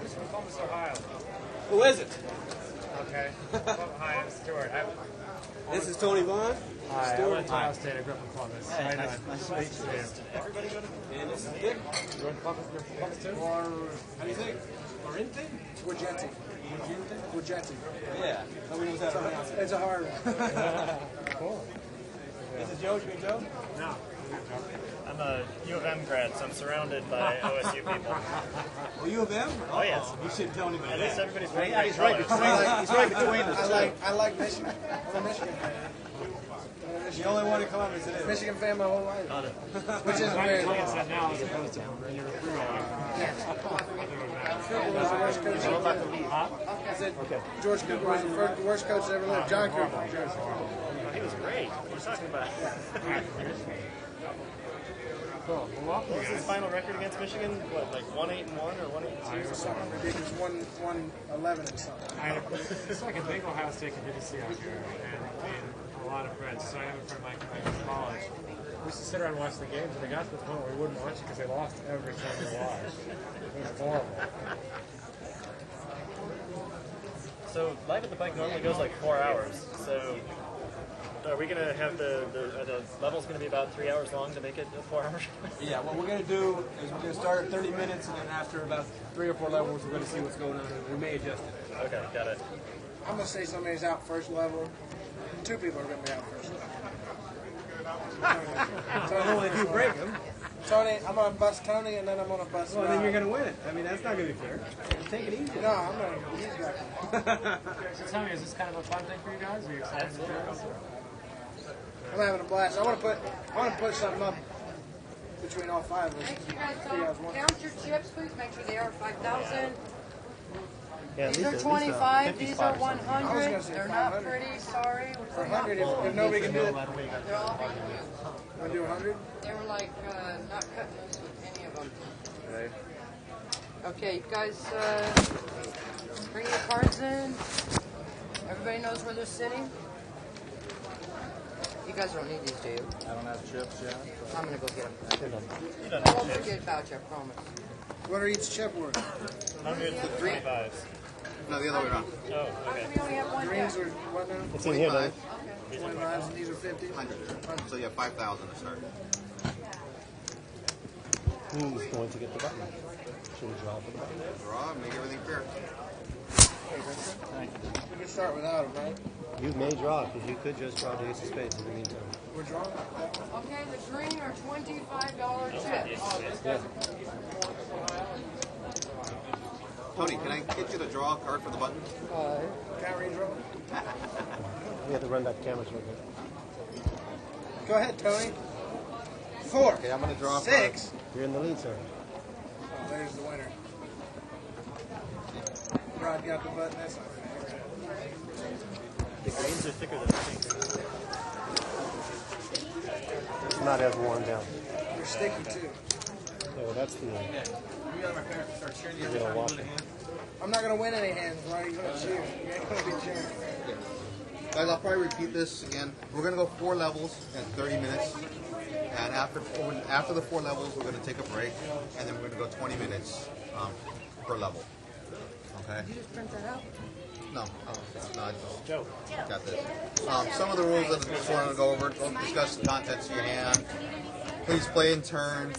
Who's from Columbus, Ohio? Who is it? Okay. Hi, I'm Stuart. This is Tony Vaughn. Hi, I went to Ohio State. I grew up in Columbus. Hey, nice to meet you. Everybody go to And this is Dick. you went to Columbus? You're from Columbus too? Or, how do you say? Orinte? Guajetti. Guajetti. Yeah. Nobody knows how to pronounce it. It's a hard one. Cool. This is Joe. You mean Joe? No. I'm a U of M grad, so I'm surrounded by OSU people. Are you of them? Oh, yes. You shouldn't tell anybody At that. least everybody's wearing Yeah, he's right colors. between. He's right between us. I like Michigan. I'm a Michigan fan. The only one in Columbus it is. Michigan fan my whole life. Which is I'm very playing that now as opposed to when you were recruiting. Cooper was the worst coach ever lived. I said George Cooper was the worst coach that ever lived. John Cooper. Oh, he was great. What are you talking about? Cool. Well, welcome, What was his guys. final record against Michigan? What, like 1-8-1 or 1-8-2 or something? Ridiculous. 111 or something. It's like a big Ohio State candidacy out here, and a lot of friends. So I have a friend Mike in college. We used to sit around and watch the games, and they got to the point where we wouldn't watch it because they lost every time they watched. It was horrible. So Live at the Pike normally goes like 4 hours. So are we going to have the levels going to be about 3 hours long to make it 4 hours? Yeah, what we're going to do is we're going to start at 30 minutes, and then after about 3 or 4 levels, we're going to see what's going on, and we may adjust it. Okay, got it. I'm going to say somebody's out first level. 2 people are going to be out first level. So if you break them, Tony, I'm going to bust Tony, and then I'm going to bust well, Rob. then you're going to win it. I mean, that's not going to be fair. Take it easy. No, I'm going to use that. So tell me, is this kind of a fun thing for you guys? Are you excited to do this? I'm having a blast. I want to put something up between all 5 of us. Make sure you guys don't count your chips, please. Make sure they are 5,000. These are 25. These are 100. say They're not 500. pretty. Sorry. For 100, if nobody can do it, They're all being used. want to do 100? They were like not cutting loose with any of them. Okay, you guys bring your cards in. Everybody knows where they're sitting. You guys don't need these, do you? I don't have chips yet. I'm gonna go get them. You don't I have won't chips. forget about you, I promise. What are each chip worth? 125s. No, the other way around. Oh, How okay. come we only have one Greens deck? are what now? It's in here, though. 25s, and these are 50. 100. So you have 5,000 to start. Who's going to get the button? Should we draw for the button? Draw, make everything fair. We can start without them, right? You may draw because you could just draw the ace of spades in the meantime. We're drawing. Okay, the green are $25 chips. Yeah. Tony, can I get you to draw a card for the button? Can't redraw. We have to run back the cameras real quick. Go ahead, Tony. 4. Okay, I'm going to draw a 6. You're in the lead, sir. Oh, there's the winner. Rod got the button. That's not fair. The greens are thicker than the pinks. It's not as worn down. They're sticky, too. Yeah, well, that's the You got my parents to start cheering you every Yeah, time you walk do the it. hand. I'm not going to win any hands, right? You're going to cheer. You ain't going to be cheering. Guys, I'll probably repeat this again. We're going to go 4 levels in 30 minutes. And after the 4 levels, we're going to take a break. And then we're going to go 20 minutes per level. Okay? Did you just print that out? No, I just got this. Some of the rules that I just wanted to go over. Don't discuss the contents of your hand. Please play in turn.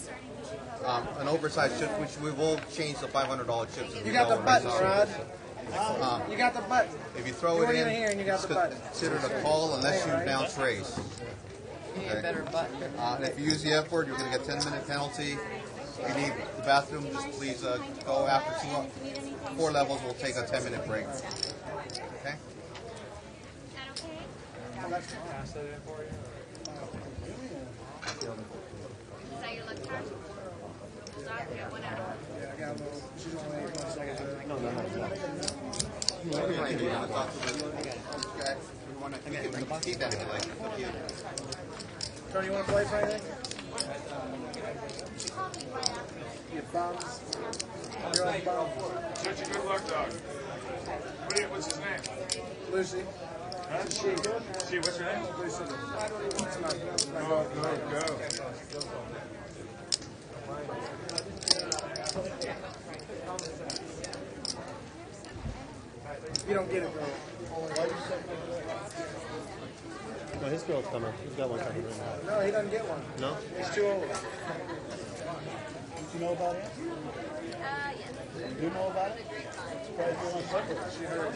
An oversized chip, which we will change the $500 chips. As we You got go the over. button, So, Rod. You got the button. if you throw You it weren't in, even here and you got it's the button. considered a call unless you bounce raise. You need a better button. And if you use the F word, you're going to get a 10-minute penalty. If you need the bathroom, just please go after 4 levels. We'll take a 10-minute break. Okay? Is that your left card? Dog, you have 1 hour. Yeah, I got a little. She's only 8 months. I got to. No. Okay. We want to keep that if you like. It's up to you. Tony, you want to play for anything? You bums. You're on bum. Such a good luck, dog. What's his name? Lucy. Huh? She, what's her name? Lucy. It's my dog. Go. one coming. He's got one coming right now. No, he doesn't get one. No? He's too old. You know about it? Yes. You know about it? Surprised you want separate. She heard.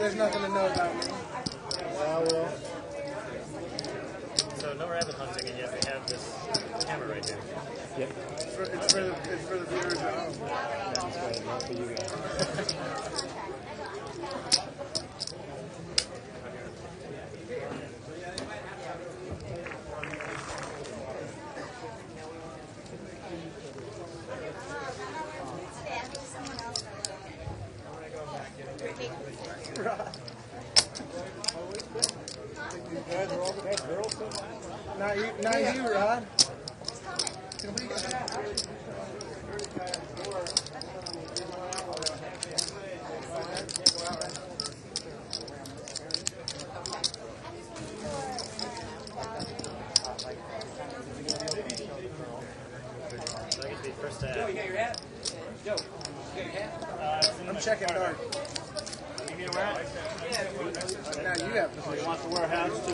There's nothing to know about me. Well. So no rabbit hunting, and yet we have this camera right here. Yep. It's for the viewers at home. That's right. Not for you guys. Not you, Rod. So I get to be first to act. Joe, you got your hat? Joe, you got your hat? I'm checking dark. You need a hat? Now you have to You want to wear hats too?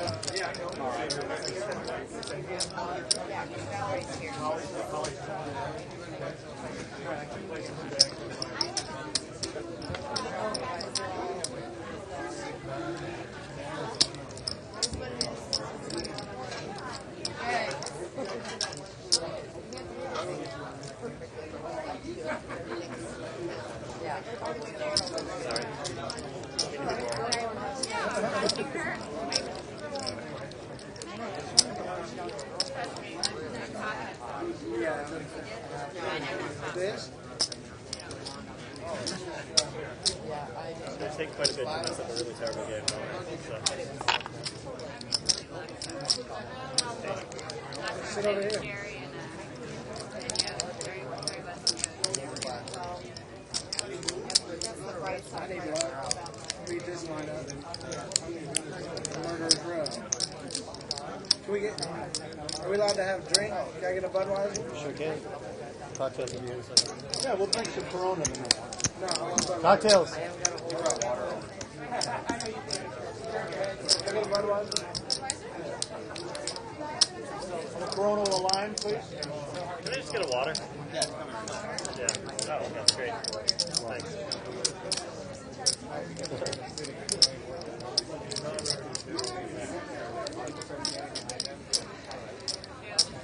This? It's going to take quite a bit to mess up a really terrible game. Sit over here. I need to read this line up. Murderer's Row. Can we get? Are we allowed to have a drink? Can I get a Budweiser? Sure can. Cocktails will be here in a second. Yeah, we'll drink some Corona tonight. No, I want Budweiser. Cocktails. Can I get a Budweiser? A Corona with a lime, please. Can I just get a water? Yeah. Oh, okay, great. Thanks.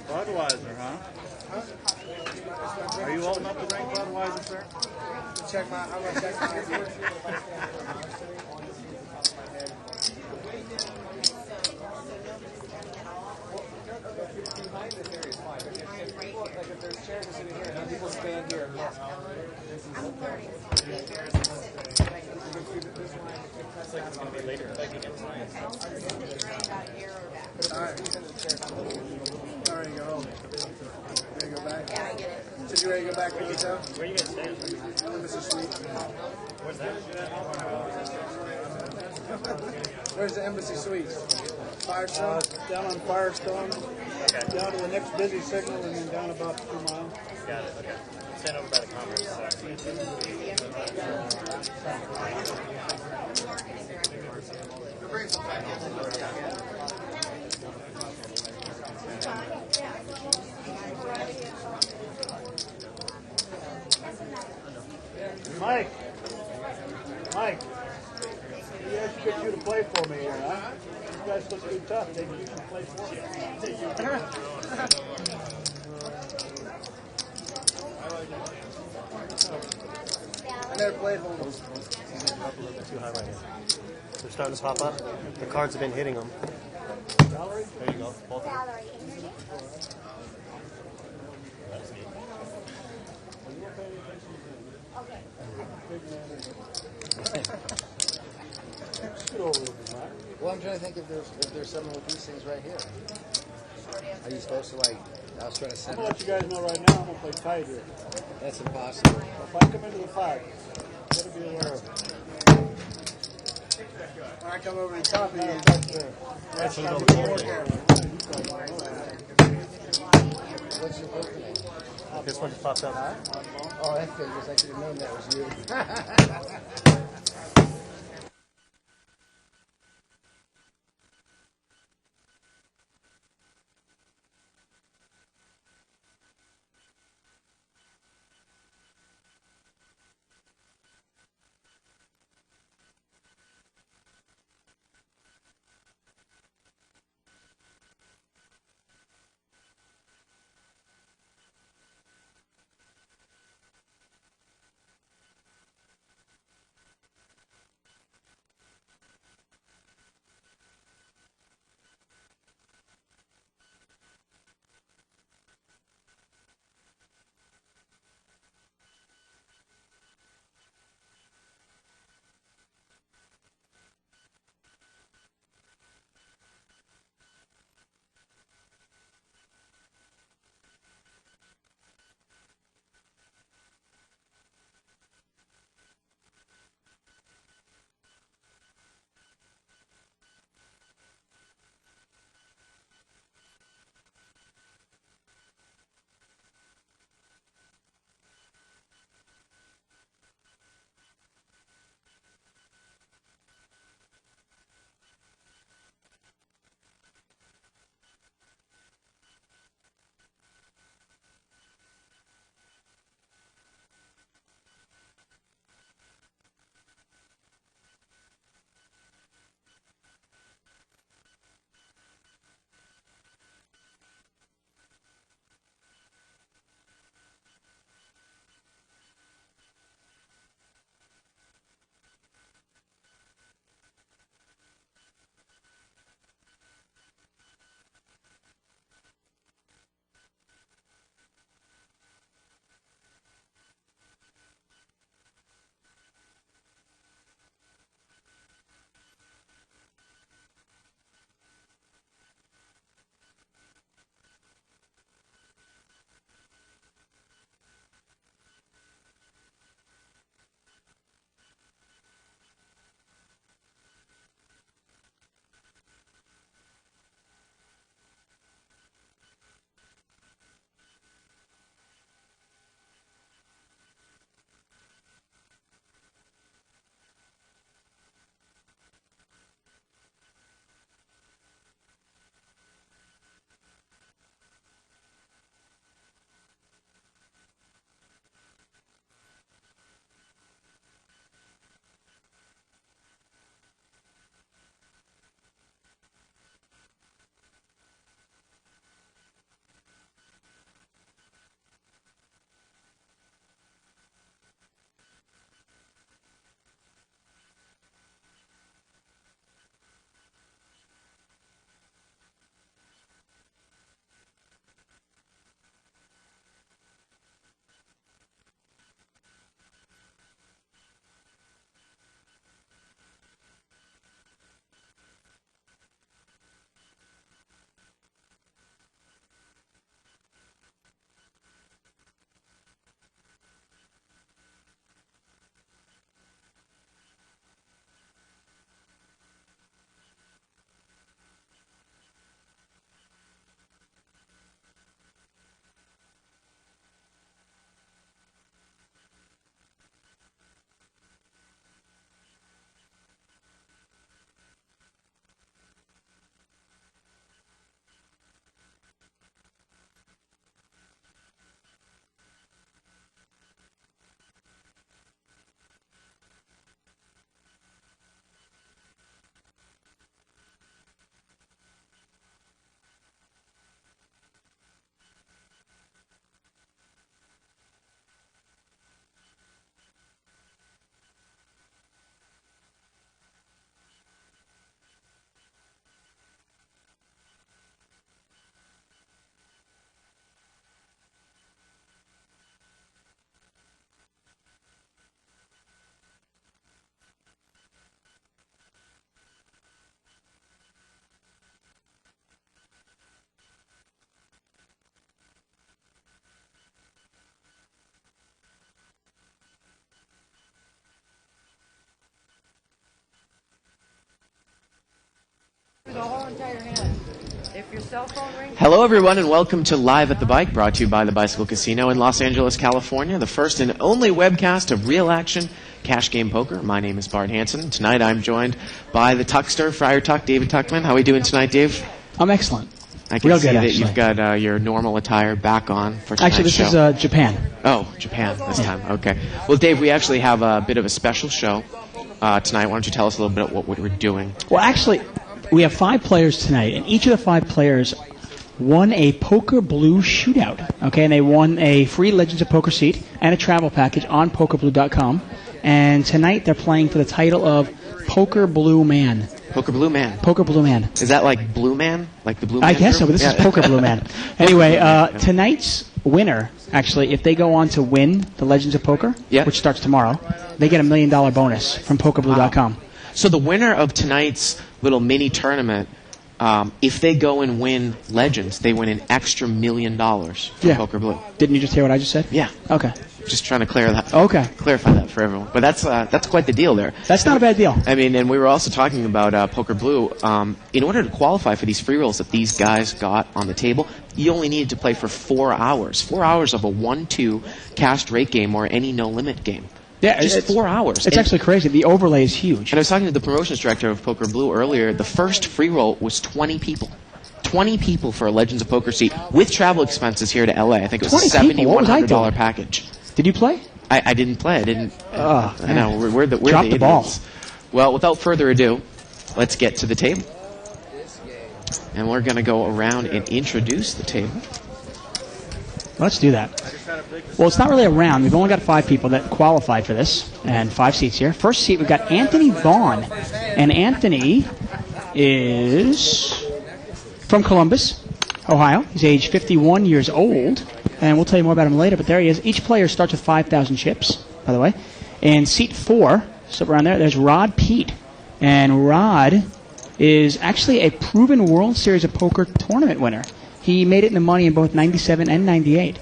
Budweiser, huh? Are you old enough to drink Budweiser, sir? I'm gonna check my. Like if there's chairs sitting here, and people stand here. It's like it's going to be later. Like again tonight. Alright. Alright, go home. Ready to go back? Yeah, I get it. So you ready to go back to the hotel? Where are you guys staying? Embassy Suites. Where's that? Where's the Embassy Suites? Firestone? Down on Firestone, Okay. down to the next busy signal, and then down about 2 miles. Got it. Okay. Stand over by the conference. Mike, he has to get you to play for me here, huh? You guys look too tough. Maybe you can play for me. I never played home. A little bit too high right here. They're starting to pop up. The cards have been hitting them. Valerie? There you go. Both of them. That's neat. Scoot over with me, Mike. Well, I'm trying to think if there's something with these things right here. Are you supposed to I was trying to I'm set going to up. let you guys know right now I'm going to play tight here. That's impossible. If I come into the 5, you better be aware of it. When I come over the top of you, That's fair. that's That's not what the I'm more doing. careful. What's your birthday name? This one just popped up. Oh, that figures. I should have known that was you. the whole entire hand. If your cell phone rings... Hello, everyone, and welcome to Live at the Bike, brought to you by the Bicycle Casino in Los Angeles, California, the first and only webcast of real action cash game poker. My name is Bart Hansen. Tonight I'm joined by the Tuckster, Friar Tuck, David Tuckman. How are we doing tonight, Dave? I'm excellent. I can Real see good, that actually. you've got your normal attire back on for tonight's Actually, this show. is Japan. Oh, Japan this time. Okay. Well, Dave, we actually have a bit of a special show tonight. Why don't you tell us a little bit about what we're doing? Well, actually, we have 5 players tonight, and each of the 5 players won a Poker Blue shootout. Okay, and they won a free Legends of Poker seat and a travel package on PokerBlue.com. And tonight they're playing for the title of Poker Blue Man. Poker Blue Man. Poker Blue Man. Is that like Blue Man? Like the Blue Man? I guess so, but this Yeah. is Poker Blue Man. Anyway, tonight's winner, actually, if they go on to win the Legends of Poker, which starts tomorrow, they get $1 million bonus from PokerBlue.com. Wow. So the winner of tonight's little mini tournament, if they go and win Legends, they win an extra $1 million from Poker Blue. Didn't you just hear what I just said? Yeah. Okay. Just trying to clarify that for everyone. But that's quite the deal there. That's not a bad deal. I mean, and we were also talking about Poker Blue. In order to qualify for these free rolls that these guys got on the table, you only needed to play for 4 hours. 4 hours of a 1-2 cast rate game or any no-limit game. Yeah, just 4 hours. It's actually crazy. The overlay is huge. And I was talking to the promotions director of Poker Blue earlier. The first free roll was 20 people. 20 people for a Legends of Poker seat with travel expenses here to LA. I think it was a $7,100 package. Did you play? I didn't play. I didn't. I know. We're the Drop the ball. idiots. Well, without further ado, let's get to the table. And we're going to go around and introduce the table. Let's do that. Well, it's not really a round. We've only got 5 people that qualified for this, and 5 seats here. First seat, we've got Anthony Vaughn. And Anthony is from Columbus, Ohio. He's age 51 years old. And we'll tell you more about him later, but there he is. Each player starts with 5,000 chips, by the way. And seat 4, so around there's Rod Pete. And Rod is actually a proven World Series of Poker tournament winner. He made it in the money in both 97 and 98.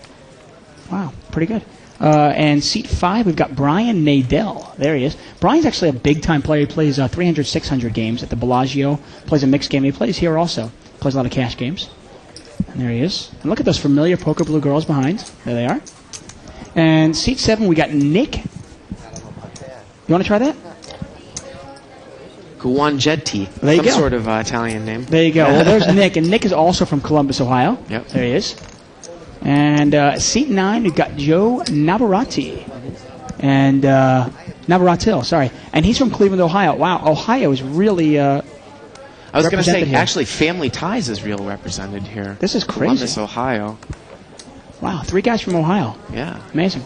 Wow, pretty good. And seat 5, we've got Brian Nadell. There he is. Brian's actually a big-time player. He plays 300, 600 games at the Bellagio. Plays a mixed game. He plays here also. Plays a lot of cash games. And there he is. And look at those familiar Poker Blue girls behind. There they are. And seat 7, we got Nick. You want to try that? Guanjetti. There you Some go. sort of Italian name. There you go. Well, there's Nick. And Nick is also from Columbus, Ohio. Yep. There he is. And seat 9, we've got Joe Navarrete. And Navarratil, sorry. And he's from Cleveland, Ohio. Wow, Ohio is really I was going to say, here. actually, Family Ties is real represented here. This is crazy. Columbus, Ohio. Wow, 3 guys from Ohio. Yeah. Amazing.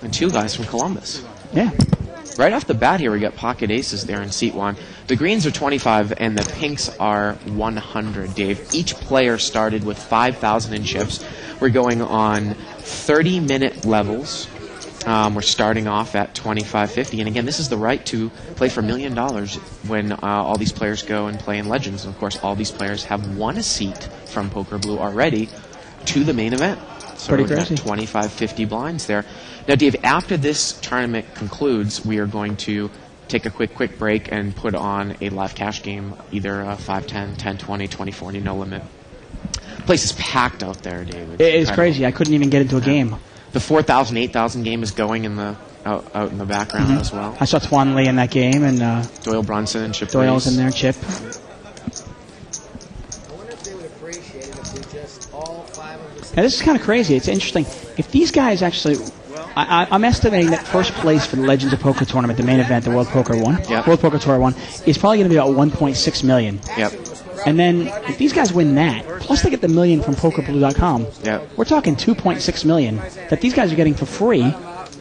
And 2 guys from Columbus. Yeah. Right off the bat here, we got pocket aces there in seat 1. The greens are 25 and the pinks are 100, Dave. Each player started with 5,000 in chips. We're going on 30-minute levels. We're starting off at $25.50. And again, this is the right to play for $1 million when all these players go and play in Legends. And of course, all these players have won a seat from Poker Blue already to the main event. So Pretty we've got crazy. 25.50 blinds there. Now, Dave, after this tournament concludes, we are going to take a quick break and put on a live cash game, either 5, 10, 10, 20, 20, 40, no limit. The place is packed out there, David. It is crazy. I couldn't even get into a game. The 4,000, 8,000 game is going in the out in the background as well. I saw Twan Lee in that game, and Doyle Brunson and Chip Doyle's Reese. in there, Chip. Now, this is kind of crazy. It's interesting. If these guys actually... I'm estimating that first place for the Legends of Poker tournament, the main event, the World Poker World Poker Tour one, is probably going to be about $1.6 million. Yep. And then if these guys win that, plus they get the $1 million from PokerBlue.com, we're talking $2.6 million that these guys are getting for free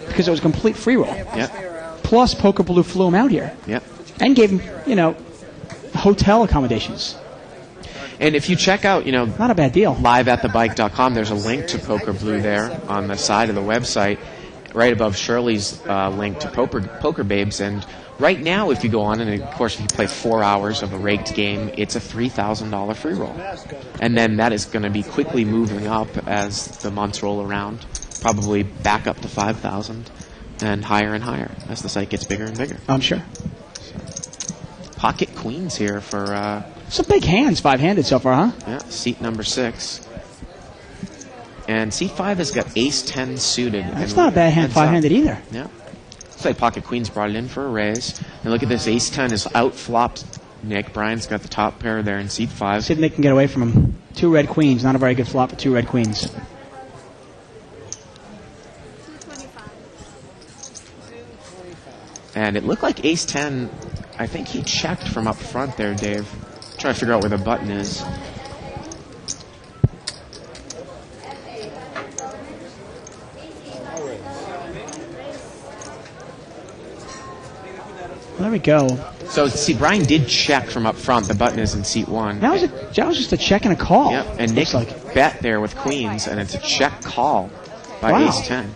because it was a complete free roll. Yep. Plus Poker Blue flew them out here. Yep. And gave them, hotel accommodations. And if you check out, not a bad deal, liveatthebike.com, there's a link to Poker Blue there on the side of the website, right above Shirley's link to Poker Babes. And right now, if you go on, and of course, if you play 4 hours of a raked game, it's a $3,000 free roll. And then that is going to be quickly moving up as the months roll around, probably back up to 5,000 and higher as the site gets bigger and bigger. I'm sure. Pocket queens here for. Some big hands, 5-handed so far, huh? Yeah, seat number 6. And seat 5 has got ace 10 suited. That's not a bad hand, 5-handed either. Yeah. Looks like pocket queens brought it in for a raise. And look at this, ace 10 is out-flopped Nick. Brian's got the top pair there in seat 5. See if Nick can get away from him. 2 red queens, not a very good flop for 2 red queens. And it looked like ace 10, I think he checked from up front there, Dave. Trying to figure out where the button is. There we go. So, see, Brian did check from up front. The button is in seat 1. That was just a check and a call. Yep, and Nick bet there with queens, and it's a check call by ace 10.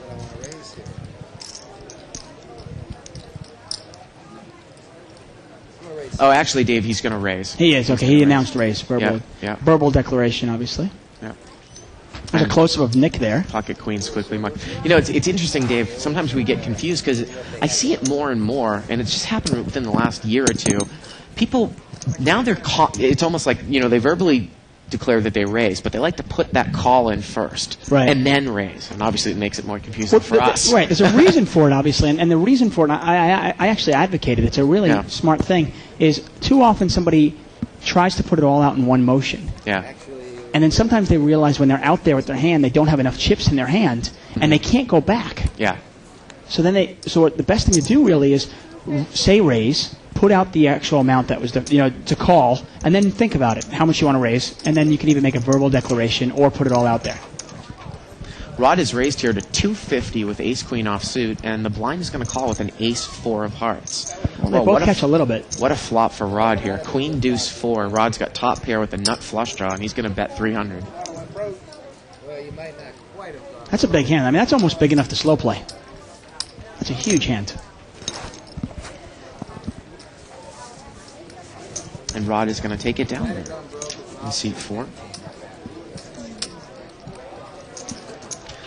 Oh, actually, Dave, he's going to raise. He is, okay. He announced raise. Verbal, yeah. verbal declaration, obviously. Yeah. There's a close-up of Nick there. Pocket queens quickly. You know, it's interesting, Dave. Sometimes we get confused because I see it more and more, and it's just happened within the last year or two. People, now it's almost like, you know, they verbally declare that they raise, but they like to put that call in first and then raise. And obviously it makes it more confusing for us. Right. There's a reason for it, obviously, and the reason for it, I actually advocate it. It's a really smart thing, is too often somebody tries to put it all out in one motion. Yeah. And then sometimes they realize when they're out there with their hand, they don't have enough chips in their hand, and they can't go back. Yeah. So the best thing to do really is say raise, put out the actual amount that was to call, and then think about it, how much you want to raise, and then you can either make a verbal declaration or put it all out there. Rod is raised here to 250 with ace queen offsuit, and the blind is going to call with an ace 4 of hearts. Well, they both catch a little bit. What a flop for Rod here. Queen deuce 4. Rod's got top pair with a nut flush draw, and he's going to bet 300. That's a big hand. I mean, that's almost big enough to slow play. That's a huge hand. And Rod is going to take it down there in seat 4.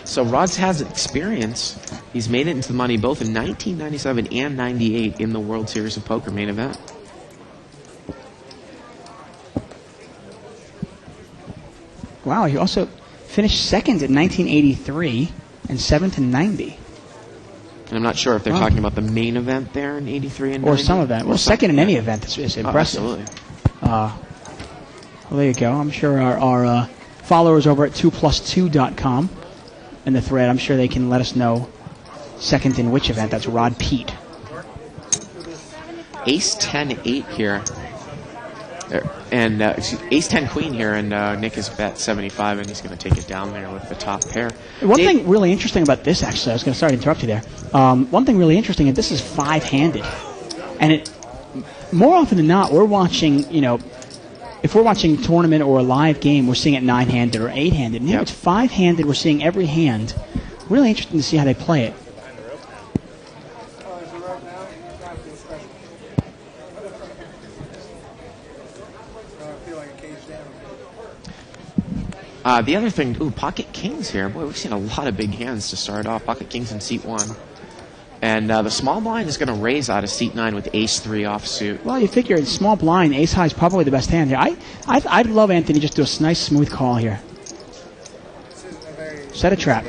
So Rod has experience. He's made it into the money both in 1997 and 98 in the World Series of Poker main event. Wow, he also finished second in 1983 and 7th in 90. And I'm not sure if they're talking about the main event there in 83 and 90. Or some event. Well, second in any event is impressive. Oh, absolutely. Well, there you go. I'm sure our followers over at 2plus2.com in the thread, I'm sure they can let us know second in which event. That's Rod Pete. Ace 10-8 here. And ace 10 queen here, and Nick has bet 75, and he's going to take it down there with the top pair. One thing really interesting about this, actually, I was going to interrupt you there. One thing really interesting is this is 5-handed, and more often than not, we're watching. If we're watching a tournament or a live game, we're seeing it 9-handed or 8-handed. And here it's 5-handed. We're seeing every hand. Really interesting to see how they play it. The other thing, pocket kings here. Boy, we've seen a lot of big hands to start off. Pocket kings in seat 1. And the small blind is going to raise out of seat 9 with ace 3 offsuit. Well, you figure in small blind, ace high is probably the best hand here. I'd love Anthony just do a nice smooth call here. Set a trap.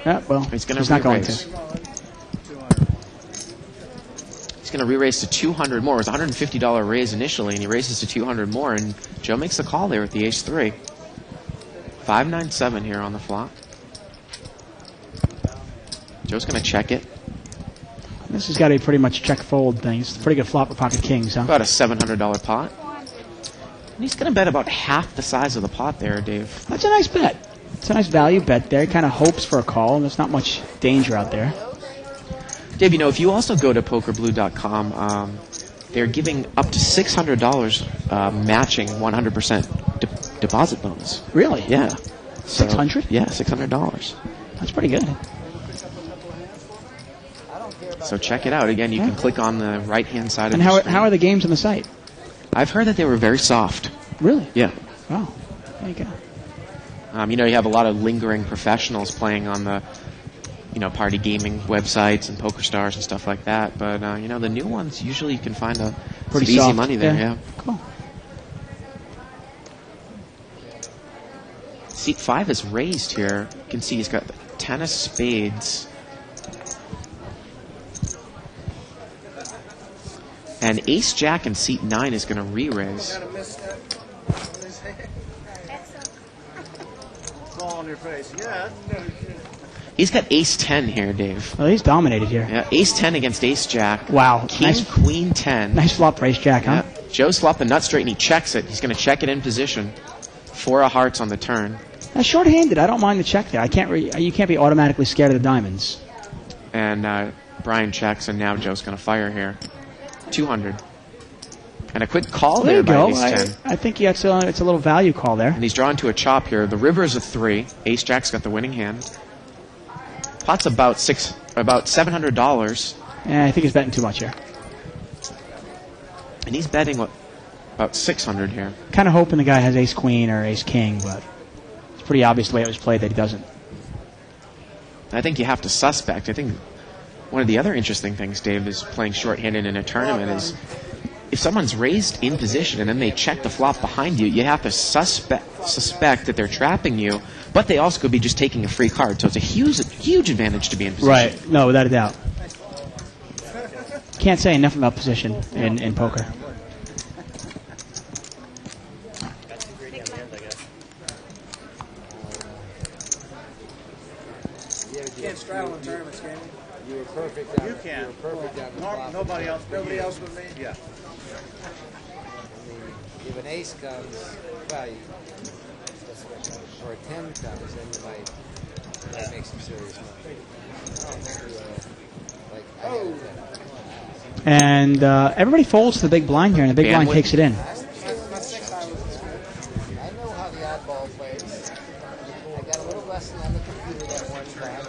Yeah, well, he's not going to. He's going to re-raise to 200 more. It was a $150 raise initially, and he raises to 200 more, and Joe makes the call there with the ace 3. 5-9-7 here on the flop. Joe's going to check it. This has got to be pretty much a check-fold thing. It's a pretty good flop for pocket kings, huh? About a $700 pot. And he's going to bet about half the size of the pot there, Dave. That's a nice bet. It's a nice value bet there. He kind of hopes for a call, and there's not much danger out there. Dave, if you also go to pokerblue.com, they're giving up to $600 matching 100% deposit bonus. Really? Yeah. $600? Yeah, $600. That's pretty good. So check it out. Again, you can click on the right-hand side of the screen. And how are the games on the site? I've heard that they were very soft. Really? Yeah. Wow. There you go. You have a lot of lingering professionals playing on the party gaming websites and PokerStars and stuff like that. But the new ones, usually you can find some Pretty easy soft. money there. Yeah. Yeah. Cool. Seat 5 is raised here. You can see he's got the 10 of spades. And Ace Jack in seat 9 is going to re-raise. Fall on your face. Yeah. He's got Ace 10 here, Dave. Well, he's dominated here. Yeah, Ace 10 against Ace Jack. Wow. King, Nice. Queen 10. Nice flop for Ace Jack, huh? Yeah. Joe's flopped the nut straight and he checks it. He's going to check it in position. 4 of hearts on the turn. That's short-handed. I don't mind the check there. You can't be automatically scared of the diamonds. And Brian checks, and now Joe's going to fire here. 200. And a quick call There there you by go. Ace 10. I think it's a little value call there. And he's drawn to a chop here. The river is a 3. Ace Jack's got the winning hand. Pot's about $700. Yeah, I think he's betting too much here. And he's betting about 600 here. Kind of hoping the guy has Ace Queen or Ace King, but it's pretty obvious the way it was played that he doesn't. I think you have to suspect. I think one of the other interesting things, Dave, is playing shorthanded in a tournament is if someone's raised in position and then they check the flop behind you, you have to suspect that they're trapping you, but they also could be just taking a free card. So it's a huge advantage to be in position. Right. No, without a doubt. Can't say enough about position in poker. You can't straddle in tournaments, can you? You were perfect. You can. You were perfect on the flop. Nobody else. Nobody else but me? Yeah. If an ace comes, well, or a 10 comes, then you might make some serious money. And everybody folds to the big blind here, and the big blind takes it in. I know how the oddball plays. I got a little lesson on the computer that one time.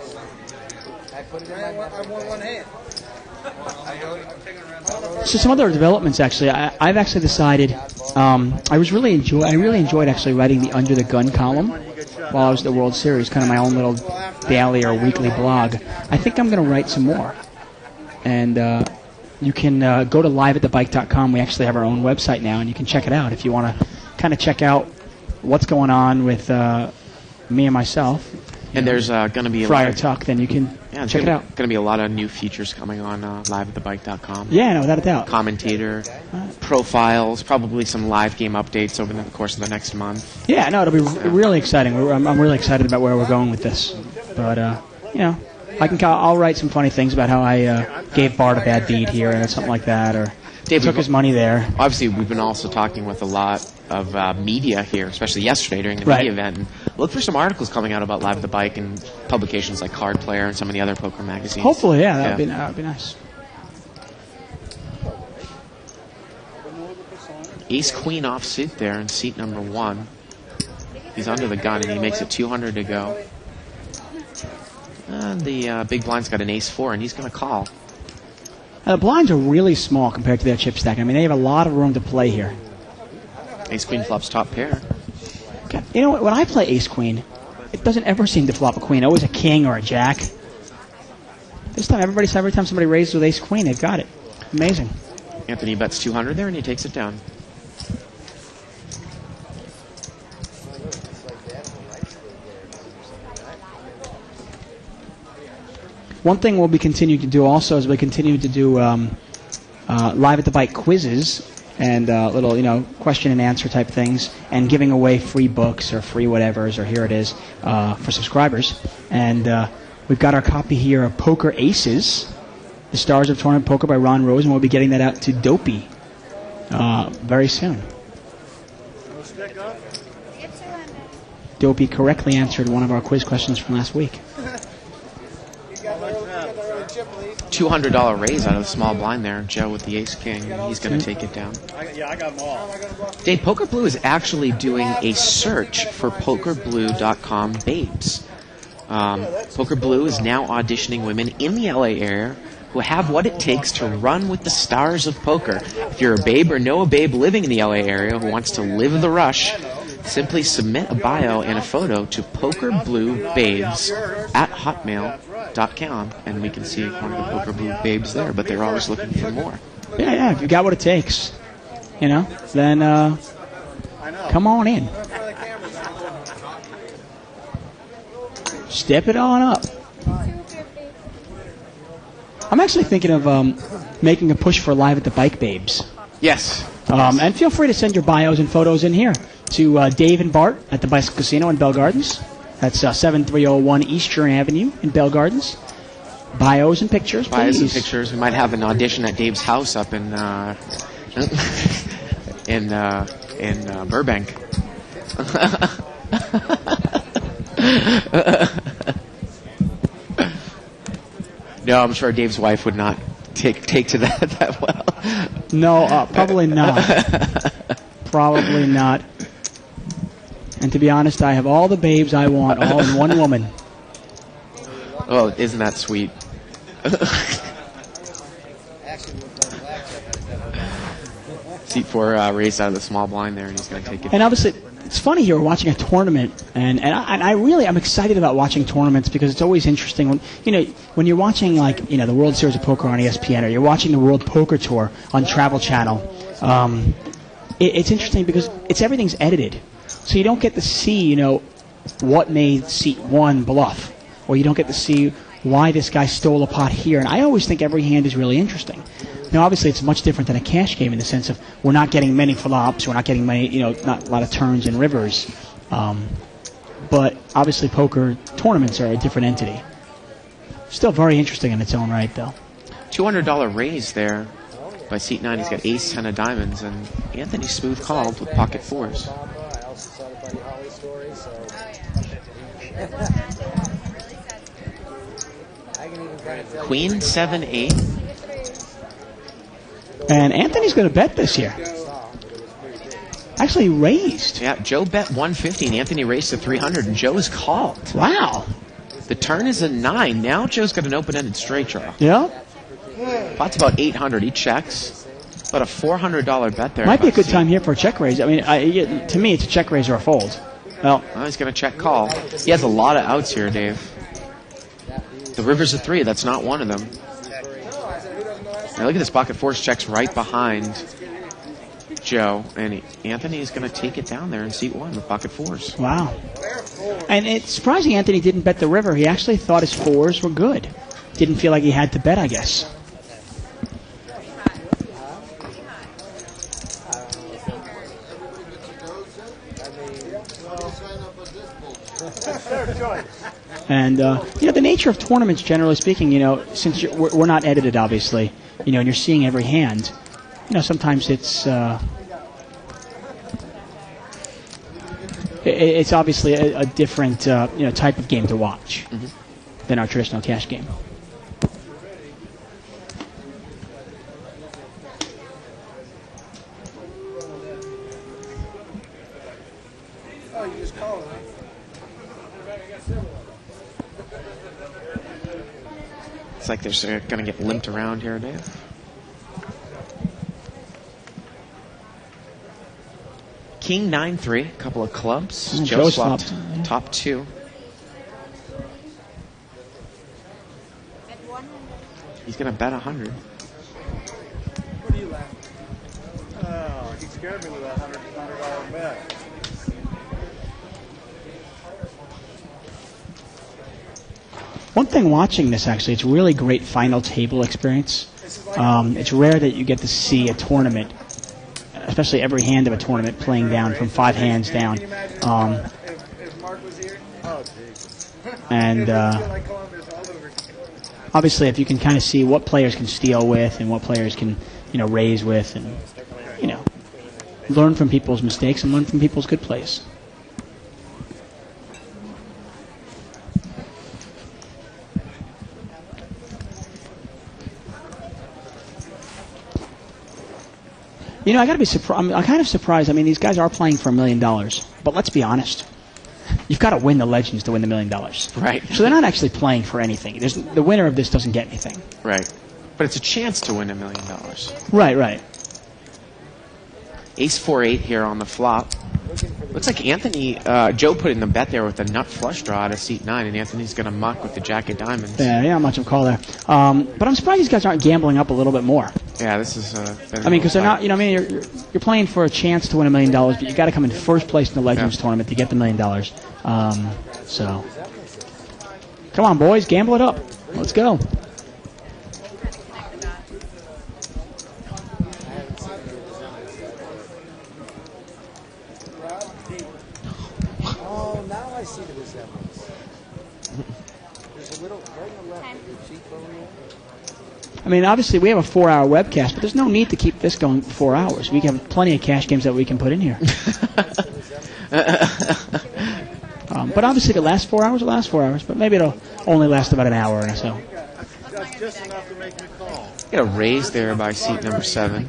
I put it in my I won one hand. So some other developments, actually. I've actually decided I really enjoyed actually writing the Under the Gun column while I was at the World Series, kind of my own little daily or weekly blog. I think I'm going to write some more. And you can go to liveatthebike.com. We actually have our own website now, and you can check it out if you want to kind of check out what's going on with me and myself. And there's going to be Friar Tuck, then you can check it out. Going to be a lot of new features coming on liveatthebike.com. Yeah, no, without a doubt. Commentator, profiles, probably some live game updates over the course of the next month. Yeah, no, it'll be really exciting. I'm really excited about where we're going with this. But, I'll write some funny things about how I gave Bart a bad beat here or something like that, or Dave, took his money there. Obviously, we've been also talking with a lot of media here, especially yesterday during the media event. And look for some articles coming out about Live at the Bike and publications like Card Player and some of the other poker magazines. Hopefully, yeah, that would be nice. Ace Queen offsuit there in seat number 1. He's under the gun and he makes it 200 to go. And the big blind's got an Ace 4 and he's going to call. The blinds are really small compared to their chip stack. I mean, they have a lot of room to play here. Ace Queen flops top pair. Okay. You know, when I play Ace Queen, it doesn't ever seem to flop a queen. Always a king or a jack. This time, every time somebody raises with Ace Queen, they've got it. Amazing. Anthony bets 200 there and he takes it down. One thing we'll be continuing to do also is we continue to do Live at the Bike quizzes and little, question and answer type things, and giving away free books or free whatevers, or here it is, for subscribers. And we've got our copy here of Poker Aces, The Stars of Tournament Poker by Ron Rose, and we'll be getting that out to Dopey very soon. Dopey correctly answered one of our quiz questions from last week. $200 raise out of the small blind there. Joe with the Ace King. He's going to take it down. I got them all. Dave, Poker Blue is actually doing a search for PokerBlue.com babes. Poker Blue is now auditioning women in the LA area who have what it takes to run with the stars of poker. If you're a babe or know a babe living in the LA area who wants to live the rush, simply submit a bio and a photo to pokerbluebabes@hotmail.com. pokerbooth.com, and we can see one of the Poker Booth babes there, but they're always looking for more. Yeah, if you got what it takes, then come on in. Step it on up. I'm actually thinking of making a push for Live at the Bike Babes. Yes. And feel free to send your bios and photos in here to Dave and Bart at the Bicycle Casino in Bell Gardens. That's 7301 Eastern Avenue in Bell Gardens. Bios and pictures, please. Bios and pictures. We might have an audition at Dave's house up in Burbank. No, I'm sure Dave's wife would not take to that well. No, probably not. Probably not. And to be honest, I have all the babes I want, all in one woman. Oh, isn't that sweet? Seat 4 raised out of the small blind there, and he's going to take it. And obviously, it's funny here, we're watching a tournament, and I'm excited about watching tournaments because it's always interesting when you're watching the World Series of Poker on ESPN, or you're watching the World Poker Tour on Travel Channel. It's interesting because everything's edited, so you don't get to see what made seat 1 bluff, or you don't get to see why this guy stole a pot here. And I always think every hand is really interesting. Now, obviously, it's much different than a cash game in the sense of we're not getting many flops, we're not getting many, not a lot of turns and rivers. But obviously, poker tournaments are a different entity. Still very interesting in its own right, though. $200 raise there by seat 9. He's got ace 10 of diamonds, and Anthony smooth called with pocket 4s. I also saw the Buddy Holly story, so. Queen 7-8. And Anthony's going to bet this year. Actually raised. Yeah, Joe bet 150 and Anthony raised to 300, and Joe's called. Wow. The turn is a 9. Now Joe's got an open-ended straight draw. Yeah. Pot's about 800. He checks. About a $400 bet there. Might be a good time here for a check raise. I mean, to me, it's a check raise or a fold. Well, he's going to check call. He has a lot of outs here, Dave. The river's a 3. That's not one of them. Now look at this. Pocket 4s checks right behind Joe. And Anthony is going to take it down there in seat 1 with pocket 4s. Wow. And it's surprising Anthony didn't bet the river. He actually thought his 4s were good. Didn't feel like he had to bet, I guess. And, the nature of tournaments, generally speaking, since we're not edited, obviously, and you're seeing every hand, sometimes it's obviously a different, type of game to watch than our traditional cash game. Oh, you just call it, right? It's like they're going to get limped around here, Dave. King 9-3, couple of clubs. Joe swapped top 2. He's going to bet 100. What are you laughing? Oh, he scared me with a $100 bet. One thing watching this, actually, it's a really great final table experience. It's rare that you get to see a tournament, especially every hand of a tournament, playing down from 5 hands down. If Mark was here? Oh, Jesus. And obviously, if you can kind of see what players can steal with and what players can, raise with, and learn from people's mistakes and learn from people's good plays. I got to be surprised. I'm kind of surprised. I mean, these guys are playing for $1 million, but let's be honest. You've got to win the Legends to win the $1 million. Right. So they're not actually playing for anything. The winner of this doesn't get anything. Right. But it's a chance to win $1 million. Right. Ace 4-8 here on the flop. Looks like Anthony, Joe put in the bet there with the nut flush draw out of seat 9, and Anthony's going to muck with the jack of diamonds. Yeah, not much of a call there. But I'm surprised these guys aren't gambling up a little bit more. Yeah, this is. I mean, because they're not. You're playing for a chance to win $1 million, but you got to come in first place in the Legends tournament to get the $1 million. So, come on, boys, gamble it up. Let's go. Oh, now I see the resemblance. There's a little right on the left, the cheekbone there. I mean, obviously, we have a 4-hour webcast, but there's no need to keep this going for 4 hours. We have plenty of cash games that we can put in here. But obviously, if it lasts 4 hours, it lasts 4 hours. But maybe it'll only last about an hour or so. That's just enough to make me call. Get a raise there by seat number 7.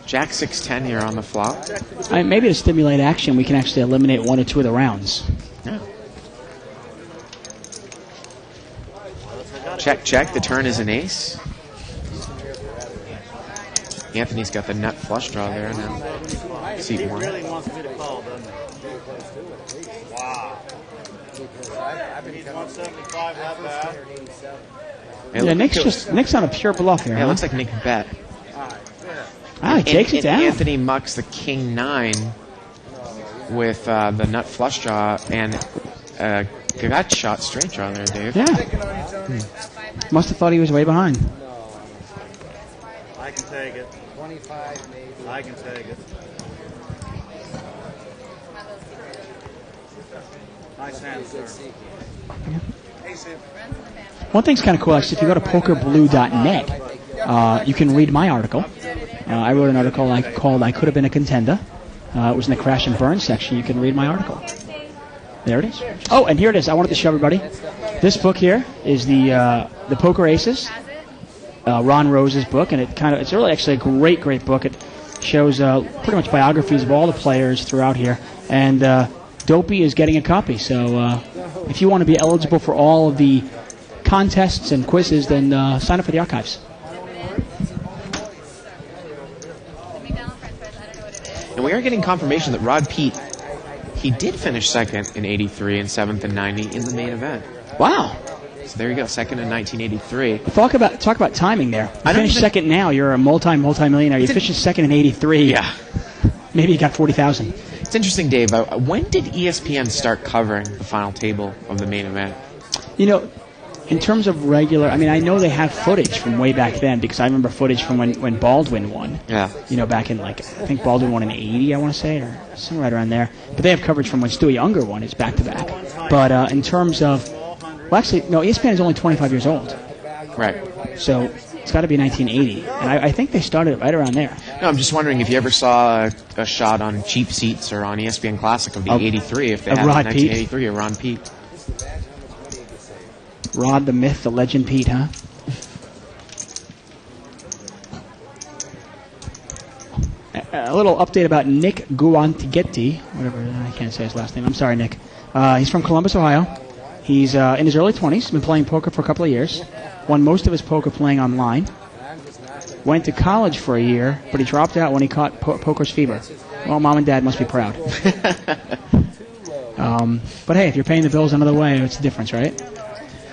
Jack 6-10 here on the flop. Maybe to stimulate action, we can actually eliminate 1 or 2 of the rounds. Yeah. Check. The turn is an ace. Anthony's got the nut flush draw there now. Seat 1. He really wants me to call, doesn't he? Wow. He's 175, not bad. Yeah, Nick's on a pure bluff here. Yeah, it looks like Nick bet. He takes it down. Anthony mucks the king 9 with the nut flush draw and got shot straight draw there, Dave. Yeah. Must have thought he was way behind. I can take it. 25 maybe. I can take it. Nice hand, sir. One thing's kind of cool, actually. If you go to pokerblue.net, you can read my article. I wrote an article called "I Could Have Been a Contender." It was in the Crash and Burn section. You can read my article. There it is. Oh, and here it is. I wanted to show everybody. This book here is the Poker Aces, Ron Rose's book, and it's really actually a great book. It shows pretty much biographies of all the players throughout here, and Dopey is getting a copy. So if you want to be eligible for all of the contests and quizzes, then sign up for the archives. And we are getting confirmation that Rod Pete, he did finish second in 83 and 7th in 90 in the main event. Wow. So there you go, second in 1983. Talk about timing there. You finish second now, you're a multi-millionaire. You finished second in 83. Yeah. Maybe you got 40,000. It's interesting, Dave. When did ESPN start covering the final table of the main event? You know, in terms of regular, I mean, I know they have footage from way back then because I remember footage from when Baldwin won. Yeah. You know, back in I think Baldwin won in 80, I want to say, or somewhere right around there. But they have coverage from when Stewie Younger won. It's back-to-back. But in terms of, well, actually, no, ESPN is only 25 years old. Right. So it's got to be 1980. And I think they started right around there. No, I'm just wondering if you ever saw a shot on Cheap Seats or on ESPN Classic of the 83, if they had 1983 or Ron Pete. Rod the Myth, the Legend Pete, huh? A little update about Nick Guantighetti, whatever, I can't say his last name. I'm sorry, Nick. He's from Columbus, Ohio. He's in his early 20s. He's been playing poker for a couple of years. Won most of his poker playing online. Went to college for a year, but he dropped out when he caught poker's fever. Well, Mom and Dad must be proud. But hey, if you're paying the bills another way, it's a difference, right?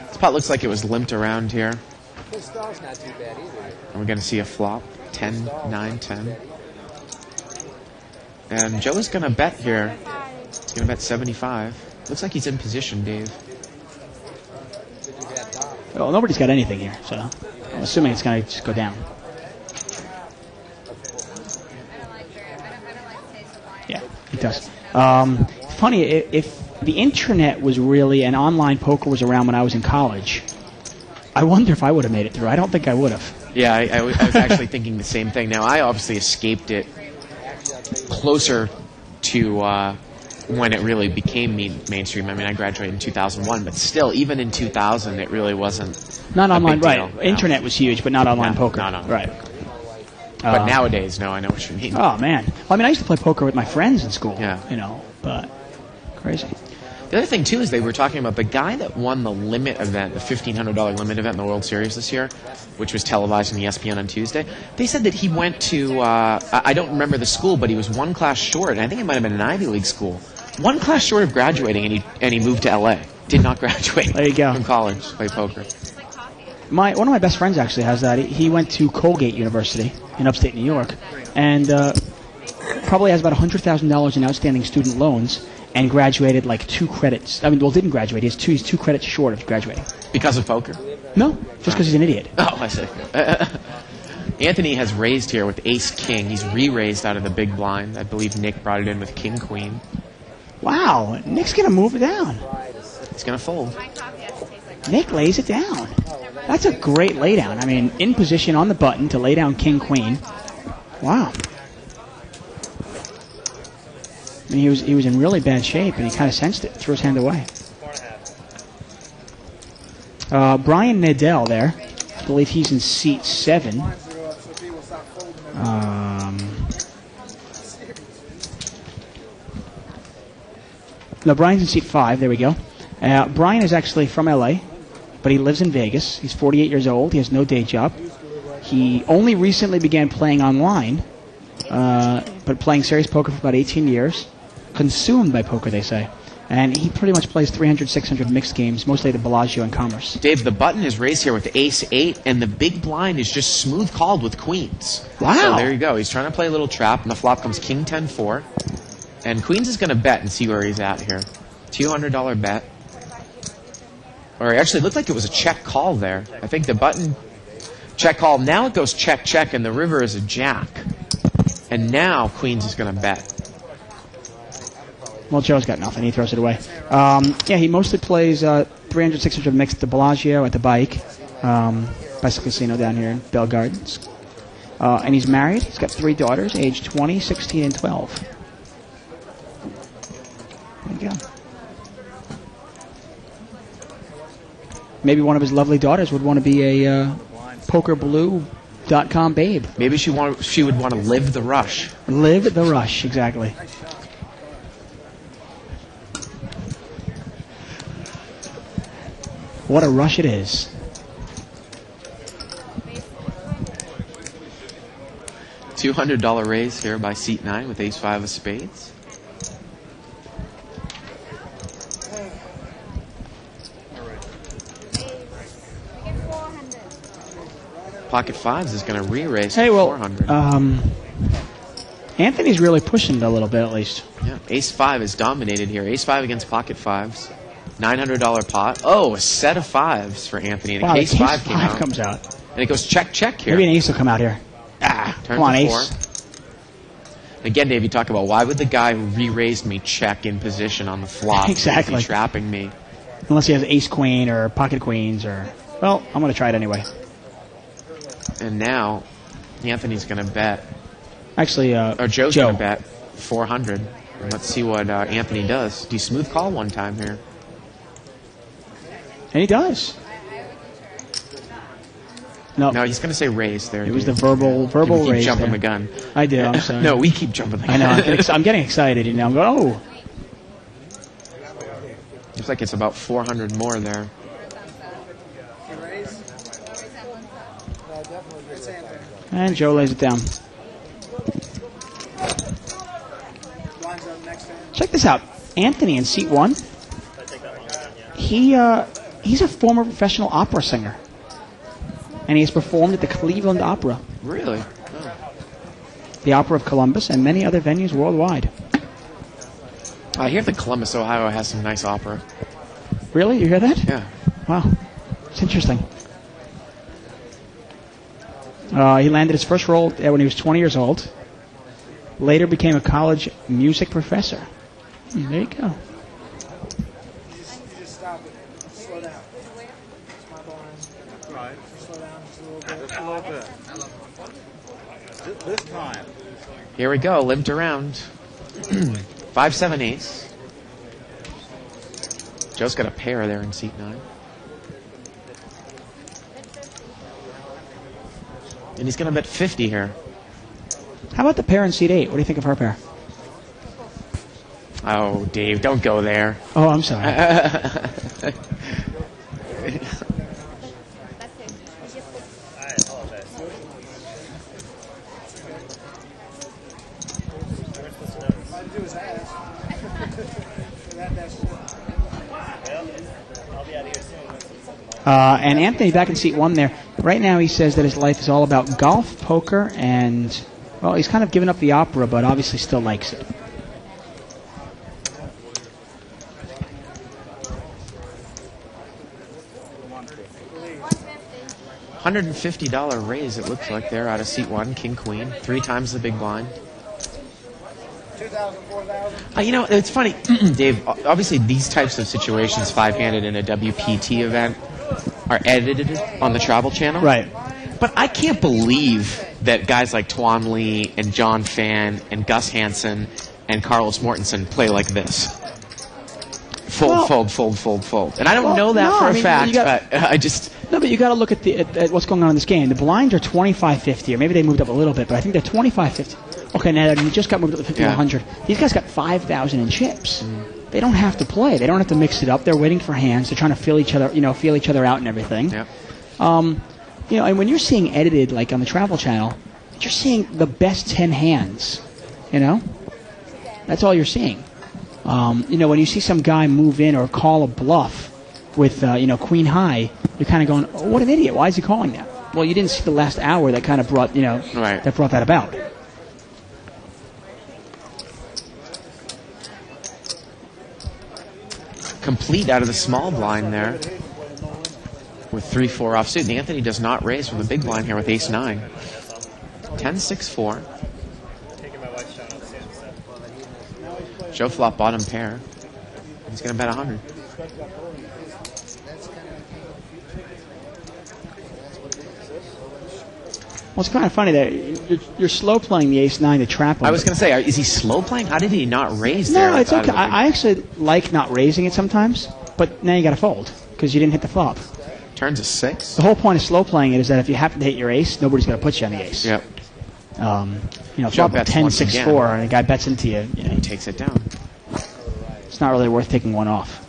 This pot looks like it was limped around here. And we're going to see a flop. 10, 9, 10. And Joe is going to bet here. He's going to bet 75. Looks like he's in position, Dave. Well, nobody's got anything here, so I'm assuming it's going to just go down. Yeah, it does. Funny, if the internet was really, and online poker was around when I was in college, I wonder if I would have made it through. I don't think I would have. Yeah, I was actually thinking the same thing. Now, I obviously escaped it closer to when it really became mainstream. I mean, I graduated in 2001, but still, even in 2000, it really wasn't not online, big deal. right? No. Internet was huge, but not online poker. No. Right. But nowadays, no, I know what you mean. Oh, man. Well, I mean, I used to play poker with my friends in school. Yeah. You know, but crazy. The other thing, too, is they were talking about the guy that won the limit event, the $1,500 limit event in the World Series this year, which was televised on ESPN on Tuesday. They said that he went to, I don't remember the school, but he was one class short, and I think it might have been an Ivy League school. One class short of graduating, and he moved to L.A. Did not graduate there you go. from college to play poker. One of my best friends actually has that. He went to Colgate University in upstate New York, and probably has about $100,000 in outstanding student loans, and graduated like 2 credits. Didn't graduate. He's two credits short of graduating. Because of poker? No, just because he's an idiot. Oh, I see. Anthony has raised here with ace-king. He's re-raised out of the big blind. I believe Nick brought it in with king-queen. Wow, Nick's going to move it down. He's going to fold. Nick lays it down. That's a great laydown. In position on the button to lay down king-queen. Wow. He was in really bad shape, and he kind of sensed it. Threw his hand away. Brian Nadell there. I believe he's in seat 7. No, Brian's in seat 5. There we go. Brian is actually from L.A., but he lives in Vegas. He's 48 years old. He has no day job. He only recently began playing online, but playing serious poker for about 18 years. Consumed by poker, they say. And he pretty much plays 300, 600 mixed games, mostly at the Bellagio and Commerce. Dave, the button is raised here with ace-8, and the big blind is just smooth called with queens. Wow. So there you go. He's trying to play a little trap, and the flop comes king-10-4. And queens is going to bet and see where he's at here. $200 bet. Or it actually looked like it was a check call there. I think the button check call. Now it goes check, and the river is a jack. And now queens is going to bet. Well, Joe's got nothing. He throws it away. He mostly plays 300, 600 mixed at the Bellagio, at the Bike, Bicycle Casino down here in Bell Gardens. And he's married. He's got 3 daughters, aged 20, 16, and 12. There you go. Maybe one of his lovely daughters would want to be a PokerBlue.com babe. Maybe she would want to live the rush. Live the rush, exactly. What a rush it is. $200 raise here by seat 9 with ace-5 of spades. Pocket 5s is going to re-raise to 400. Anthony's really pushing it a little bit, at least. Yeah, ace-5 is dominated here. Ace-5 against pocket 5s. $900 pot. Oh, a set of 5s for Anthony. And wow, ace 5 came out. comes out. And it goes check here. Maybe an ace will come out here. Turn come on, to ace. 4. Again, Dave, you talk about why would the guy who re-raised me check in position on the flop? Exactly. Is he trapping me? Unless he has ace queen or pocket queens or... Well, I'm going to try it anyway. And now, Anthony's going to bet. Actually, or Joe's going to bet 400. Let's see what Anthony does. Do you smooth call one time here? And he does. No, he's going to say raise there. It was the verbal keep raise. Jumping there. the gun. I do. I'm sorry. No, we keep jumping the gun. I know. I'm getting excited. I'm going, oh. Looks like it's about 400 more there. And Joe lays it down. Check this out. Anthony in seat 1. He's a former professional opera singer. And he has performed at the Cleveland Opera. Really? Oh. The Opera of Columbus and many other venues worldwide. I hear that Columbus, Ohio has some nice opera. Really? You hear that? Yeah. Wow. It's interesting. He landed his first role when he was 20 years old. Later became a college music professor. There you go. You just stop it. Slow down. My blind. Right. Slow down just a little bit. This time. Here we go. Limped around. 5-7 ace. Joe's got a pair there in seat 9. And he's going to bet 50 here. How about the pair in seat 8? What do you think of her pair? Oh, Dave, don't go there. Oh, I'm sorry. And Anthony back in seat 1 there. Right now he says that his life is all about golf, poker, and, well, he's kind of given up the opera, but obviously still likes it. $150 raise, it looks like there out of seat 1, King Queen, 3 times the big blind. 2,000, 4,000. You know, it's funny, Dave, obviously these types of situations, 5-handed in a WPT event, are edited on the Travel Channel. Right. But I can't believe that guys like Tuan Lee and John Fan and Gus Hansen and Carlos Mortensen play like this. Fold. And I don't know that for a fact, but I just... No, but you got to look at what's going on in this game. The blinds are 25.50, or maybe they moved up a little bit, but I think they're 25.50. Okay, now they just got moved up to 5,100. These guys got 5,000 in chips. They don't have to play. They don't have to mix it up. They're waiting for hands. They're trying to feel each other out and everything. Yep. And when you're seeing edited, like on the Travel Channel, you're seeing the best 10 hands. That's all you're seeing. When you see some guy move in or call a bluff with, Queen High, you're kind of going, oh, what an idiot. Why is he calling that? Well, you didn't see the last hour that kind of brought, that brought that about. Complete out of the small blind there with 3-4 offsuit. Anthony does not raise from the big blind here with ace-9. 10-6-4. Joe flop bottom pair. He's going to bet 100. Well, it's kind of funny that you're slow playing the ace-9 to trap him. I was going to say, is he slow playing? How did he not raise there? No, it's okay. I actually like not raising it sometimes, but now you got to fold because you didn't hit the flop. Turns a 6. The whole point of slow playing it is that if you happen to hit your ace, nobody's going to put you on the ace. Yep. Flop 10-6-4, and the guy bets into you. He takes it down. It's not really worth taking one off.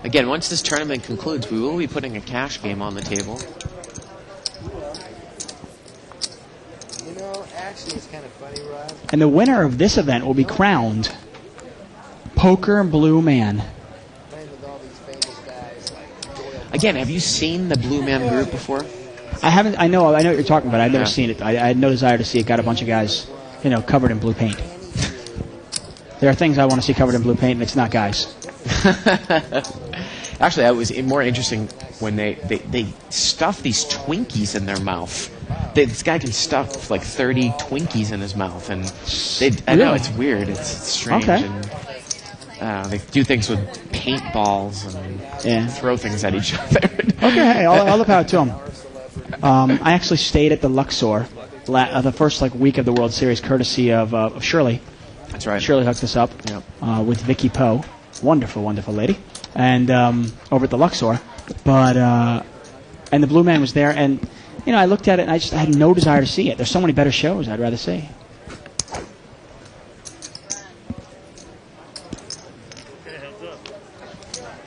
Again, once this tournament concludes, we will be putting a cash game on the table. Actually, it's kind of funny, Rob. And the winner of this event will be crowned Poker Blue Man. Again, have you seen the Blue Man group before? I haven't. I know what you're talking about. I've never seen it. I had no desire to see it. Got a bunch of guys, covered in blue paint. There are things I want to see covered in blue paint, and it's not guys. Actually, that was more interesting when they stuff these Twinkies in their mouth. This guy can stuff like 30 Twinkies in his mouth, and I know it's weird. It's strange. Okay. And they do things with paintballs and throw things at each other. Okay, hey, all the power to them. I actually stayed at the Luxor the first week of the World Series, courtesy of Shirley. That's right. Shirley hooked us up with Vicky Poe, wonderful, wonderful lady, and over at the Luxor. But and the Blue Man was there, and I looked at it and I had no desire to see it. There's so many better shows I'd rather see.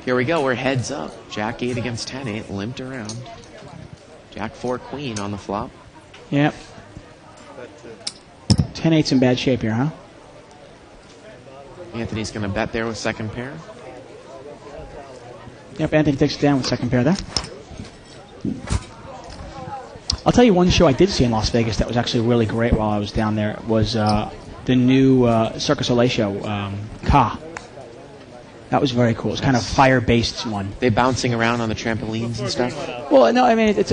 Here we go. We're heads up. Jack 8 against 10-8, limped around. Jack 4 Queen on the flop. Yep. 10-8's in bad shape here, huh? Anthony's going to bet there with second pair. Yep, Anthony takes it down with second pair there. I'll tell you one show I did see in Las Vegas that was actually really great while I was down there was the new Cirque du Soleil show, Ka. That was very cool. It's kind of fire-based one. They bouncing around on the trampolines and stuff? Well, no, I mean, it's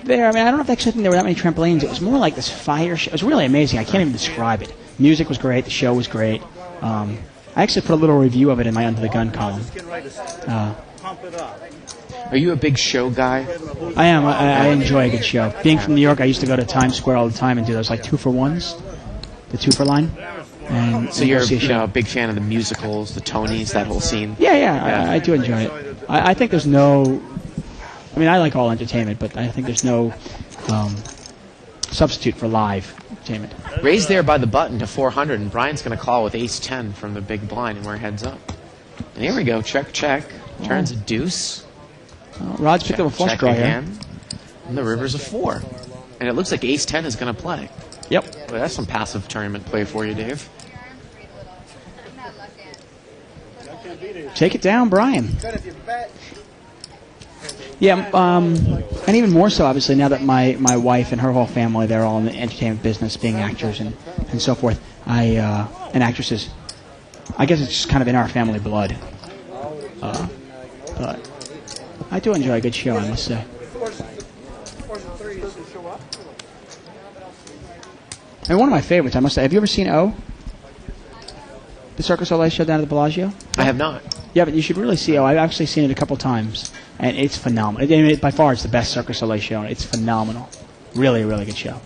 there. I mean, I don't know if actually think there were that many trampolines. It was more like this fire show. It was really amazing. I can't even describe it. Music was great. The show was great. I actually put a little review of it in my Under the Gun column. Are you a big show guy? I am. I enjoy a good show. Being from New York, I used to go to Times Square all the time and do those 2-for-1s, the 2-for line. And so you're a big fan of the musicals, the Tonys, that whole scene? Yeah. I do enjoy it. I think there's no... I mean, I like all entertainment, but I think there's no substitute for live entertainment. Raised there by the button to 400, and Brian's going to call with ace-10 from the big blind, and we're heads up. And here we go, check, check. Turns a deuce. Rod's picked up a flush draw here. Again. And the river's a 4. And it looks like ace-10 is going to play. Yep. Well, that's some passive tournament play for you, Dave. Take it down, Brian. Yeah, and even more so, obviously, now that my wife and her whole family, they're all in the entertainment business, being actors and so forth, and actresses. I guess it's just kind of in our family blood. But I do enjoy a good show, I must say. And one of my favorites, I must say. Have you ever seen O? The Cirque du Soleil show down at the Bellagio? I have not. Yeah, but you should really see O. I've actually seen it a couple times, and it's phenomenal. By far, it's the best Cirque du Soleil show. It's phenomenal. Really, really good show.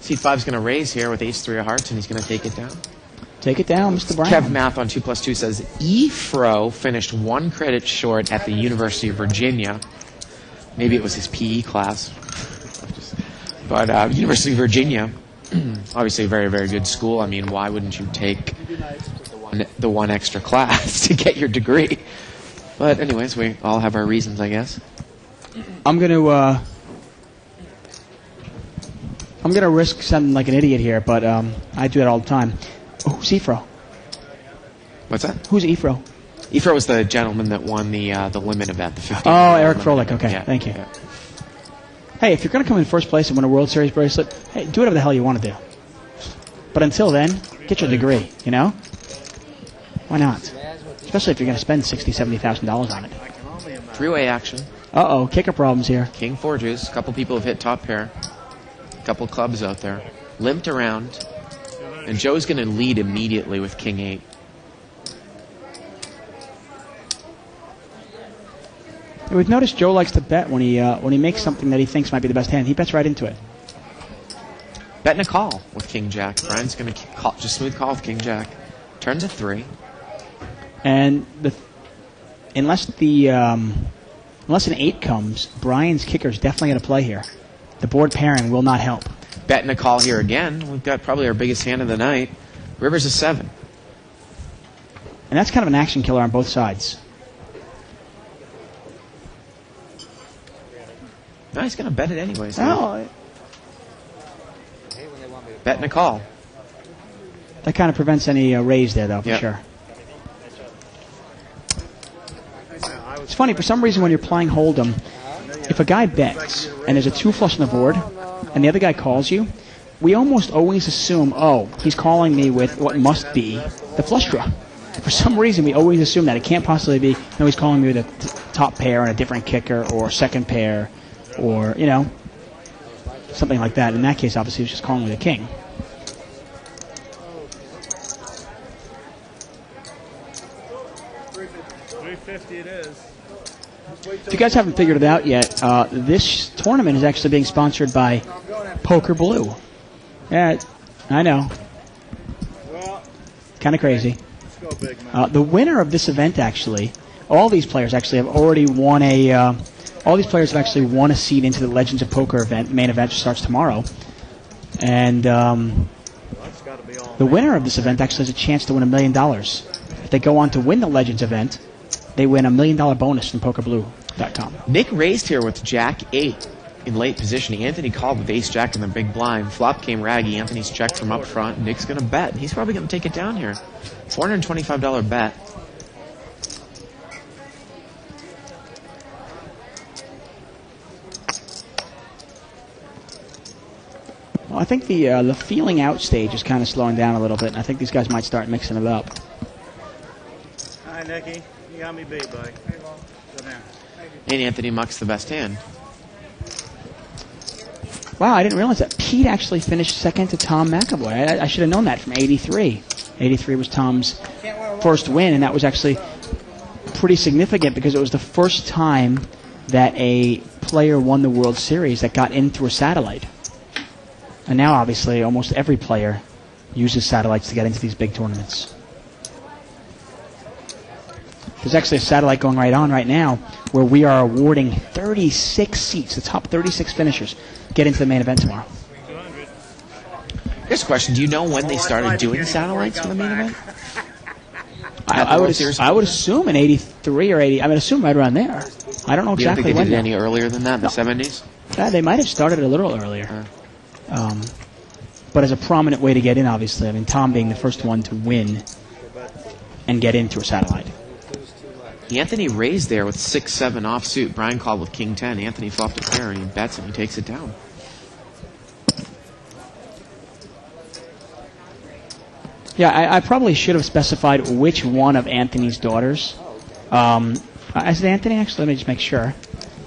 Seat 5's going to raise here with ace-3 of hearts, and he's going to take it down. Take it down, Mr. Brown. Kev Math on 2+2 says Efro finished 1 credit short at the University of Virginia. Maybe it was his PE class. But University of Virginia, obviously a very, very good school. I mean, why wouldn't you take the one extra class to get your degree? But anyways, we all have our reasons, I guess. I'm gonna risk sounding like an idiot here, but I do that all the time. Who's Efro? What's that? Who's Efro? Efro was the gentleman that won the limit event, the 50. Oh, Eric Froelich. Okay, yeah, thank you. Yeah. Hey, if you're going to come in first place and win a World Series bracelet, hey, do whatever the hell you want to do. But until then, get your degree, you know? Why not? Especially if you're going to spend $60,000, $70,000 on it. Three-way action. Uh-oh, kicker problems here. King 4 juice. A couple people have hit top pair. A couple clubs out there. Limped around. And Joe's going to lead immediately with King 8. We've noticed Joe likes to bet when he makes something that he thinks might be the best hand. He bets right into it. Betting a call with King Jack. Brian's going to just smooth call with King Jack. Turns a 3. And unless an 8 comes, Brian's kicker is definitely going to play here. The board pairing will not help. Betting a call here again. We've got probably our biggest hand of the night. River's a 7. And that's kind of an action killer on both sides. No, he's going to bet it anyways. Oh, betting a call. That kind of prevents any raise there, though, for sure. It's funny, for some reason when you're playing Hold'em, if a guy bets and there's a 2 flush on the board and the other guy calls you, we almost always assume, oh, he's calling me with what must be the flush draw. For some reason, we always assume that. It can't possibly be, no, he's calling me with a top pair and a different kicker or second pair or, you know, something like that. In that case, obviously, he was just calling with a king. $350 it is. If you guys haven't figured it out yet, this tournament is actually being sponsored by Poker Blue. Yeah, I know. Kind of crazy. Let's go big, man. The winner of this event, actually, all these players actually have already won a. All these players have actually won a seat into the Legends of Poker event. Main event starts tomorrow, and the winner of this event actually has a chance to win $1 million. If they go on to win the Legends event, they win $1 million bonus from PokerBlue.com. Nick raised here with Jack 8 in late position. Anthony called with Ace Jack in the big blind. Flop came raggy. Anthony's checked from up front. Nick's going to bet. He's probably going to take it down here. $425 bet. Well, I think the feeling out stage is kind of slowing down a little bit, and I think these guys might start mixing it up. Hi, Nicky. You got me beat, buddy. And Anthony mucks the best hand. Wow, I didn't realize that. Pete actually finished second to Tom McAvoy. I should have known that from 83. 83 was Tom's first win, and that was actually pretty significant because it was the first time that a player won the World Series that got in through a satellite. And now, obviously, almost every player uses satellites to get into these big tournaments. There's actually a satellite going right on right now where we are awarding 36 seats, the top 36 finishers. get into the main event tomorrow. Here's a question. Do you know when they started doing satellites for the main event? I would assume in 83 or 80. I mean, assume right around there. I don't know You don't exactly think they when. did it any earlier than that, in No. the 70s? They might have started a little earlier. But as a prominent way to get in, obviously. I mean, Tom being the first one to win and get in through a satellite. Anthony raised there with 6-7 offsuit. Brian called with King 10. Anthony flopped a pair and he bets and he takes it down. Yeah, I probably should have specified which one of Anthony's daughters. I said Anthony, actually. Let me just make sure.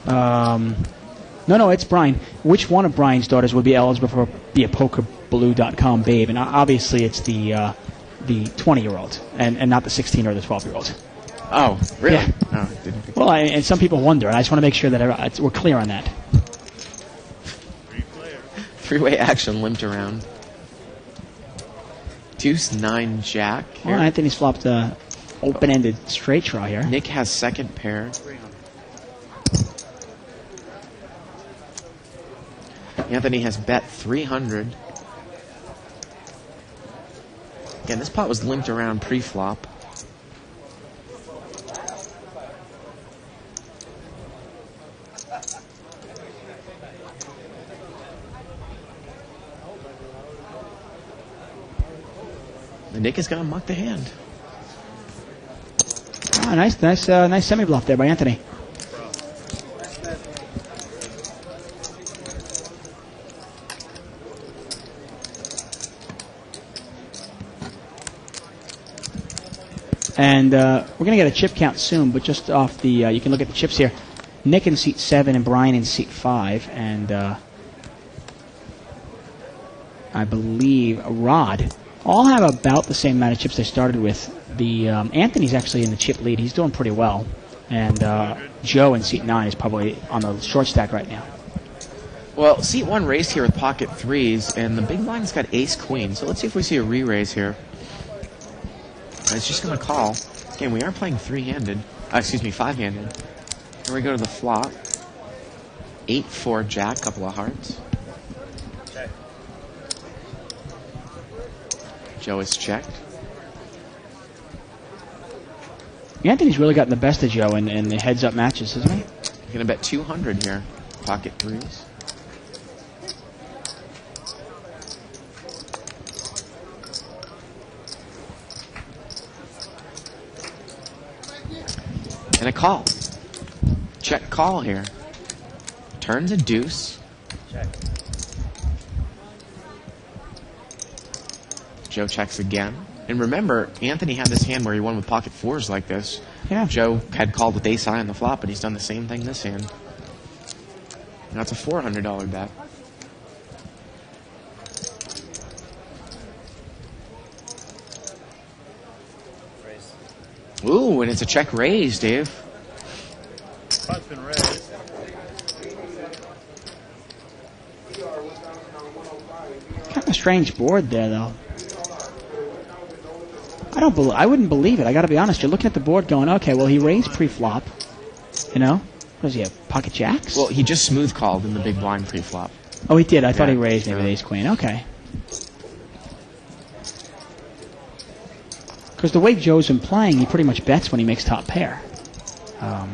No, it's Brian. Which one of Brian's daughters would be eligible for be a PokerBlue.com babe? And obviously it's the 20-year-old and not the 16 or the 12-year-old. Oh, really? Yeah. Oh, didn't think Well, and some people wonder, and I just want to make sure that we're clear on that. Three-way action limped around. Deuce 9 Jack. Well, Anthony's flopped a open-ended straight draw here. Nick has second pair. Anthony has bet 300. Again, this pot was limped around pre-flop. And Nick is going to muck the hand. Ah, nice semi-bluff there by Anthony. And we're going to get a chip count soon, but just off the, you can look at the chips here. Nick in seat 7 and Brian in seat 5, and I believe Rod all have about the same amount of chips they started with. The Anthony's actually in the chip lead. He's doing pretty well. And Joe in seat 9 is probably on the short stack right now. Well, seat 1 raised here with pocket 3s, and the big blind's got ace-queen. So let's see if we see a re-raise here. It's just going to call. Again, we are playing 5-handed. Here we go to the flop. 8-4 Jack, couple of hearts. Check. Joe is checked. Anthony's really gotten the best of Joe in the heads-up matches, hasn't he? You're going to bet 200 here. Pocket 3s. And a call. Check call here. Turns a deuce. Check. Joe checks again. And remember, Anthony had this hand where he won with pocket 4s like this. Yeah. Joe had called with ace high on the flop, but he's done the same thing this hand. Now it's a $400 bet. Raise. Ooh, and it's a check raise, Dave. Pot's been raised. Kind of a strange board there, though. I wouldn't believe it. I got to be honest. You're looking at the board, going, okay, well, he raised pre-flop. You know, what does he have? Pocket jacks? Well, he just smooth called in the big blind pre-flop. Oh, he did. I thought Yeah. he raised maybe with ace queen. Okay. Because the way Joe's been playing, he pretty much bets when he makes top pair. I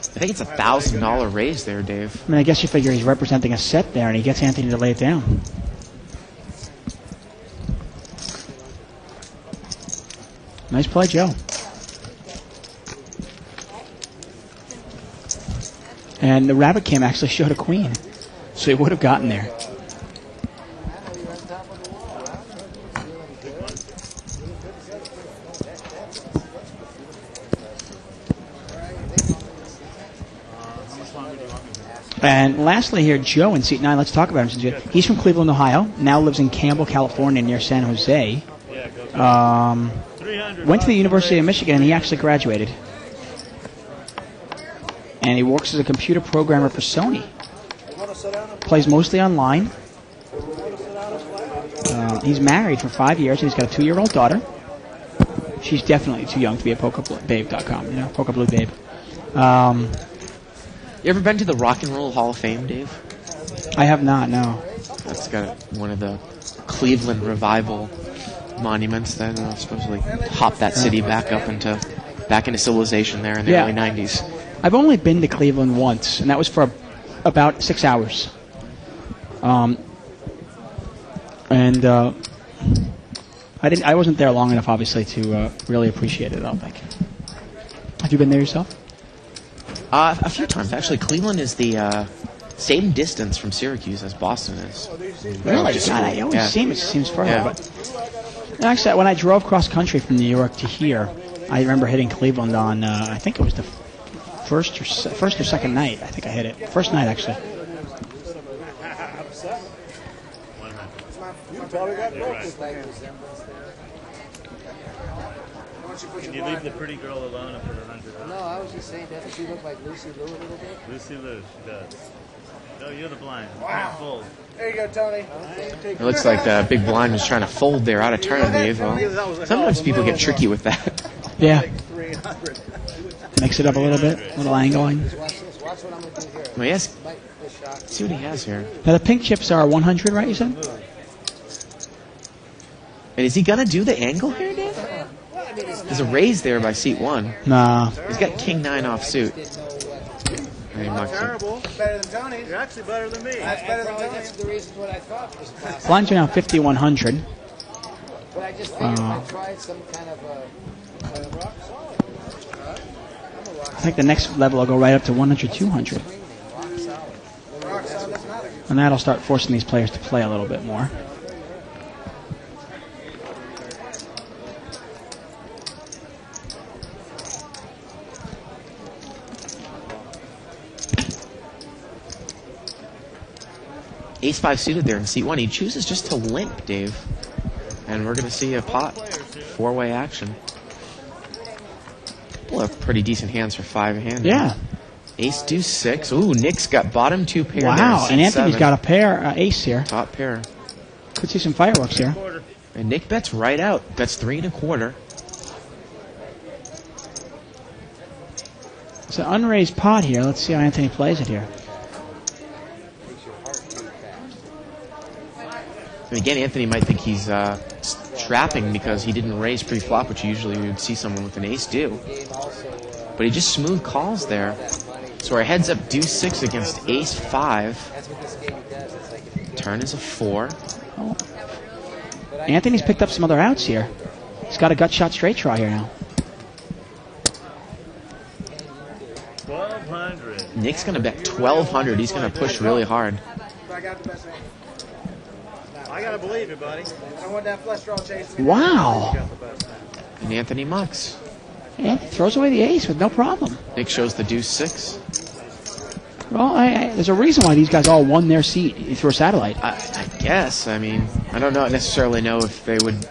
think it's a $1,000 raise there, Dave. I mean, I guess you figure he's representing a set there, and he gets Anthony to lay it down. Nice play, Joe. And the rabbit cam actually showed a queen, so he would have gotten there. And lastly here, Joe in seat 9. Let's talk about him. He's from Cleveland, Ohio. Now lives in Campbell, California, near San Jose. Went to the University of Michigan, and he actually graduated. And he works as a computer programmer for Sony. Plays mostly online. He's married for 5 years, and he's got a 2-year-old daughter. She's definitely too young to be a PokerBabe.com, you know, PokerBlue Babe. You ever been to the Rock and Roll Hall of Fame, Dave? I have not, no. That's got one of the Cleveland Revival monuments that supposedly hopped that city back into civilization there in the early 90s. I've only been to Cleveland once, and that was for about 6 hours. I wasn't there long enough, obviously, to really appreciate it, I don't think. Have you been there yourself? A few times, actually. Cleveland is the same distance from Syracuse as Boston is. Really? God, I always seems further. Yeah. But actually, when I drove cross country from New York to here, I remember hitting Cleveland on, I think it was the first or second night. I think I hit it. First night, actually. Can you leave the pretty girl alone for the 100? No, I was just saying, doesn't she look like Lucy Liu a little bit? Lucy Liu, she does. No, you're the blind. Wow. Fold. There you go, Tony. It looks like the big blind was trying to fold there out of turn, Dave. Well, sometimes people get tricky with that. Yeah. Mix it up a little bit, a little angling. Well, yes. See what he has here. Now, the pink chips are 100, right, you said? And is he going to do the angle here, Dave? There's a raise there by seat 1. Nah. He's got king 9 off suit. Not terrible. Better than Tony. You're actually better than me. That's better than Tony. That's the reason what I thought was possible. Blinds are now 5,100. But I just figured if I tried some kind of I think the next level will go right up to 100, 200. And that'll start forcing these players to play a little bit more. Ace-5 suited there in seat 1. He chooses just to limp, Dave. And we're going to see a pot. 4-way action. Couple of pretty decent hands for 5-handed. Yeah. Ace deuce 6. Ooh, Nick's got bottom 2 pair. Wow, there, and Anthony's 7. got a pair, ace here. Top pair. Could see some fireworks here. And Nick bets right out. Bets 3 1/4. It's an unraised pot here. Let's see how Anthony plays it here. And again, Anthony might think he's trapping because he didn't raise pre-flop, which usually you would see someone with an ace do. But he just smooth calls there. So our heads up deuce 6 against ace 5. Turn is a 4. Oh. Anthony's picked up some other outs here. He's got a gut shot straight draw here now. 1,200. Nick's going to bet 1,200. He's going to push really hard. I gotta believe you, buddy. I want that flush draw chase. Wow. And Anthony mucks. Yeah, throws away the ace with no problem. Nick shows the deuce 6. Well, there's a reason why these guys all won their seat through a satellite. I guess. I mean, I don't necessarily know if they would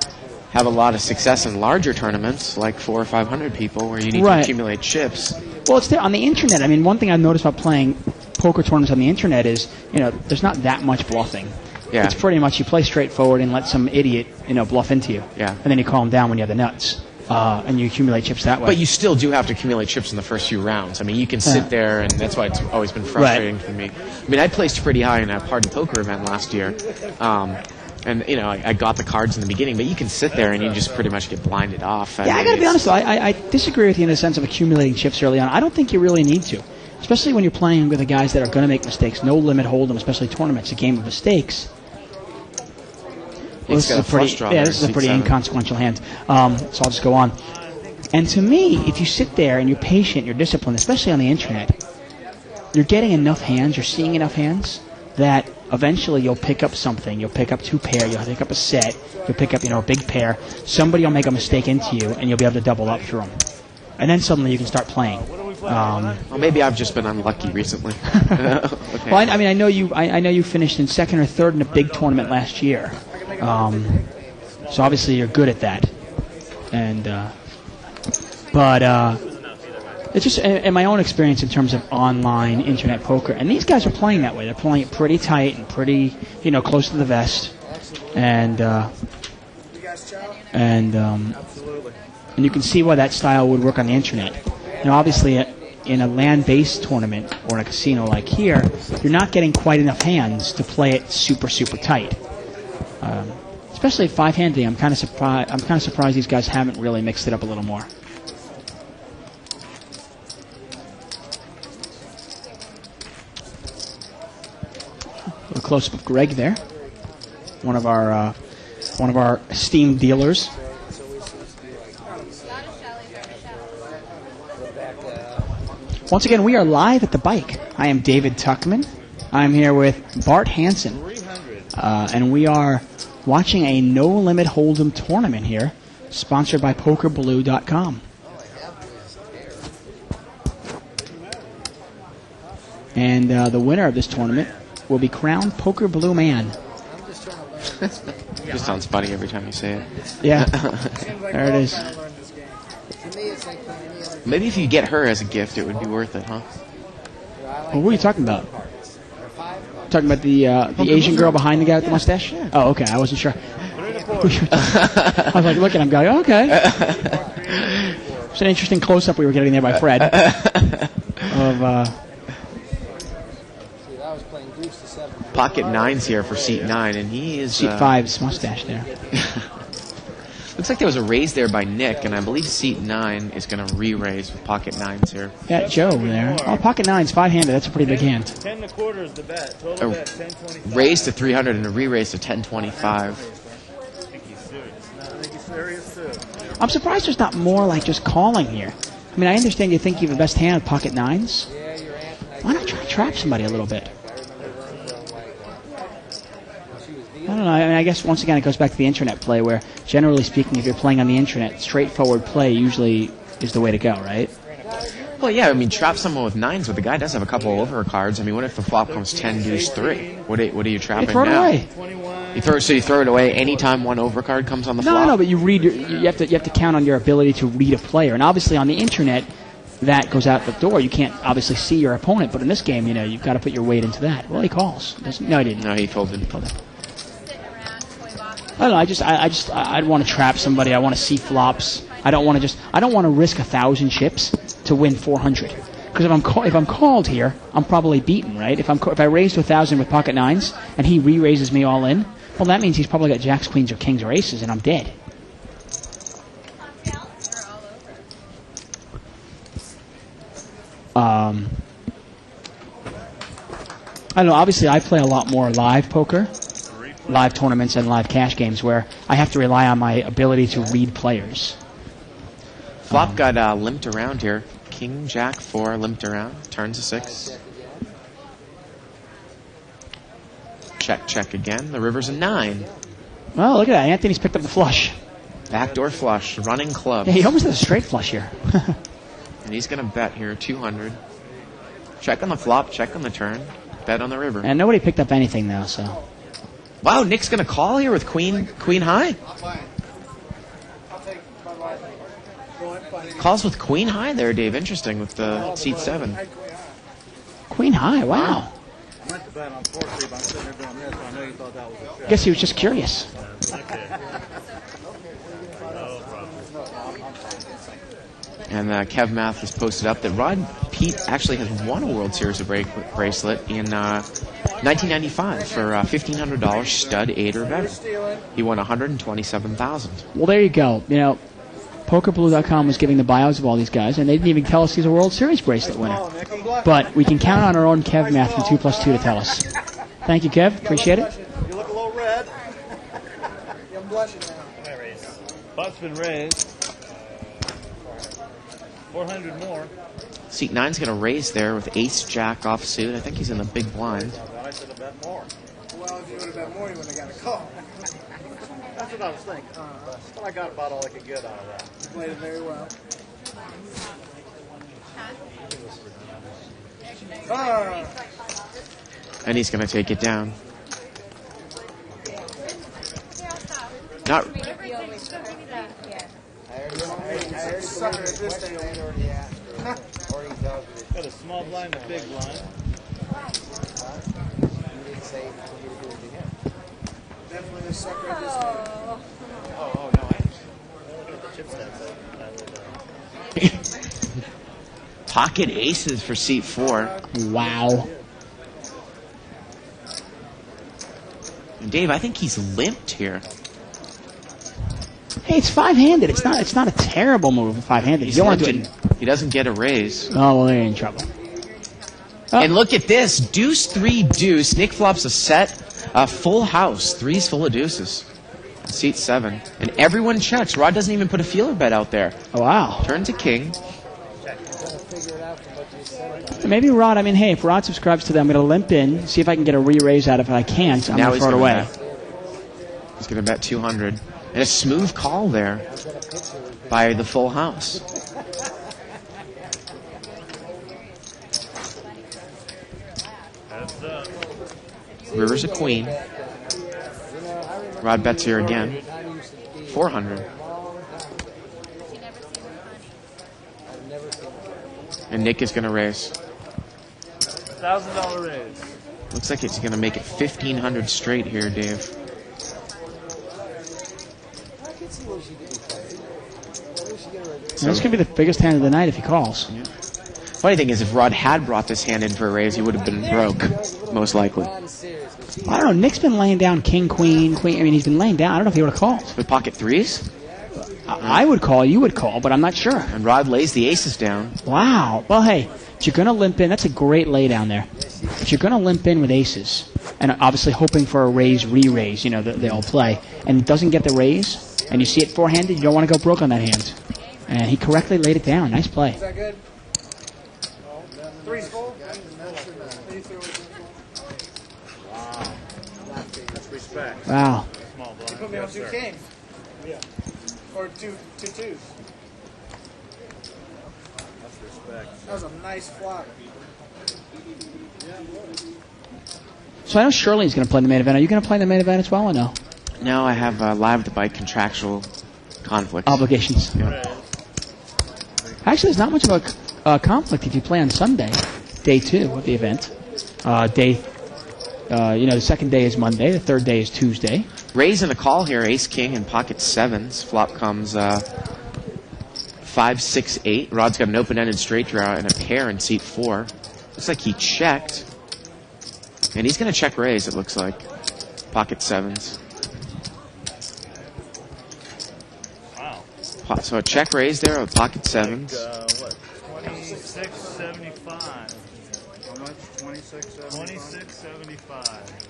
have a lot of success in larger tournaments, like 400 or 500 people, where you need to accumulate chips. Well, it's there on the internet. I mean, one thing I've noticed about playing poker tournaments on the internet is, there's not that much bluffing. Yeah. It's pretty much you play straightforward and let some idiot, bluff into you. Yeah. And then you calm down when you have the nuts. And you accumulate chips that way. But you still do have to accumulate chips in the first few rounds. I mean, you can sit there, and that's why it's always been frustrating for me. I mean, I placed pretty high in a Pardon Poker event last year. And, I got the cards in the beginning, but you can sit there and you just pretty much get blinded off. I got to be honest, though. I disagree with you in the sense of accumulating chips early on. I don't think you really need to. Especially when you're playing with the guys that are going to make mistakes. No limit hold'em, especially tournaments, a game of mistakes. Well, this is a pretty inconsequential hand. So I'll just go on. And to me, if you sit there and you're patient, you're disciplined, especially on the internet, you're getting enough hands, you're seeing enough hands, that eventually you'll pick up something. You'll pick up 2 pair, you'll pick up a set, you'll pick up, a big pair. Somebody will make a mistake into you, and you'll be able to double up through them. And then suddenly you can start playing. Well, maybe I've just been unlucky recently. Okay. Well, I mean, I know you finished in 2nd or 3rd in a big tournament last year. So obviously you're good at that. And it's just in my own experience in terms of online internet poker, and these guys are playing that way. They're playing it pretty tight and pretty, close to the vest, and you can see why that style would work on the internet. Obviously, in a land-based tournament or in a casino like here, you're not getting quite enough hands to play it super, super tight. Especially at 5-handed, I'm kind of surprised these guys haven't really mixed it up a little more. A close-up of Greg there, one of our esteemed dealers. Once again, we are live at the bike. I am David Tuckman. I'm here with Bart Hansen, and we are watching a No Limit Hold'em tournament here, sponsored by PokerBlue.com. And the winner of this tournament will be crowned Poker Blue Man. Just sounds funny every time you say it. Yeah, there it is. Maybe if you get her as a gift, it would be worth it, huh? Well, what are you talking about? Talking about the Asian girl behind the guy with the mustache? Oh, okay. I wasn't sure. I was like looking. I'm going, okay. It's an interesting close-up we were getting there by Fred. Pocket 9's here for seat 9, and he is... Seat 5's mustache there. Looks like there was a raise there by Nick, and I believe seat 9 is going to re-raise with pocket 9's here. Yeah, Joe there. Oh, pocket 9's 5-handed. That's a pretty big hand. 10 and a quarter is the bet. Total bet 10.25. Raise to 300 and a re-raise to 10.25. I think he's serious too. I'm surprised there's not more like just calling here. I mean, I understand you think you have the best hand with pocket 9's. Why not try to trap somebody a little bit? I don't know. I mean, I guess once again it goes back to the internet play, where generally speaking, if you're playing on the internet, straightforward play usually is the way to go, right? Well, yeah. I mean, trap someone with 9s, but the guy does have a couple over cards. I mean, what if the flop comes 10 deuce 3? What are you trapping throw it now? Away. You throw it away anytime one over card comes on the flop. No, but you have to count on your ability to read a player, and obviously on the internet, that goes out the door. You can't obviously see your opponent, but in this game, you've got to put your weight into that. Well, he calls. No, he didn't. No, he folded. I don't know. I'd want to trap somebody. I want to see flops. I don't want to risk 1,000 chips to win 400. Because if I'm called here, I'm probably beaten, right? If I raise to 1,000 with pocket 9s and he re-raises me all in, well, that means he's probably got jacks, queens, or kings, or aces, and I'm dead. I don't know. Obviously, I play a lot more live poker, live tournaments, and live cash games where I have to rely on my ability to read players. Flop got limped around here. King, Jack, 4 limped around. Turns a 6. Check, check again. The river's a 9. Oh, look at that. Anthony's picked up the flush. Backdoor flush. Running clubs. Yeah, he almost has a straight flush here. And he's going to bet here 200. Check on the flop. Check on the turn. Bet on the river. And nobody picked up anything, though, so... Wow, Nick's going to call here with queen high. Calls with queen high there, Dave. Interesting with the seat 7. Queen high, wow. Guess he was just curious. And Kev Math has posted up that Rod Pete actually has won a World Series of bracelet in 1995 for $1,500 stud 8 or better. He won $127,000. Well, there you go. PokerBlue.com was giving the bios of all these guys, and they didn't even tell us he's a World Series bracelet winner. But we can count on our own Kev Math from 2+2 to tell us. Thank you, Kev. Appreciate it. You look a little red. I'm blushing now. Pot's been raised. 400 more. Seat 9's going to raise there with ace jack offsuit. I think he's in the big blind. I should have bet more. Well, if you would have bet more, you would have got a call. That's what I was thinking. But I got about all I could get out of that. You played it very well. And he's going to take it down. Not. Got a small blind and a big blind. Definitely a sucker at this game. Oh, no. I look at the chip stats. Pocket aces for seat 4. Wow. And Dave, I think he's limped here. Hey, it's 5-handed. It's not a terrible move. 5-handed. You don't want to do it. He doesn't get a raise. Oh, well, they're in trouble. Oh. And look at this. Deuce 3 deuce. Nick flops a set. A full house. 3's full of deuces. Seat 7. And everyone checks. Rod doesn't even put a feeler bet out there. Oh, wow. Turn to king. Maybe Rod, I mean, hey, if Rod subscribes to them, I'm going to limp in, see if I can get a re-raise out of it. If I can't, I'm going to throw it away. He's going to bet 200. And a smooth call there by the full house. River's a queen. Rod bets here again. 400. And Nick is going to raise. $1,000 raise. Looks like it's going to make it 1,500 straight here, Dave. So this could be the biggest hand of the night if he calls. Yeah. Funny thing is, if Rod had brought this hand in for a raise, he would have been broke, most likely. I don't know. Nick's been laying down king, queen, queen. I mean, he's been laying down. I don't know if he would have called. With pocket 3s? I would call. You would call, but I'm not sure. And Rod lays the aces down. Wow. Well, hey, if you're going to limp in, that's a great lay down there. If you're going to limp in with aces, and obviously hoping for a raise, re-raise, you know, they all play, and it doesn't get the raise, and you see it 4-handed, you don't want to go broke on that hand. And he correctly laid it down. Nice play. Is that good? 3's full? Wow. Respect. Wow. You put me on 2 kings. Yeah. Or two twos. That's respect. That was a nice flop. So I know Shirley's going to play in the main event. Are you going to play in the main event as well or no? No, I have live at the bike contractual conflicts. Obligations. Yeah. Actually, there's not much of a conflict if you play on Sunday, day 2 of the event. The second day is Monday, the third day is Tuesday. Raise and a call here, ace king and pocket 7s. Flop comes 5, 6, 8. Rod's got an open-ended straight draw and a pair in seat 4. Looks like he checked. And he's going to check raise, it looks like. Pocket 7s. Wow. So a check raise there with pocket 7s. What? 26.75. How much? 26.75. 26.75.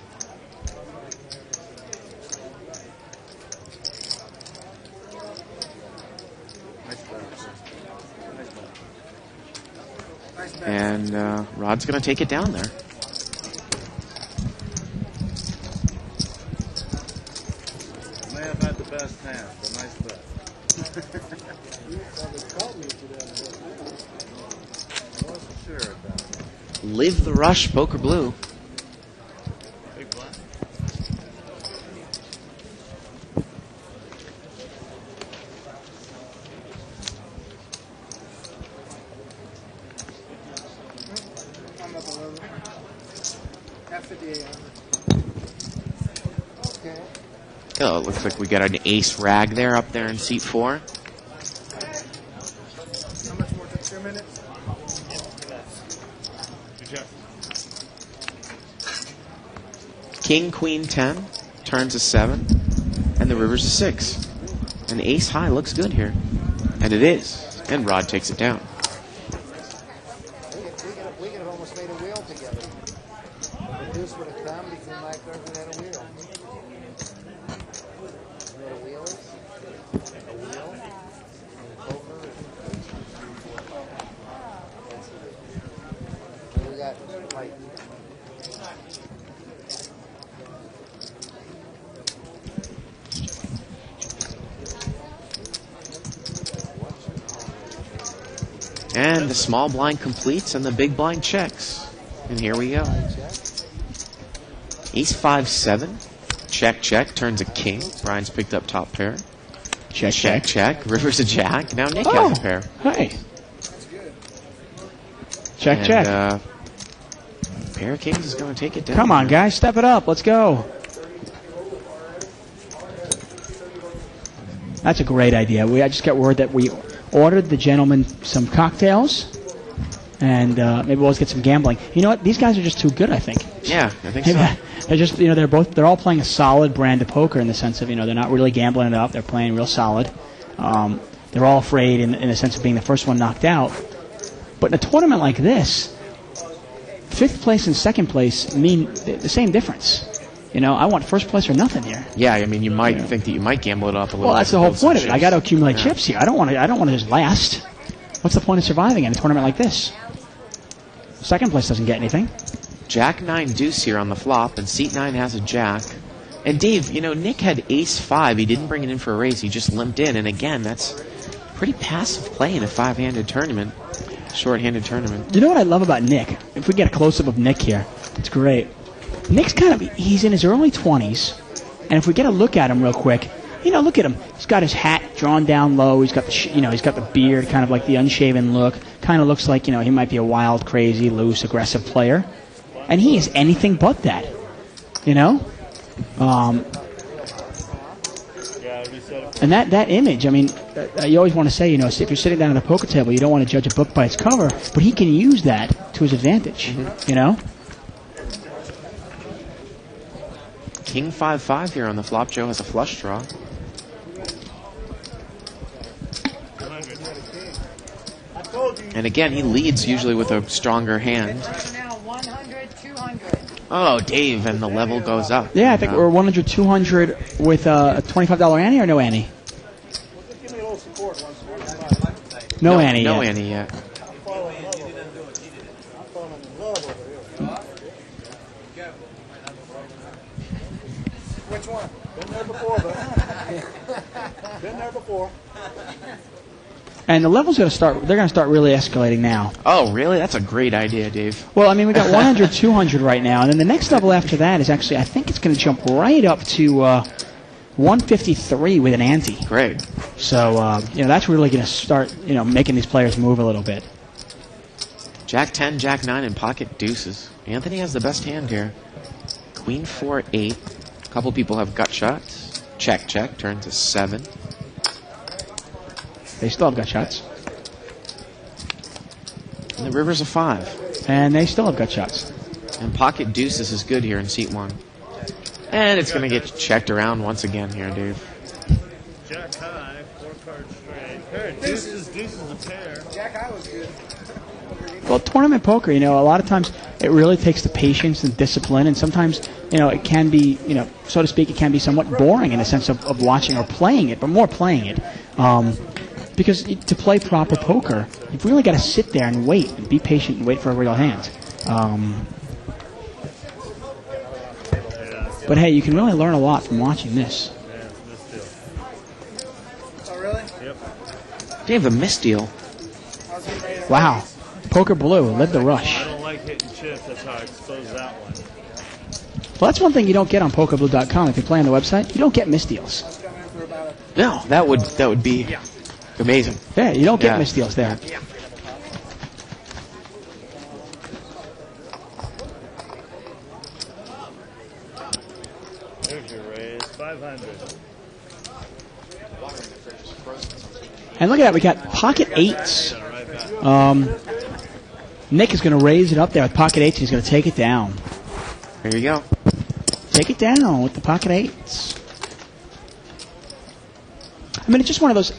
And Rod's going to take it down there. May have had the best hand, but nice bet. I wasn't sure about that. Live the rush, poker blue. Big blind. I'm up a little. At 58. Okay. Oh, it looks like we got an ace rag there up there in seat 4. How much more? 2 minutes? King, queen, 10. Turns a 7. And the river's a 6. And ace high looks good here. And it is. And Rod takes it down. We could have almost made a wheel together. The deuce would have come between my cards and had a wheel. You know what a wheel is? A wheel? Poker? And we got like... And the small blind completes and the big blind checks. And here we go. Ace 5, 7. Check, check. Turns a king. Brian's picked up top pair. Check, check, check. River's a jack. Now Nick has a pair. Hey. Check, And, check. Pair of kings is going to take it down. Come on, guys. Step it up. Let's go. That's a great idea. I just got word that we ordered the gentleman some cocktails, and maybe we'll get some gambling. You know what? These guys are just too good, I think. Yeah, I think so. They're just, they're all playing a solid brand of poker in the sense of, they're not really gambling it up. They're playing real solid. They're all afraid in the sense of being the first one knocked out. But in a tournament like this, 5th place and 2nd place mean the same difference. I want first place or nothing here. Yeah, I mean, you might think that you might gamble it up a little. Well, that's bit the whole point of it. chips. I got to accumulate chips here. I don't want to just last. What's the point of surviving in a tournament like this? 2nd place doesn't get anything. Jack 9 deuce here on the flop, and seat 9 has a jack. And Dave, Nick had ace 5. He didn't bring it in for a raise. He just limped in, and again, that's pretty passive play in a 5-handed tournament, short-handed tournament. You know what I love about Nick? If we get a close-up of Nick here, it's great. Nick's he's in his early 20s, and if we get a look at him real quick, look at him. He's got his hat drawn down low. He's got he's got the beard, kind of like the unshaven look. Kind of looks like, he might be a wild, crazy, loose, aggressive player. And he is anything but that, And that image, I mean, you always want to say, if you're sitting down at a poker table, you don't want to judge a book by its cover, but he can use that to his advantage, King 5-5 here on the flop. Joe has a flush draw. And again, he leads usually with a stronger hand. Now 100, 200. Oh, Dave, and the level goes up. Yeah, I think we're 100, 200 with a $25 ante or no ante? No ante No yet. ante yet. Which one? Been there before, but been there before. And the level's going to start, they're going to start really escalating now. Oh, really? That's a great idea, Dave. Well, I mean, we got 100, 200 right now, and then the next level after that is actually, I think it's going to jump right up to 153 with an ante. Great. So, that's really going to start, making these players move a little bit. Jack 10, Jack 9, and pocket deuces. Anthony has the best hand here. Queen 4, 8. A couple people have gut shots. Check, check. Turn to 7. They still have gut shots. And the river's a 5. And they still have gut shots. And pocket deuces is good here in seat 1. And it's going to get checked around once again here, Dave. Jack high, 4-card straight. Pair of deuces, deuces a pair. Jack high was good. Well, tournament poker, a lot of times it really takes the patience and discipline, and sometimes, it can be, so to speak, it can be somewhat boring in the sense of watching or playing it, but more playing it. Because to play proper poker, you've really got to sit there and wait and be patient and wait for a real hand. But hey, you can really learn a lot from watching this. Oh, really? Yep. Dave, a misdeal. Wow. Poker Blue led the rush. I don't like hitting chips, that's how I expose that one. Well, that's one thing you don't get on PokerBlue.com. If you play on the website, you don't get misdeals. No, that would be amazing. Yeah, you don't get misdeals there. There's your raise, 500. And look at that, we got pocket 8s. Nick is going to raise it up there with pocket 8s. He's going to take it down. There you go. Take it down with the pocket 8s. I mean, it's just one of those.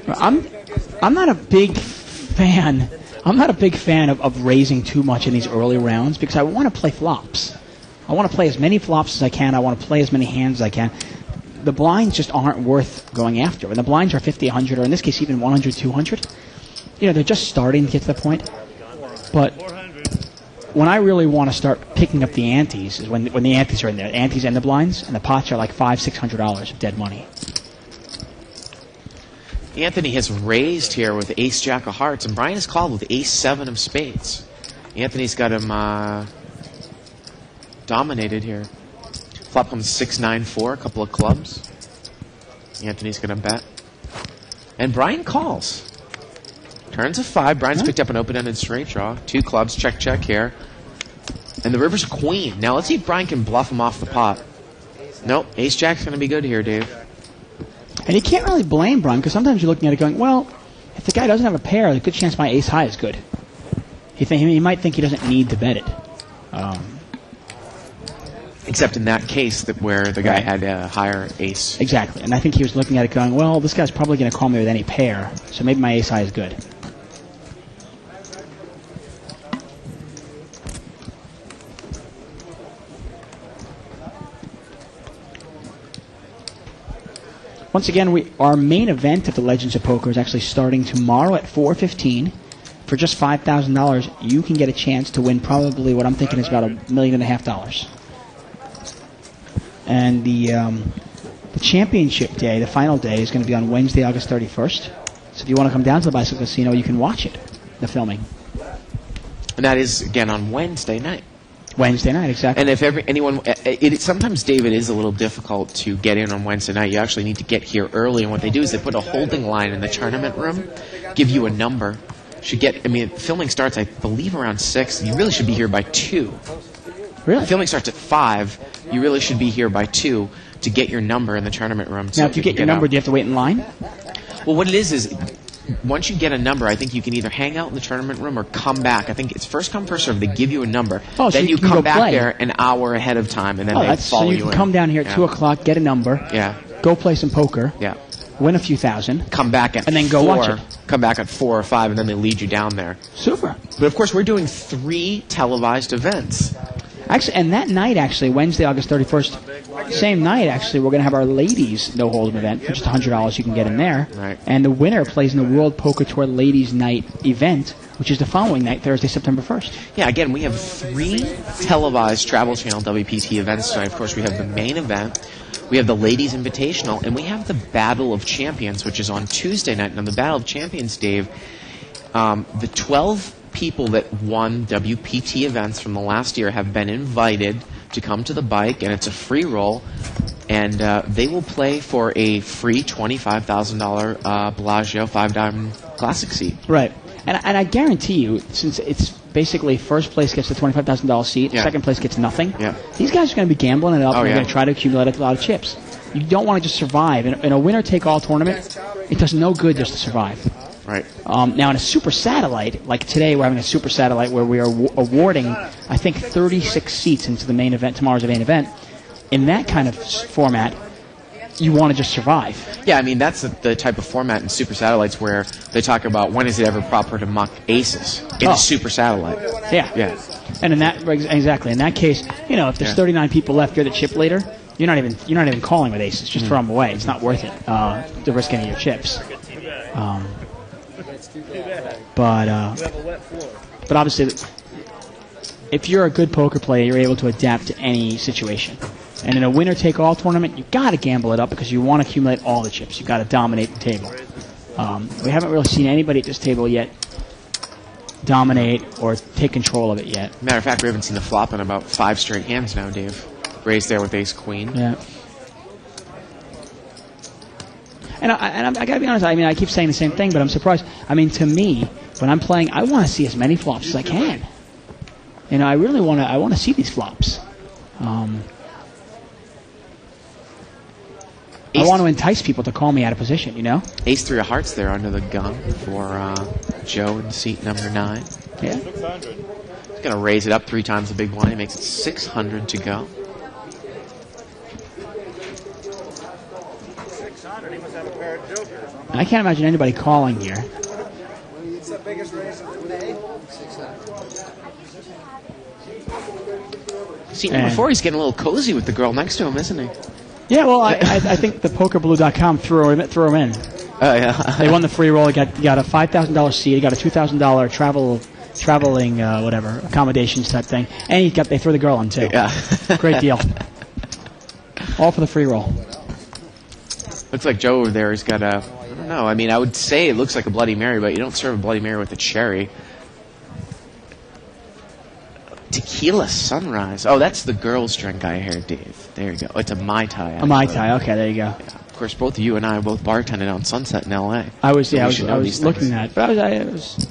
I'm not a big fan. I'm not a big fan of raising too much in these early rounds because I want to play flops. I want to play as many flops as I can. I want to play as many hands as I can. The blinds just aren't worth going after. When the blinds are 50, 100, or in this case even 100, 200, they're just starting to get to the point. But when I really want to start picking up the antes is when the antes are in there. Antes and the blinds, and the pots are like $500, $600 of dead money. Anthony has raised here with ace jack of hearts, and Brian has called with ace 7 of spades. Anthony's got him dominated here. Flop comes 6-9-4, a couple of clubs. Anthony's going to bet. And Brian calls. Turns a 5. Brian's picked up an open-ended straight draw. 2 clubs, check, check here. And the river's a queen. Now let's see if Brian can bluff him off the pot. Nope, ace-jack's going to be good here, Dave. And you can't really blame Brian because sometimes you're looking at it going, well, if the guy doesn't have a pair, there's a good chance my ace high is good. He might think he doesn't need to bet it. Except in that case where the guy had a higher ace. Exactly. And I think he was looking at it going, well, this guy's probably going to call me with any pair, so maybe my ace high is good. Once again, our main event of the Legends of Poker is actually starting tomorrow at 4:15. For just $5,000, you can get a chance to win probably what I'm thinking is about $1.5 million. And the championship day, the final day, is going to be on Wednesday, August 31st. So if you want to come down to the Bicycle Casino, you can watch it, the filming. And that is, again, on Wednesday night. Wednesday night, exactly. And if anyone, sometimes, David, is a little difficult to get in on Wednesday night. You actually need to get here early, and what they do is they put a holding line in the tournament room, give you a number. Filming starts, I believe, around 6. You really should be here by 2. Really? Filming starts at 5. You really should be here by 2 to get your number in the tournament room. Now, if you get your number, do you have to wait in line? Well, what it is once you get a number, I think you can either hang out in the tournament room or come back. I think it's first come, first serve. They give you a number. Oh, then so you come back play. there an hour ahead of time, and then they follow so you you can in. come down here at 2 o'clock, get a number, go play some poker, win a few thousand, come back at and then 4, go watch it. Come back at 4 or 5, and then they lead you down there. Super. But of course, we're doing 3 televised events. Actually, and that night, Wednesday, August 31st, same night, we're going to have our ladies no hold'em event for just $100. You can get in there, right. And the winner plays in the World Poker Tour Ladies Night event, which is the following night, Thursday, September 1st. Yeah, again, we have 3 televised Travel Channel WPT events tonight. Of course, we have the main event, we have the Ladies Invitational, and we have the Battle of Champions, which is on Tuesday night. Now, the Battle of Champions, Dave, the 12 people that won WPT events from the last year have been invited to come to the bike, and it's a free roll, and they will play for a free $25,000 Bellagio 5-Diamond Classic seat. Right. And I guarantee you, since it's basically first place gets the $25,000 seat, second place gets nothing, these guys are going to be gambling it up, and they're going to try to accumulate a lot of chips. You don't want to just survive. In a winner-take-all tournament, it does no good just to survive. Right. Now, in a super satellite, like today, we're having a super satellite where we are awarding, I think, 36 seats into the main event, tomorrow's main event. In that kind of format, you want to just survive. Yeah, I mean, that's the type of format in super satellites where they talk about when is it ever proper to muck aces in a super satellite. Yeah. And in that, exactly, in that case, if there's 39 people left, you're the chip leader. You're not even calling with aces. Just throw them away. It's not worth it to risk any of your chips. But obviously, if you're a good poker player, you're able to adapt to any situation. And in a winner-take-all tournament, you've got to gamble it up because you want to accumulate all the chips. You've got to dominate the table. We haven't really seen anybody at this table yet dominate or take control of it yet. Matter of fact, we haven't seen the flop in about 5 straight hands now, Dave. Raised there with ace-queen. Yeah. And I got to be honest, I keep saying the same thing, but I'm surprised. To me, when I'm playing, I want to see as many flops as I can. I really want to see these flops. I want to entice people to call me out of position, Ace-3 of hearts there under the gun for Joe in seat number 9. Yeah. 600. He's going to raise it up 3 times the big blind. He makes it 600 to go. I can't imagine anybody calling here. It's the biggest raise of the day. 600. See, number 4, he's getting a little cozy with the girl next to him, isn't he? Yeah, well, I think the PokerBlue.com threw him in. Oh, yeah. They won the free roll. He got a $5,000 seat. He got a $2,000 traveling accommodations type thing, and they threw the girl in too. Yeah. Great deal. All for the free roll. Looks like Joe over there has got a, I don't know, I would say it looks like a Bloody Mary, but you don't serve a Bloody Mary with a cherry. Tequila Sunrise. Oh, that's the girls' drink I hear, Dave. There you go. It's a Mai Tai. A Mai Tai, okay, there you go. Yeah. Of course, both you and I both bartended on Sunset in L.A. I was looking at it, but I was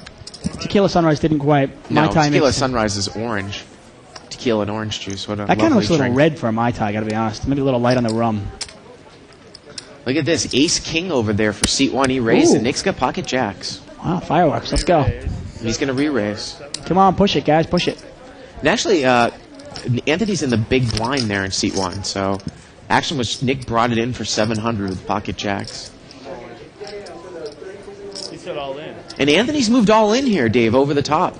Tequila Sunrise didn't quite. No, Mai Tai Tequila Sunrise is orange. Tequila and orange juice. What a that kind of looks a little drink. red for a Mai Tai, got to be honest. Maybe a little light on the rum. Look at this. Ace-king over there for seat 1. He raised, Ooh. and Nick's got pocket jacks. Wow, fireworks. Let's go. He's going to re-raise. Come on, push it, guys. Push it. And actually, Anthony's in the big blind there in seat 1, so action was Nick brought it in for 700 with pocket jacks. He said all in. And Anthony's moved all in here, Dave, over the top.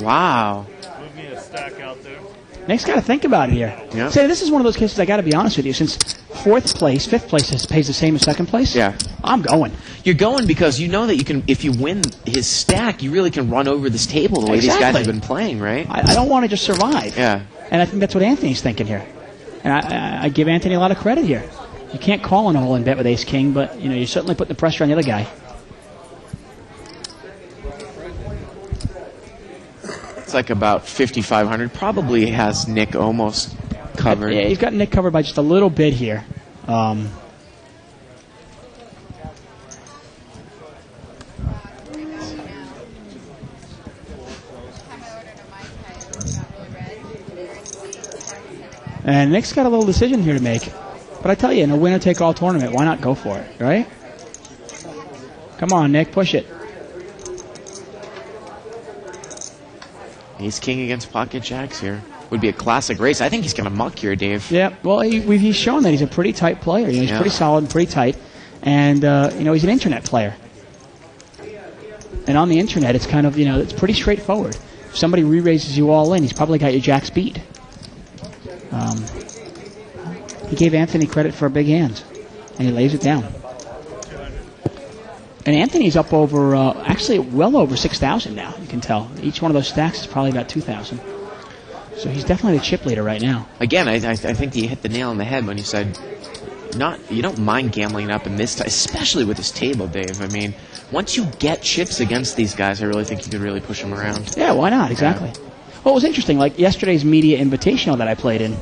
Wow. Move me a stack out there. Nick's got to think about it here. Yeah. Say, this is one of those cases I got to be honest with you. Since 4th place, 5th place pays the same as 2nd place. Yeah. I'm going. You're going because you know that you can. If you win his stack, you really can run over this table the way these guys have been playing, right? I don't want to just survive. Yeah. And I think that's what Anthony's thinking here. And I give Anthony a lot of credit here. You can't call an all-in bet with Ace-King, but you're certainly putting the pressure on the other guy. It's like about 5,500. Probably has Nick almost covered. Yeah, he's got Nick covered by just a little bit here. And Nick's got a little decision here to make. But I tell you, in a winner-take-all tournament, why not go for it, right? Come on, Nick, push it. Ace-king against pocket jacks here. Would be a classic race. I think he's going to muck here, Dave. Yeah, well, he's shown that he's a pretty tight player. He's pretty solid and pretty tight. And, he's an internet player. And on the internet, it's kind of, it's pretty straightforward. If somebody re-raises you all in, he's probably got your jacks beat. He gave Anthony credit for a big hand, and he lays it down. And Anthony's up over, actually well over 6,000 now, you can tell. Each one of those stacks is probably about 2,000. So he's definitely the chip leader right now. Again, I think you hit the nail on the head when you said you don't mind gambling up in this, especially with this table, Dave. I mean, once you get chips against these guys, I really think you could really push them around. Yeah, why not? Exactly. Yeah. Well, it was interesting. Like yesterday's media invitational that I played in,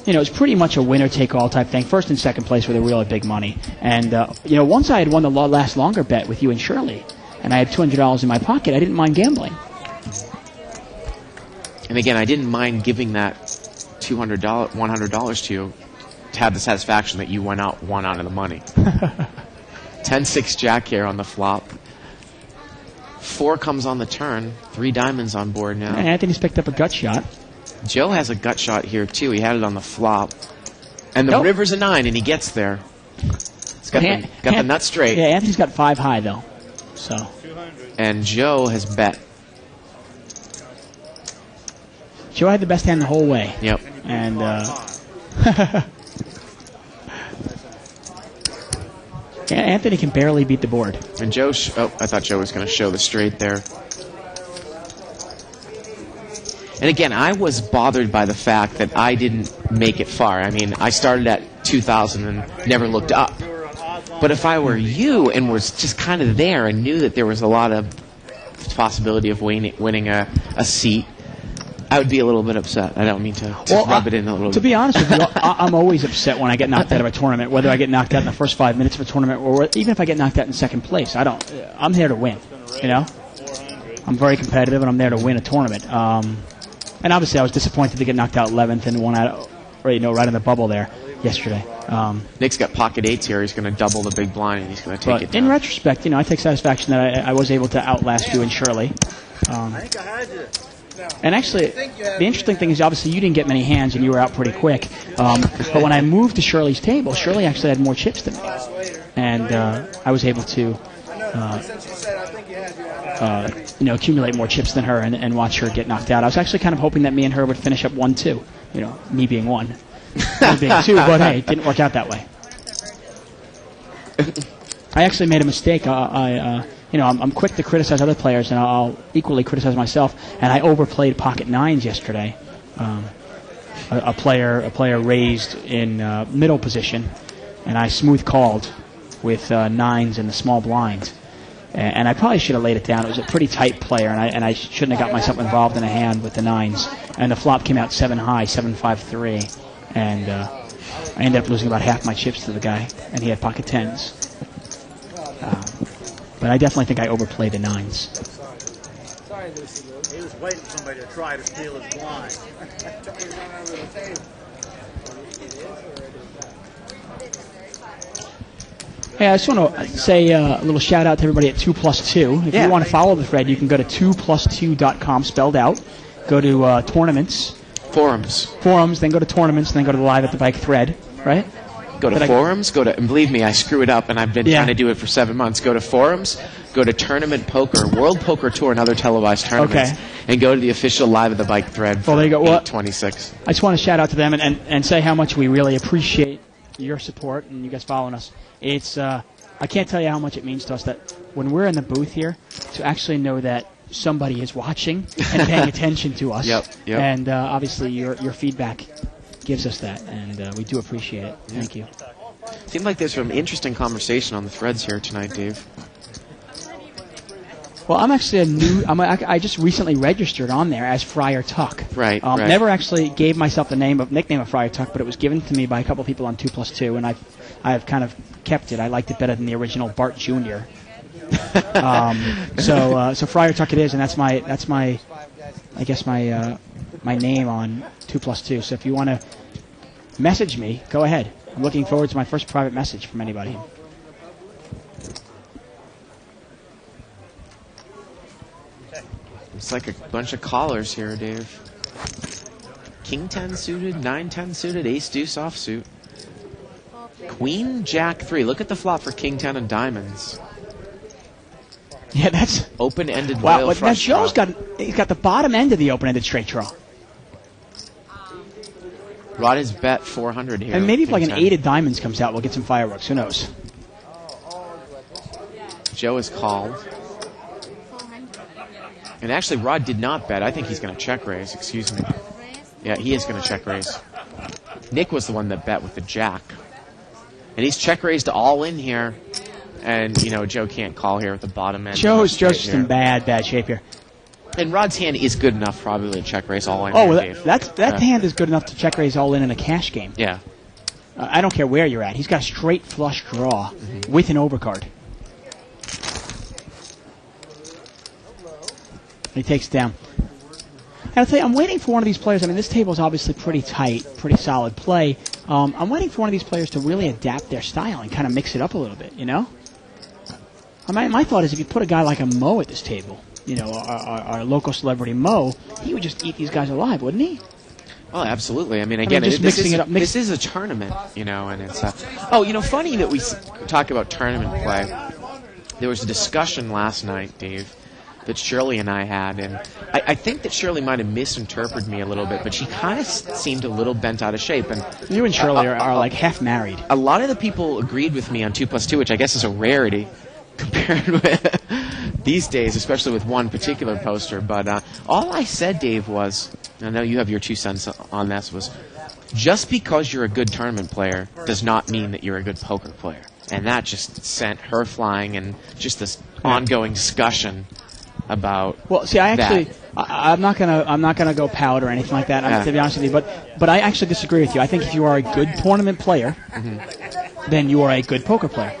it was pretty much a winner-take-all type thing. First and second place were the really big money. And, once I had won the last longer bet with you and Shirley, and I had $200 in my pocket, I didn't mind gambling. And again, I didn't mind giving that $100 to you to have the satisfaction that you won out of the money. 10-6 jack here on the flop. 4 comes on the turn. 3 diamonds on board now. And Anthony's picked up a gut shot. Joe has a gut shot here, too. He had it on the flop. And the river's a 9, and he gets there. He's got the nut straight. Yeah, Anthony's got 5 high, though. So. And Joe has bet. Joe had the best hand the whole way. Yep. And, Anthony can barely beat the board. And Joe, I thought Joe was going to show the straight there. And again, I was bothered by the fact that I didn't make it far. I mean, I started at 2,000 and never looked up. But if I were you and was just kind of there and knew that there was a lot of possibility of winning a seat, I would be a little bit upset. I don't mean to rub it in a little bit. To be honest with you, I'm always upset when I get knocked out of a tournament, whether I get knocked out in the first 5 minutes of a tournament or even if I get knocked out in second place. I'm here to win, I'm very competitive and I'm there to win a tournament. And obviously I was disappointed to get knocked out 11th and won out, right in the bubble there yesterday. Nick's got pocket 8s here. He's going to double the big blind and he's going to take it down. In retrospect, I take satisfaction that I was able to outlast you and Shirley. I think I had you. And actually, the interesting thing is obviously you didn't get many hands and you were out pretty quick. But when I moved to Shirley's table, Shirley actually had more chips than me. And I was able to accumulate more chips than her and watch her get knocked out. I was actually kind of hoping that me and her would finish up 1-2. Me being 1. Me being 2, but hey, it didn't work out that way. I actually made a mistake. I'm quick to criticize other players, and I'll equally criticize myself. And I overplayed pocket 9s yesterday. A player raised in middle position, and I smooth called with 9s in the small blind. And I probably should have laid it down. It was a pretty tight player, and I shouldn't have got myself involved in a hand with the 9s. And the flop came out 7 high, 7-5-3, and I ended up losing about half my chips to the guy, and he had pocket 10s. But I definitely think I overplayed the 9s. He was waiting for somebody to try to steal his blind. Hey, I just want to say a little shout out to everybody at 2+2. If you want to follow the thread, you can go to 2plus2.com, spelled out. Go to tournaments. Forums, then go to tournaments, and then go to the Live at the Bike thread, right? Go to forums, and believe me, I screw it up, and I've been trying to do it for 7 months. Go to forums, go to Tournament Poker, World Poker Tour, and other televised tournaments, and go to the official Live at the Bike thread for 8/26. I just want to shout out to them and say how much we really appreciate your support and you guys following us. It's I can't tell you how much it means to us that when we're in the booth here, to actually know that somebody is watching and paying attention to us. Yep. And obviously your feedback gives us that, and we do appreciate it. Thank you. Seemed like there's some interesting conversation on the threads here tonight, Dave. Well, I'm actually I just recently registered on there as Friar Tuck. Right. Never actually gave myself the nickname of Friar Tuck, but it was given to me by a couple of people on 2+2, and I've kind of kept it. I liked it better than the original Bart Jr. So Friar Tuck it is, and that's my I guess my name on 2+2. So if you want to message me, go ahead. I'm looking forward to my first private message from anybody. It's like a bunch of callers here, Dave. King 10 suited, 9-10 suited, Ace Deuce offsuit. Queen Jack 3. Look at the flop for King 10 and diamonds. Yeah, that's open-ended. Wow, but now Joe's got the bottom end of the open-ended straight draw. Rod is bet 400 here. And maybe if like an 8 of diamonds comes out, we'll get some fireworks. Who knows? Joe is called. And actually, Rod did not bet. I think he's going to check raise. Excuse me. Yeah, he is going to check raise. Nick was the one that bet with the jack. And he's check raised all in here. And, Joe can't call here at the bottom end. Joe's just in bad shape here. And Rod's hand is good enough probably to check raise all in. Oh, that hand is good enough to check raise all in a cash game. Yeah. I don't care where you're at. He's got a straight flush draw with an overcard. He takes it down. And I'll tell you, I'm waiting for one of these players. I mean, this table is obviously pretty tight, pretty solid play. I'm waiting for one of these players to really adapt their style and kind of mix it up a little bit, my thought is if you put a guy like a Mo at this table, our local celebrity Mo, he would just eat these guys alive, wouldn't he? Well, absolutely. I mean, again, this is a tournament, and it's funny that we talk about tournament play. There was a discussion last night, Dave, that Shirley and I had, and I think that Shirley might have misinterpreted me a little bit, but she kind of seemed a little bent out of shape. And you and Shirley are like half married. A lot of the people agreed with me on 2+2, which I guess is a rarity compared with these days, especially with one particular poster. But all I said, Dave, was, I know you have your 2 cents on this, was just because you're a good tournament player does not mean that you're a good poker player. And that just sent her flying, and just this ongoing discussion about. Well, see, I'm not gonna go pout or anything like that. To be honest with you, but I actually disagree with you. I think if you are a good tournament player, then you are a good poker player.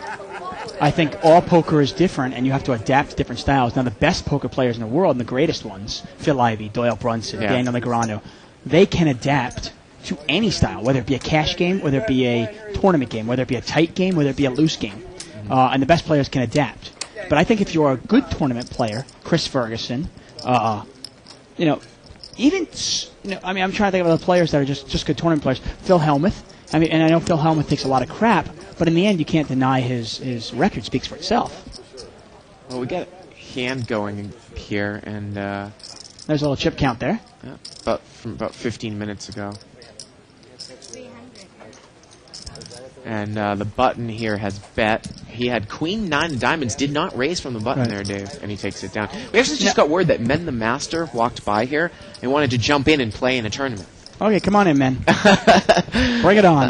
I think all poker is different, and you have to adapt to different styles. Now, the best poker players in the world, and the greatest ones, Phil Ivey, Doyle Brunson, Daniel Negreanu, they can adapt to any style, whether it be a cash game, whether it be a tournament game, whether it be a tight game, whether it be a loose game. And the best players can adapt. But I think if you're a good tournament player, Chris Ferguson, I'm trying to think of other players that are just good tournament players. Phil Hellmuth. I mean, and I know Phil Hellmuth takes a lot of crap, but in the end, you can't deny his record speaks for itself. Well, we got hand going here, and there's a little chip count there. Yeah, from about 15 minutes ago. And the button here has bet. He had Queen 9 of diamonds, did not raise from the button there, Dave, and he takes it down. We actually just got word that Men the Master walked by here and wanted to jump in and play in a tournament. Okay, come on in, men. Bring it on.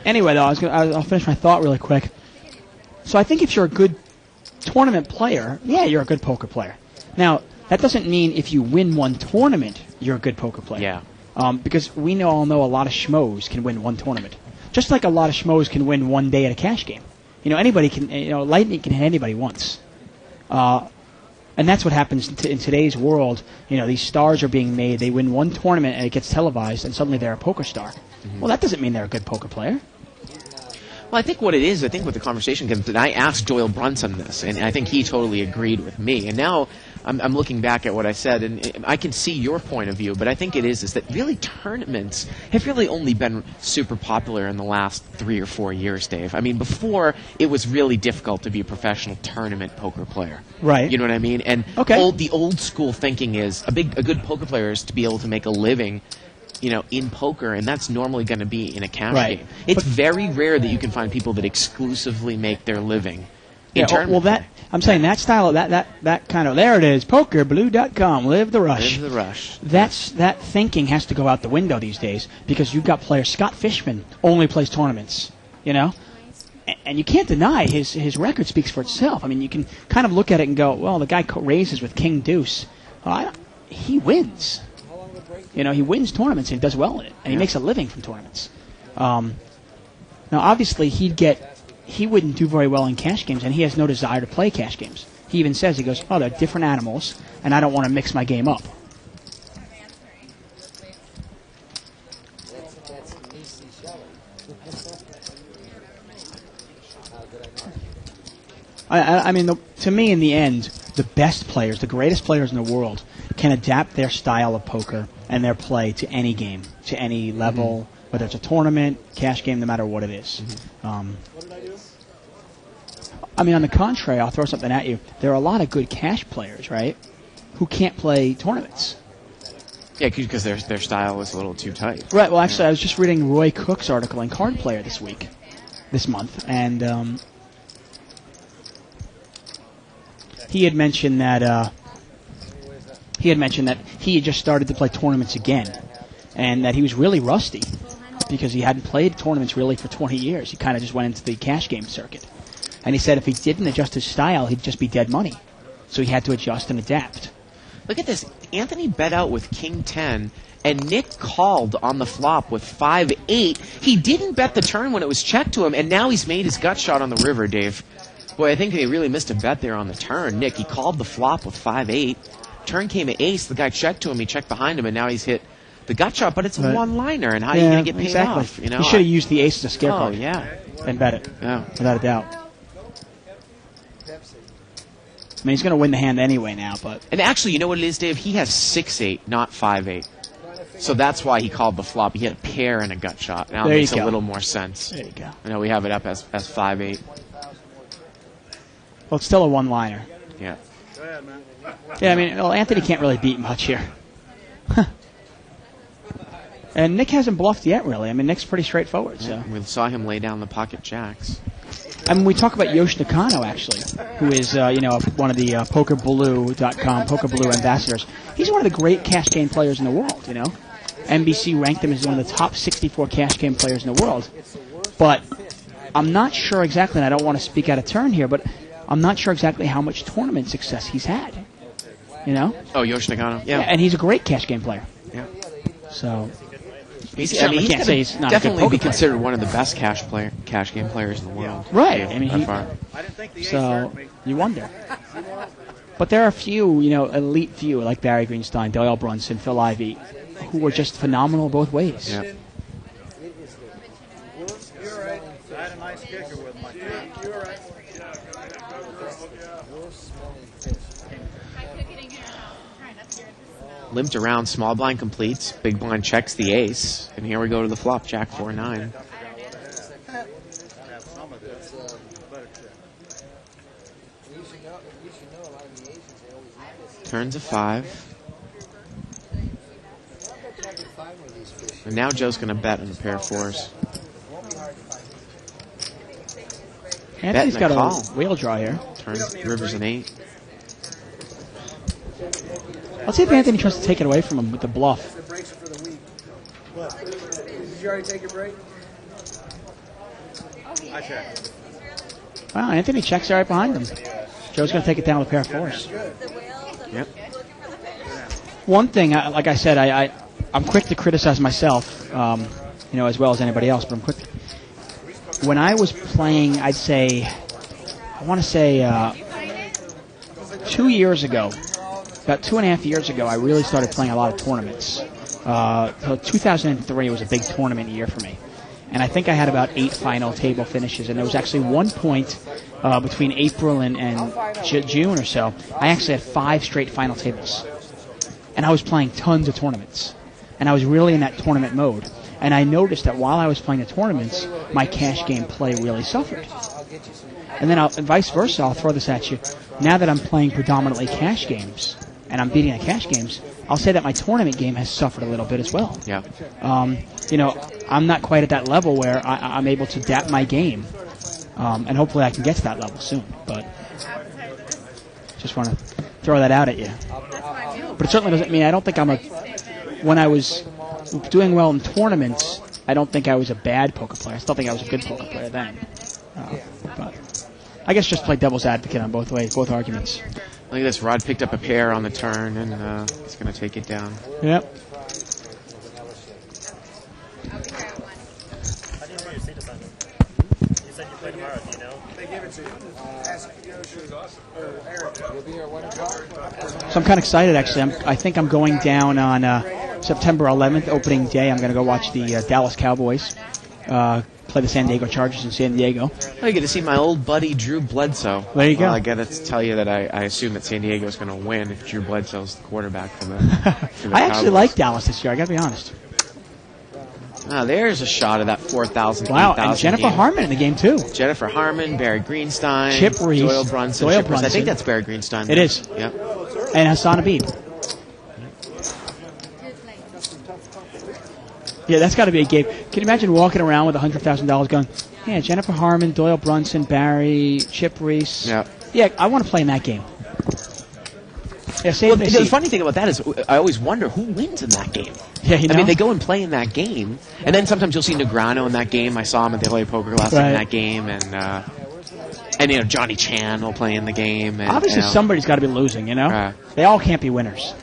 Anyway, though, I'll finish my thought really quick. So I think if you're a good tournament player, you're a good poker player. Now, that doesn't mean if you win one tournament, you're a good poker player. Yeah. Because we all know a lot of schmoes can win one tournament. Just like a lot of schmoes can win one day at a cash game. Anybody can, Lightning can hit anybody once. And that's what happens in today's world. These stars are being made. They win one tournament and it gets televised, and suddenly they're a poker star. Well, that doesn't mean they're a good poker player. Well, I think what it is, I think what the conversation comes, and I asked Doyle Brunson this, and I think he totally agreed with me. And now I'm looking back at what I said, and I can see your point of view, but I think it is that really tournaments have really only been super popular in the last 3 or 4 years, Dave. I mean, before, it was really difficult to be a professional tournament poker player. Right. You know what I mean? And the old school thinking is a good poker player is to be able to make a living in poker, and that's normally going to be in a cash game. It's very rare that you can find people that exclusively make their living in tournament. I'm saying that style, that kind of, there it is, pokerblue.com, live the rush. Live the rush. That thinking has to go out the window these days, because you've got players, Scott Fishman only plays tournaments, and you can't deny his record speaks for itself. I mean, you can kind of look at it and go, well, the guy raises with King Deuce. He wins. He wins tournaments and he does well in it, and he makes a living from tournaments. Now, obviously, he wouldn't do very well in cash games, and he has no desire to play cash games. He even says, he goes, they're different animals, and I don't want to mix my game up. I mean, to me, in the end, the best players, the greatest players in the world, can adapt their style of poker and their play to any game, to any level, whether it's a tournament, cash game, no matter what it is. I mean, on the contrary, I'll throw something at you. There are a lot of good cash players, right, who can't play tournaments. Yeah, because their style is a little too tight. Right. Well, actually, I was just reading Roy Cook's article in Card Player this month, and he had mentioned that he had just started to play tournaments again, and that he was really rusty because he hadn't played tournaments really for 20 years. He kind of just went into the cash game circuit. And he said if he didn't adjust his style, he'd just be dead money. So he had to adjust and adapt. Look at this. Anthony bet out with King 10, and Nick called on the flop with 5-8. He didn't bet the turn when it was checked to him, and now he's made his gut shot on the river, Dave. Boy, I think they really missed a bet there on the turn. Nick, he called the flop with 5-8. Turn came at ace. The guy checked to him. He checked behind him, and now he's hit the gut shot, but it's a one-liner, and how are you going to get paid off? He should have used the ace as a scare card. Oh, yeah. And bet it. Yeah. Without a doubt. I mean, he's going to win the hand anyway now, but... And actually, you know what it is, Dave? He has 6-8, not 5-8. So that's why he called the flop. He had a pair and a gut shot. Now it makes a little more sense. There you go. I know we have it up as 5-8. Well, it's still a one-liner. Yeah. Yeah, I mean, Anthony can't really beat much here. And Nick hasn't bluffed yet, really. I mean, Nick's pretty straightforward. Yeah, So we saw him lay down the pocket jacks. I mean, we talk about Yosh Nakano, actually, who is, one of the PokerBlue.com, PokerBlue ambassadors. He's one of the great cash game players in the world, NBC ranked him as one of the top 64 cash game players in the world. But I'm not sure exactly, and I don't want to speak out of turn here, but I'm not sure exactly how much tournament success he's had. Oh, Yosh Nakano? Yeah. And he's a great cash game player. Yeah. So... He's he's not definitely be player. Considered one of the best cash game players in the world. Right. Yeah, I mean, far. So you wonder. But there are a few, elite few like Barry Greenstein, Doyle Brunson, Phil Ivey, who were just phenomenal both ways. Yeah. I had a nice kicker with my friend. You're right. Limped around, small blind completes, big blind checks the ace, and here we go to the flop, Jack 4-9. Turns a 5. And now Joe's going to bet on a pair of 4s. Anthony's got a wheel draw here. Turns river's an 8. Let's see if Anthony tries to take it away from him with the bluff. The breaks are for the week. Did you already take your break? I checked. Wow, Anthony checks right behind him. Joe's going to take it down with a pair of 4s. Yep. One thing, like I said, I'm quick to criticize myself, as well as anybody else, but I'm quick. When I was playing, I want to say 2 years ago, about 2.5 years ago, I really started playing a lot of tournaments. So 2003 was a big tournament year for me. And I think I had about 8 final table finishes. And there was actually one point between April and June or so. I actually had 5 straight final tables. And I was playing tons of tournaments. And I was really in that tournament mode. And I noticed that while I was playing the tournaments, my cash game play really suffered. And then vice versa, I'll throw this at you. Now that I'm playing predominantly cash games, and I'm beating the cash games, I'll say that my tournament game has suffered a little bit as well. Yeah. I'm not quite at that level where I'm able to adapt my game. And hopefully I can get to that level soon. But just want to throw that out at you. But it certainly doesn't mean I don't think when I was doing well in tournaments, I don't think I was a bad poker player. I still think I was a good poker player then. But I guess just play devil's advocate on both ways, both arguments. Look at this. Rod picked up a pair on the turn, and he's going to take it down. Yep. How do you know your seat assignment? You said you play tomorrow, do you know? They give it to you. Ask Eric. You'll be here at 1 o'clock? So I'm kind of excited, actually. I think I'm going down on September 11th, opening day. I'm going to go watch the Dallas Cowboys play the San Diego Chargers in San Diego. I get to see my old buddy Drew Bledsoe. There you go. I got to tell you that I assume that San Diego is going to win if Drew Bledsoe's the quarterback for the I actually like Dallas this year, I got to be honest. There's a shot of that 4,000. Wow, and Jennifer Harmon in the game, too. Jennifer Harmon, Barry Greenstein, Chip Reese, Doyle Brunson. I think that's Barry Greenstein. It is. Yep. And Hassan Abid. Yeah, that's got to be a game. Can you imagine walking around with $100,000 going, yeah, Jennifer Harmon, Doyle Brunson, Barry, Chip Reese. Yeah. Yeah, I want to play in that game. Yeah, the funny thing about that is I always wonder who wins in that game. Yeah, you know? I mean, they go and play in that game, and then sometimes you'll see Negreanu in that game. I saw him at the LA Poker Classic in that game, and Johnny Chan will play in the game. And, obviously, somebody's got to be losing. They all can't be winners.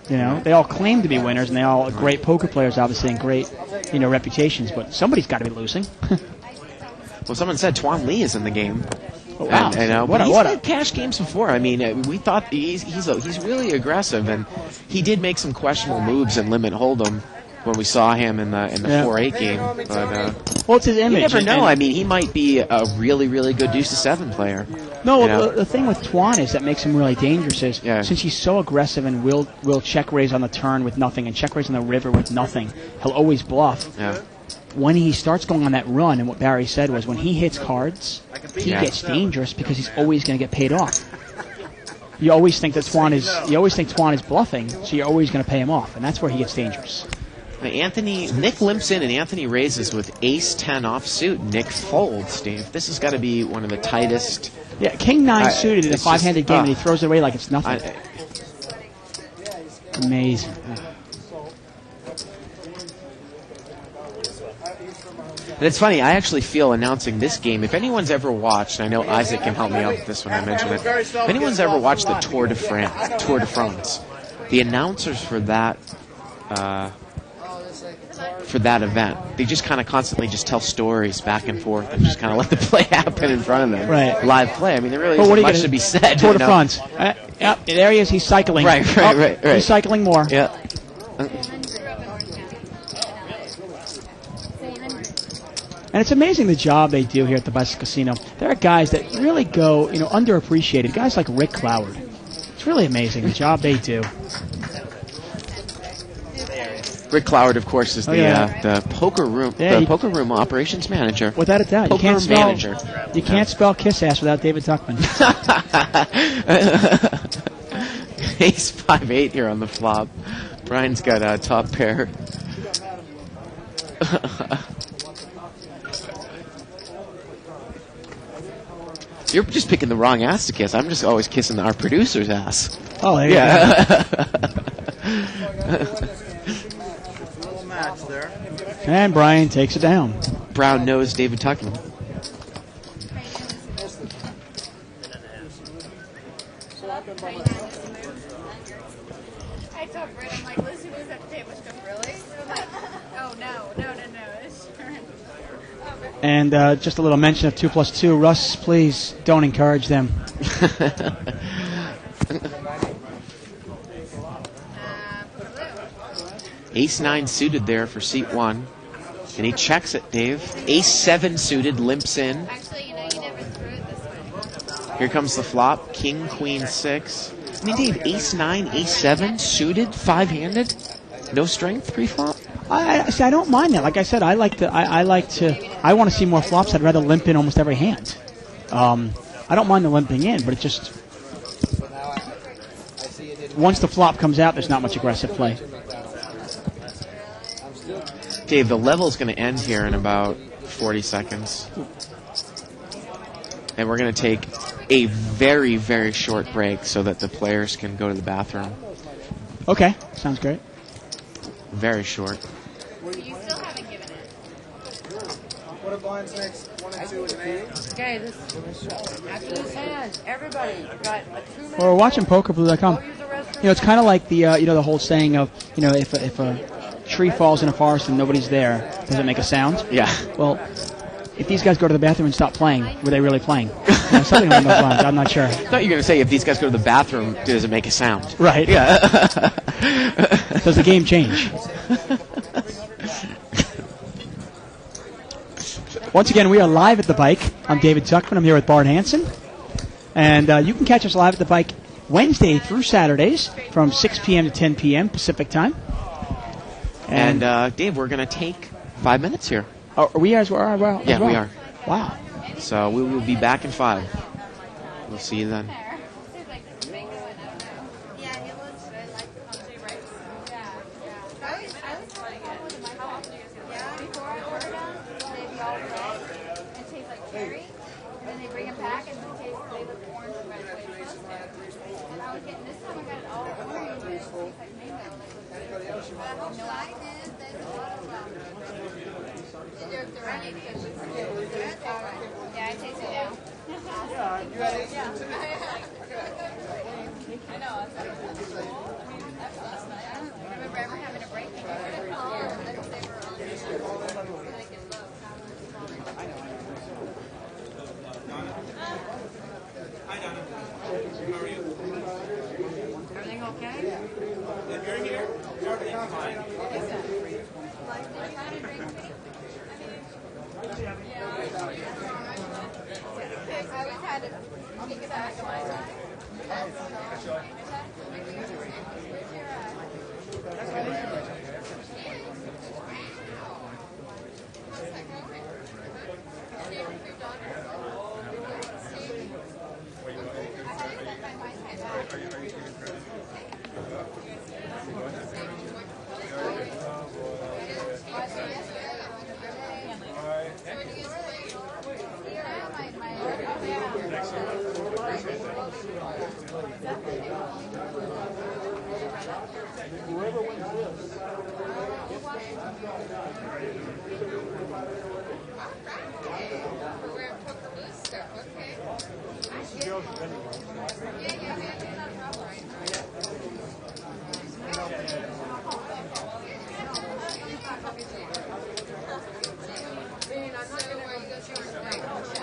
They all claim to be winners, and they all are great poker players, obviously, and great, reputations. But somebody's got to be losing. Well, someone said Tuan Lee is in the game. Oh, wow! And, he's had cash games before. I mean, we thought he's really aggressive, and he did make some questionable moves in limit hold'em when we saw him in the 4-8 game. But well, it's his image. You never know. I mean, he might be a really, really good deuce to 7 player. No, the thing with Tuan is that makes him really dangerous is since he's so aggressive and will check raise on the turn with nothing and check raise on the river with nothing, he'll always bluff. Yeah. When he starts going on that run, and what Barry said was when he hits cards, he gets dangerous because he's always going to get paid off. You always think Tuan is bluffing, so you're always going to pay him off, and that's where he gets dangerous. Nick limps in and Anthony raises with ace-10 offsuit. Nick folds, Dave. This has got to be one of the tightest. Yeah, King 9 suited in a 5-handed game, and he throws it away like it's nothing. Amazing. And it's funny, I actually feel announcing this game, if anyone's ever watched, and I know Isaac can help me out with this when I mention it, if anyone's ever watched the Tour de France, the announcers for that event, they just kind of constantly just tell stories back and forth and just kind of let the play happen in front of them. Right. Live play. I mean, there really isn't much to be said. Tour de France. Yep, there he is. He's cycling. Right. He's cycling more. Yeah. And it's amazing the job they do here at the Bicycle Casino. There are guys that really go, underappreciated. Guys like Rick Cloward. It's really amazing the job they do. Rick Cloward, of course, is the poker room operations manager. Without a doubt, you can't spell kiss ass without David Tuckman. Ace 5-8 here on the flop. Brian's got a top pair. You're just picking the wrong ass to kiss. I'm just always kissing our producer's ass. Oh, there you go. Little match there. And Brian takes it down. Brown knows David Tuckman. I told Britt, I'm like, Lucy was at the table. She goes, really? I'm like, oh, no. And just a little mention of 2+2. Russ, please don't encourage them. Ace-9 suited there for seat 1. And he checks it, Dave. Ace-7 suited, limps in. Actually, you never threw it this way. Here comes the flop. King, Queen, 6. I mean, Dave, Ace-9, Ace-7 suited, 5-handed. No strength pre-flop. I don't mind that. Like I said, I want to see more flops. I'd rather limp in almost every hand. I don't mind the limping in, but it just once the flop comes out, there's not much aggressive play. Dave, the level's going to end here in about 40 seconds. And we're going to take a very, very short break so that the players can go to the bathroom. Okay, sounds great. Very short. You still haven't given it. What are blinds next? 1 and 2 is an 8. Okay, after this hand, everybody got a 2-minute. Well, we're watching PokerBlue.com. It's kind of like the the whole saying of if a tree falls in a forest and nobody's there, does it make a sound? Yeah. Well, if these guys go to the bathroom and stop playing, were they really playing? Something along those lines. I'm not sure. I thought you were going to say if these guys go to the bathroom, does it make a sound? Right. Yeah. Does the game change? Once again, we are live at the Bike. I'm David Tuckman. I'm here with Bart Hansen. And you can catch us live at the Bike Wednesday through Saturdays from 6 p.m. to 10 p.m. Pacific time. And Dave, we're going to take 5 minutes here. Oh, are we as well? Yeah, we are. Wow. So we will be back in 5. We'll see you then. Everything okay? If you're here, you're already fine. Whoever wins this.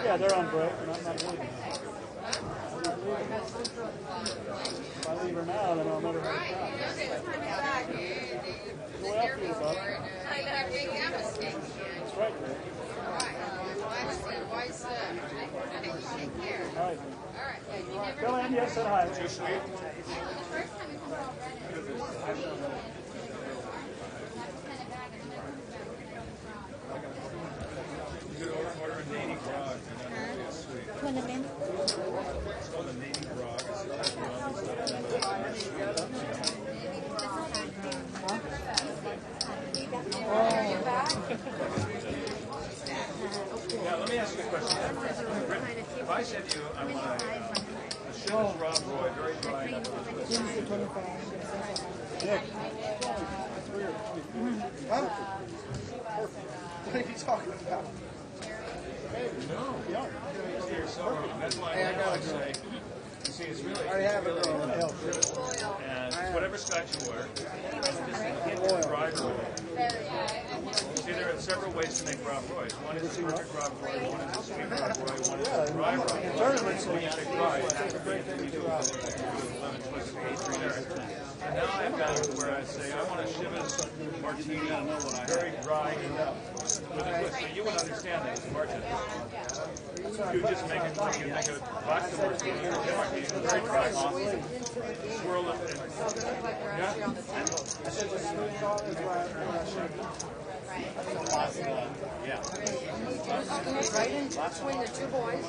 Yeah, they're on break, and I'm not leaving. If I leave her now, then I'll never have a shot. Go after you, bud. That's right, Rick. All right. Go in, yes, said hi. Too sweet. Put them in. Now, let me ask you a question. If I said to you, I want a Shivers Rob Roy, very dry. Huh? What are you talking about? No. Yeah. That's why I gotta say. You see, it's really. I already have it. And whatever scotch you order, just hit the driver with it. See, there got several ways to make Rob Roy's. One is a perfect Rob Roy, one is a sweet Rob Roy, one is a dry Rob Roy. In tournaments, when you say dry, it has to be that you do 11 plus 8 readers. And now I've got it where I say, I want a Chivas martini, very dry with a twist. So you would understand that as a bartender. You just make it like you make a vodka martini or a martini, very dry, swirl it. Yeah. Right in between the two boys.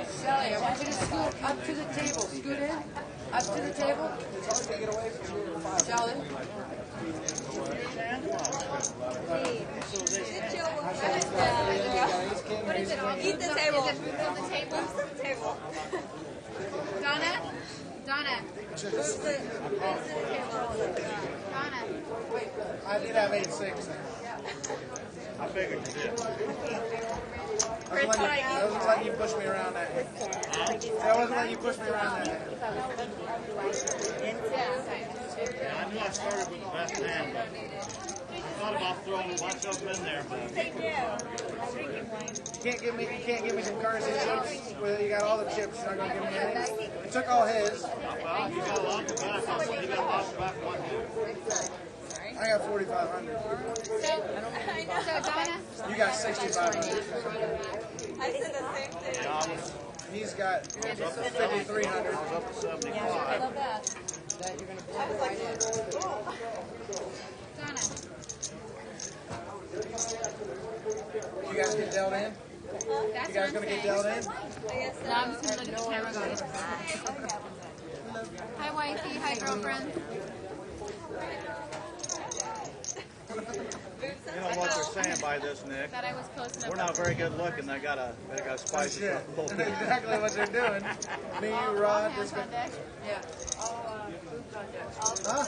Sally, I want you to scoot up to the table. Scoot in. Up to the table. Sally. What is it? Eat the table. Is it food on the table? Table. Donna? Donna. Who's the table? Donna. I did have 8-6. I figured you did. I wasn't letting you push me around that way. I wasn't letting you push me around that way. I knew I started with the best hand, but I thought about throwing a bunch of them in there, but You can't give me some currency chips where you got all the chips. You're not gonna give me any. You took all his. well, you got a lot back. You got a lot back one too. I got 4,500. So Donna? You got 6,500. I said the same thing. He's got 5,300. I was up to 75. I love that. I was like, Donna. You guys get dealt in? You guys gonna get dealt in? I guess so. No, I'm just gonna look at the camera going. Hi, wifey. Hi, girlfriend. You know what they're saying by this, Nick? That I was close enough. We're not very good looking. They gotta spice it up a little bit. Exactly what they're doing. Me, you, Rod, this guy. Yeah. Huh?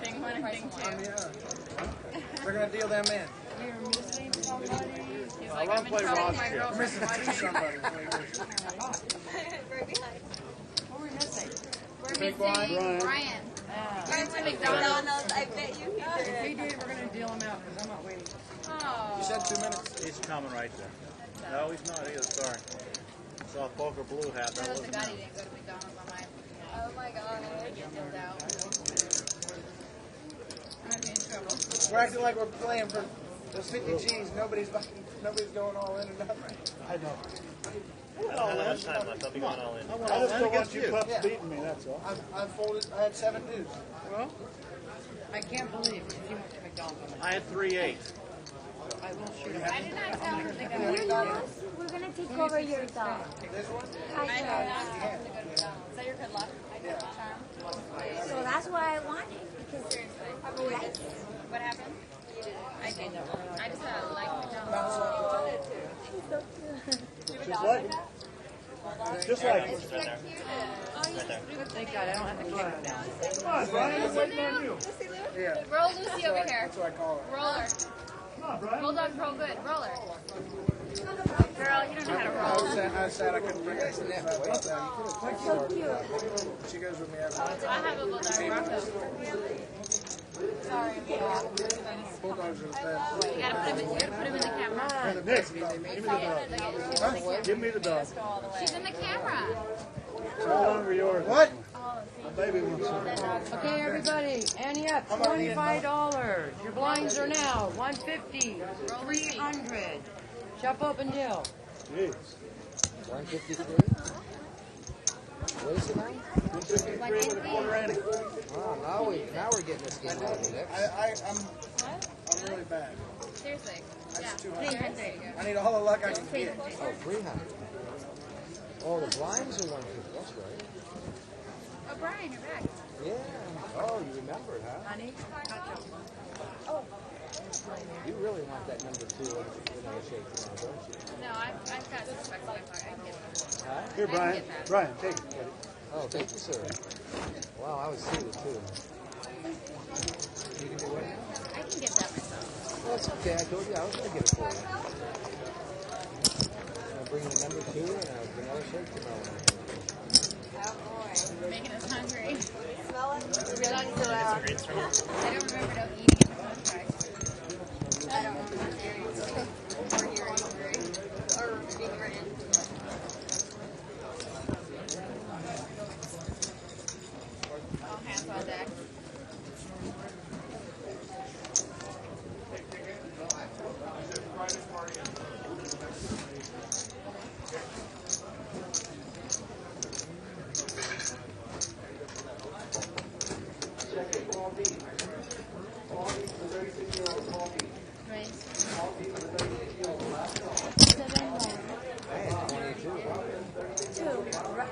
Thing one and thing two. They're gonna deal them in. We're missing somebody. He's like, I'm in trouble with my We're girlfriend. missing somebody. Right behind. What are we missing? We're missing Brian. Brian's at McDonald's. I bet you he If he did, we're going to deal him out because I'm not waiting. Oh. You said 2 minutes. He's coming right there. No, he's not either. Sorry. Saw a poker blue hat. That That was the wasn't guy him. who didn't go to McDonald's on my. Oh my god. I get filled out. I'm gonna be in trouble. We're acting like we're playing for those 50 G's. Nobody's going all in or nothing. I know. I don't have much time left. I'll be going all in. I just don't want you pups beating me, that's all. I folded. I had 7 dudes. Well, I can't believe if you went to McDonald's. I had 3-8. I will shoot him. I did not tell him to go. You know, we're gonna take over your dog. This one? I did not tell him to go to McDonald's. Is that your good luck? Charm? So that's what I wanted because Seriously. right? What happened? I did. I just like McDonald's. Just like Thank God I don't have the camera down. Come on, Brian, I'm waiting on you. Yeah. Roll Lucy over here. That's what I call it. Roller. Come on, Brian. Bulldog, roll good. Roller. Girl, you don't know how to I roll. said I couldn't bring it. So cute. She goes with me every I have a bulldog. Rocco. Sorry. Bulldogs are the best. You gotta put him in the camera. Nick, give me the dog. She's in the camera. It's no longer yours. What? My baby wants it. Okay, everybody, ante up, $25. Your blinds are now $150, $300. Jump up and deal. Jeez. 153? What is it now? 153 with a quarter ante. Oh, now we're getting this game out of the mix. I'm really bad. Seriously. Yeah. 200. There you go. I need all the luck I can get. Oh, 300. Oh, the blinds are 150. That's right. Oh, Brian, you're back. Yeah. Oh, you remember it, huh? Honey, Oh. You really want that number 2 vanilla shake tomorrow, don't you? No, I've got some specs in my car. I can get that. Huh? Here, Brian. Brian, take it. Oh, thank you, sir. Wow, I was seated too. You can do what? I can get that myself. Well, that's okay. I told you I was going to get it for you. I'm bringing the number 2 and a vanilla shake tomorrow. Making us hungry. Smell it? Your lungs are out. I don't remember no eating in the contract. I don't remember hearing or hearing hungry. Or being written. All hands on deck.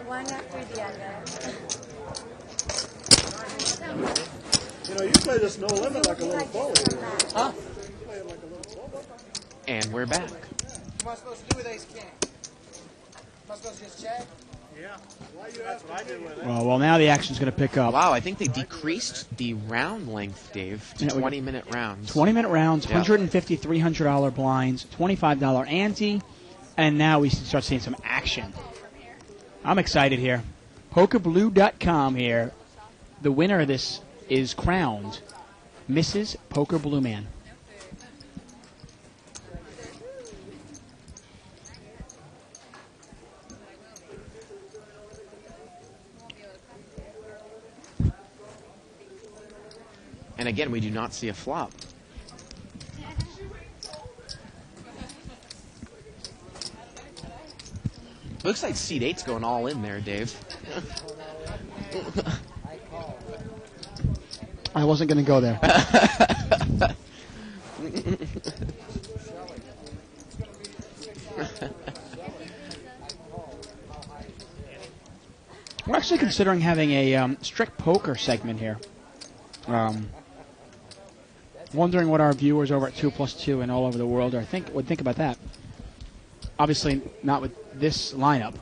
One after the other. You know, you play this no limit like a little bully. Huh? And we're back. What am I supposed to do with ace king? Am I supposed to just check? Yeah. That's what I did with it. Well, now the action's going to pick up. Wow, I think they decreased the round length, Dave, to Yeah, we- 20-minute rounds. 20-minute rounds, Yeah. $150, $300 blinds, $25 ante, and now we start seeing some action. I'm excited here. PokerBlue.com here. The winner of this is crowned Mrs. Poker Blue Man. And again, we do not see a flop. Looks like seat 8's going all in there, Dave. I wasn't going to go there. We're actually considering having a strict poker segment here. Wondering what our viewers over at 2+2 and all over the world would think about that. Obviously, not with this lineup,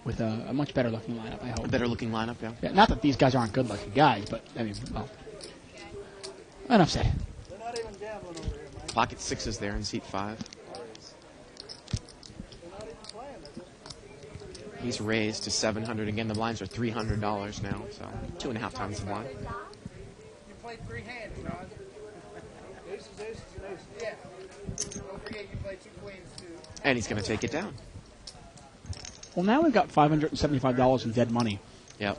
with a much better looking lineup, I hope. A better looking lineup, yeah. Yeah, not that these guys aren't good looking guys, but, I mean, well. Enough said. Pocket 6 is there in seat 5. He's raised to $700. Again, the blinds are $300 now, so 2.5 times the blind. You played 3 hands, John. Aces, aces, and aces. Yeah. Don't forget you played 2 queens, too. And he's going to take it down. Well, now we've got $575 in dead money. Yep.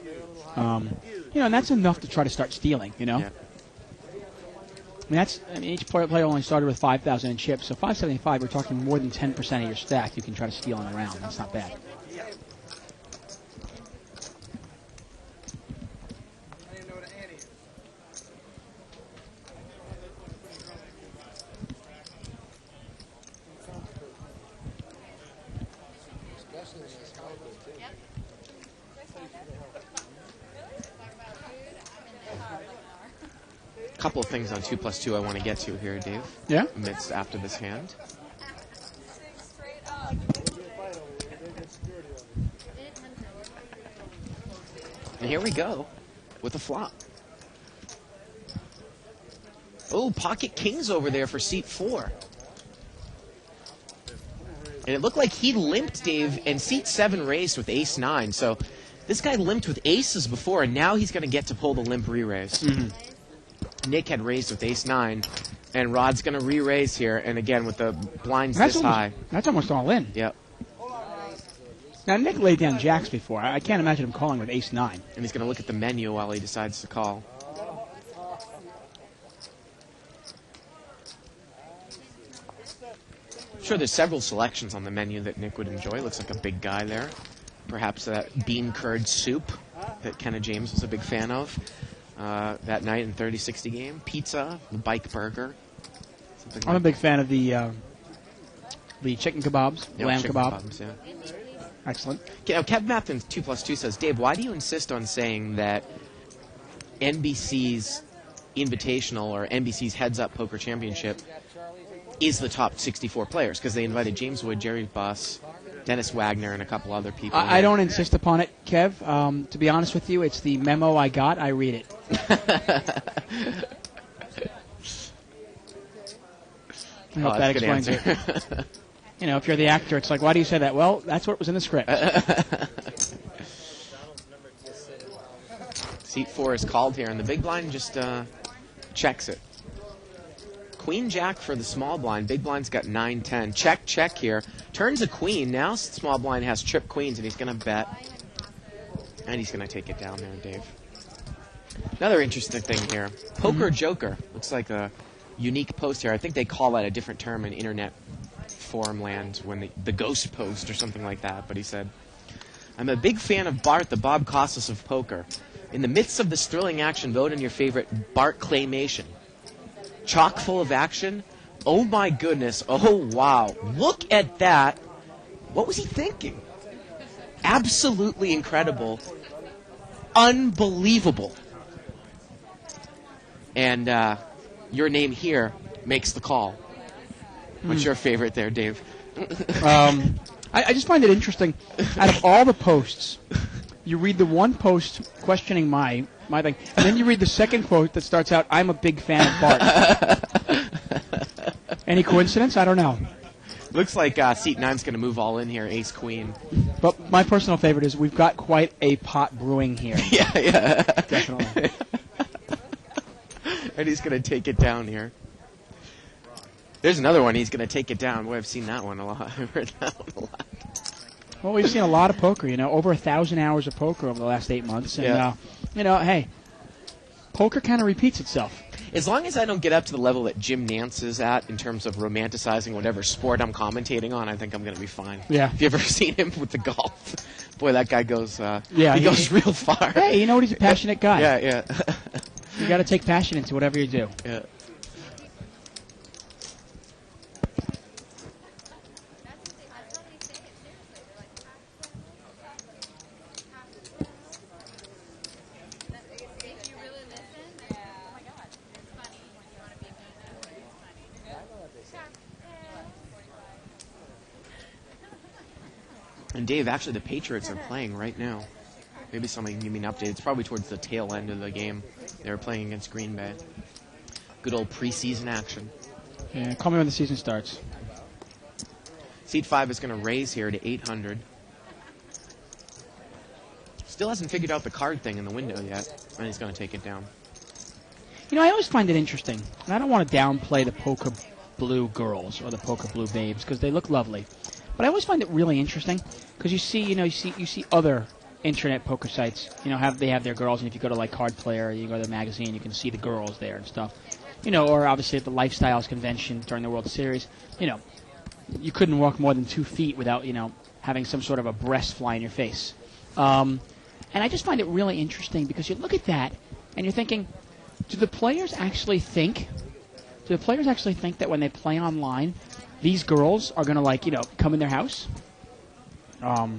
And that's enough to try to start stealing, you know? Yep. I mean, each player only started with 5,000 in chips, so 575, we're talking more than 10% of your stack you can try to steal in a round. That's not bad. Couple of things on 2+2 I want to get to here, Dave. Yeah? After this hand. And here we go with a flop. Oh, pocket kings over there for seat 4. And it looked like he limped, Dave, and seat 7 raised with ace 9. So this guy limped with aces before, and now he's going to get to pull the limp re-raise. Mm-hmm. Nick had raised with ace 9, and Rod's going to re-raise here, and again with the blinds That's this almost, high. That's almost all in. Yep. Now, Nick laid down jacks before. I can't imagine him calling with ace 9. And he's going to look at the menu while he decides to call. Sure, there's several selections on the menu that Nick would enjoy. Looks like a big guy there. Perhaps that bean curd soup that Kenna James was a big fan of that night in 30-60 game. Pizza, the bike burger. I'm a big fan of the chicken kebabs, Yeah, lamb chicken kebab. kebabs, yeah. Excellent. Okay, now Kev Math in 2+2 says, Dave, why do you insist on saying that NBC's Invitational or NBC's Heads Up Poker Championship is the top 64 players? Because they invited James Wood, Jerry Buss, Dennis Wagner, and a couple other people. I don't insist upon it, Kev. To be honest with you, it's the memo I got. I read it. I hope that explains it. You know, if you're the actor, it's like, why do you say that? Well, that's what was in the script. Seat 4 is called here, and the big blind just checks it. Queen Jack for the small blind. Big blind's got 9-10. Check, check here. Turns a queen. Now small blind has trip queens, and he's going to bet. And he's going to take it down there, Dave. Another interesting thing here. Poker Joker. Looks like a unique post here. I think they call that a different term in internet forum land, when the ghost post or something like that. But he said, I'm a big fan of Bart, the Bob Costas of poker. In the midst of this thrilling action, vote on your favorite Bart claymation. Chock full of action. Oh my goodness. Oh wow. Look at that. What was he thinking? Absolutely incredible. Unbelievable. And your name here makes the call. What's your favorite there, Dave? I just find it interesting. Out of all the posts, you read the one post questioning my thing, and then you read the second post that starts out, I'm a big fan of Bart. Any coincidence? I don't know. Looks like seat 9's going to move all in here, ace queen. But my personal favorite is we've got quite a pot brewing here. Yeah. Definitely. And he's going to take it down here. There's another one. He's going to take it down. Boy, I've seen that one a lot. I've heard that one a lot. Well, we've seen a lot of poker, over 1,000 hours of poker over the last 8 months. And, hey, poker kind of repeats itself. As long as I don't get up to the level that Jim Nance is at in terms of romanticizing whatever sport I'm commentating on, I think I'm going to be fine. Yeah. Have you ever seen him with the golf? Boy, that guy goes, he he goes real far. Hey, you know what? He's a passionate guy. Yeah. You got to take passion into whatever you do. Yeah. And Dave, actually, the Patriots are playing right now. Maybe somebody can give me an update. It's probably towards the tail end of the game. They were playing against Green Bay. Good old preseason action. Yeah, call me when the season starts. Seat 5 is going to raise here to 800. Still hasn't figured out the card thing in the window yet, and he's going to take it down. I always find it interesting, and I don't want to downplay the Poker Blue girls or the Poker Blue babes because they look lovely. But I always find it really interesting because you see other internet poker sites. They have their girls, and if you go to like Card Player, you go to the magazine, you can see the girls there and stuff. Or obviously at the Lifestyles convention during the World Series, you couldn't walk more than 2 feet without having some sort of a breast fly in your face. And I just find it really interesting because you look at that and you're thinking, do the players actually think that when they play online, these girls are going to, come in their house? Now,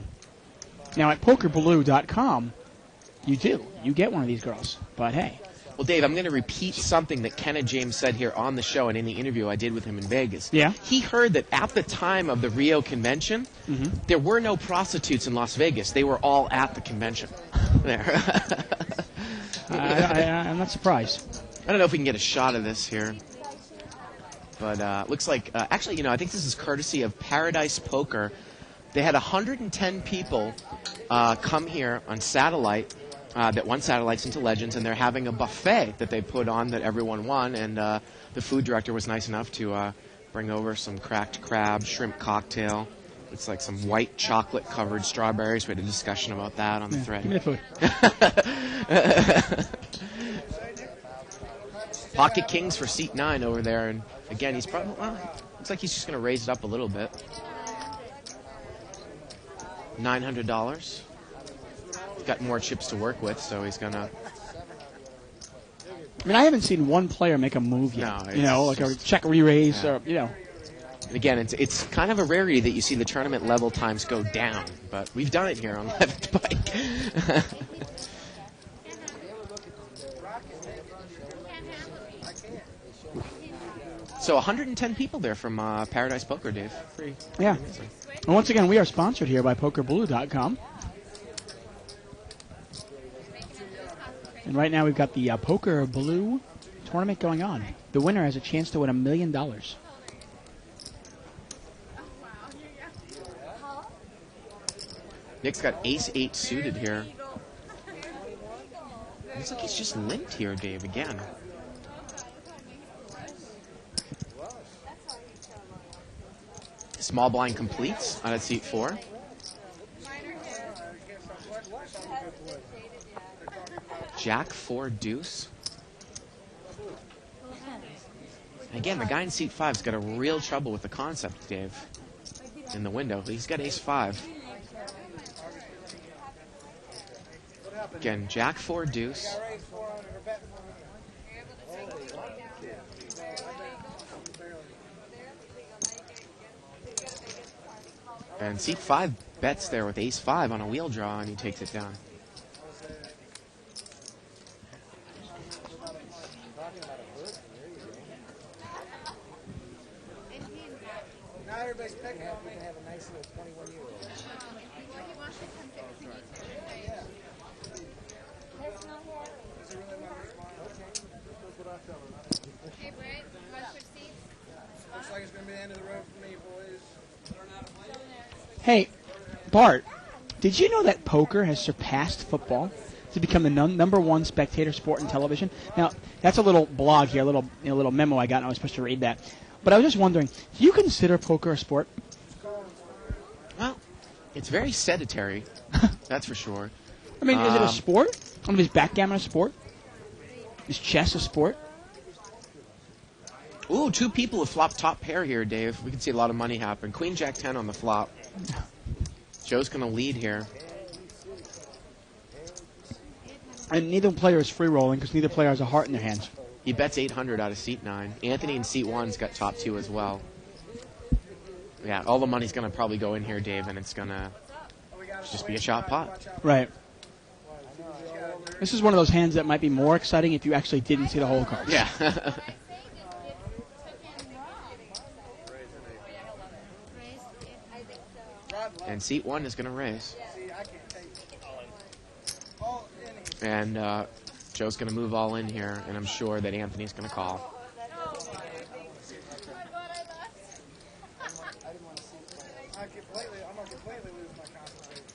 at PokerBlue.com, you do. You get one of these girls. But, hey. Well, Dave, I'm going to repeat something that Kenneth James said here on the show and in the interview I did with him in Vegas. Yeah? He heard that at the time of the Rio convention, there were no prostitutes in Las Vegas. They were all at the convention. There. I'm not surprised. I don't know if we can get a shot of this here. But looks like, actually, I think this is courtesy of Paradise Poker. They had 110 people come here on satellite that won satellites into Legends, and they're having a buffet that they put on that everyone won. And the food director was nice enough to bring over some cracked crab, shrimp cocktail. It's like some white chocolate-covered strawberries. We had a discussion about that on the thread. Give me the food. Pocket Kings for seat 9 over there, and again, he's probably, looks like he's just going to raise it up a little bit. $900. Got more chips to work with, so he's going to... I haven't seen one player make a move yet. No, like a check re-raise, or. And again, it's kind of a rarity that you see the tournament level times go down, but we've done it here on 11th Pike. So 110 people there from Paradise Poker, Dave. Pretty amazing. And once again, we are sponsored here by PokerBlue.com. And right now we've got the Poker Blue tournament going on. The winner has a chance to win $1 million. Nick's got ace-8 suited here. Looks like he's just limped here, Dave, again. Small blind completes out at seat 4. Jack 4 deuce. Again, the guy in seat 5's got a real trouble with the concept, Dave. In the window, he's got ace 5. Again, Jack 4 deuce. And seat 5 bets there with ace 5 on a wheel draw, and he takes it down. Now everybody's picking up. We can have a nice little 21-year-old. Hey, Brett, you want to switch seats? Looks like it's going to be the end of the road for me, boys. Hey, Bart, did you know that poker has surpassed football to become the number 1 spectator sport in television? Now, that's a little blog here, a little memo I got, and I was supposed to read that. But I was just wondering, do you consider poker a sport? Well, it's very sedentary, that's for sure. I mean, is it a sport? I mean, is backgammon a sport? Is chess a sport? Ooh, 2 people have flopped top pair here, Dave. We can see a lot of money happen. Queen Jack 10 on the flop. Joe's going to lead here. And neither player is free rolling because neither player has a heart in their hands. He bets 800 out of seat 9. Anthony in seat 1's got top 2 as well. Yeah, all the money's going to probably go in here, Dave, and it's going to just be a shot pot. Right. This is one of those hands that might be more exciting if you actually didn't see the whole card. Yeah. And seat 1 is going to raise. And Joe's going to move all in here, and I'm sure that Anthony's going to call. I'm going to completely lose my concentration.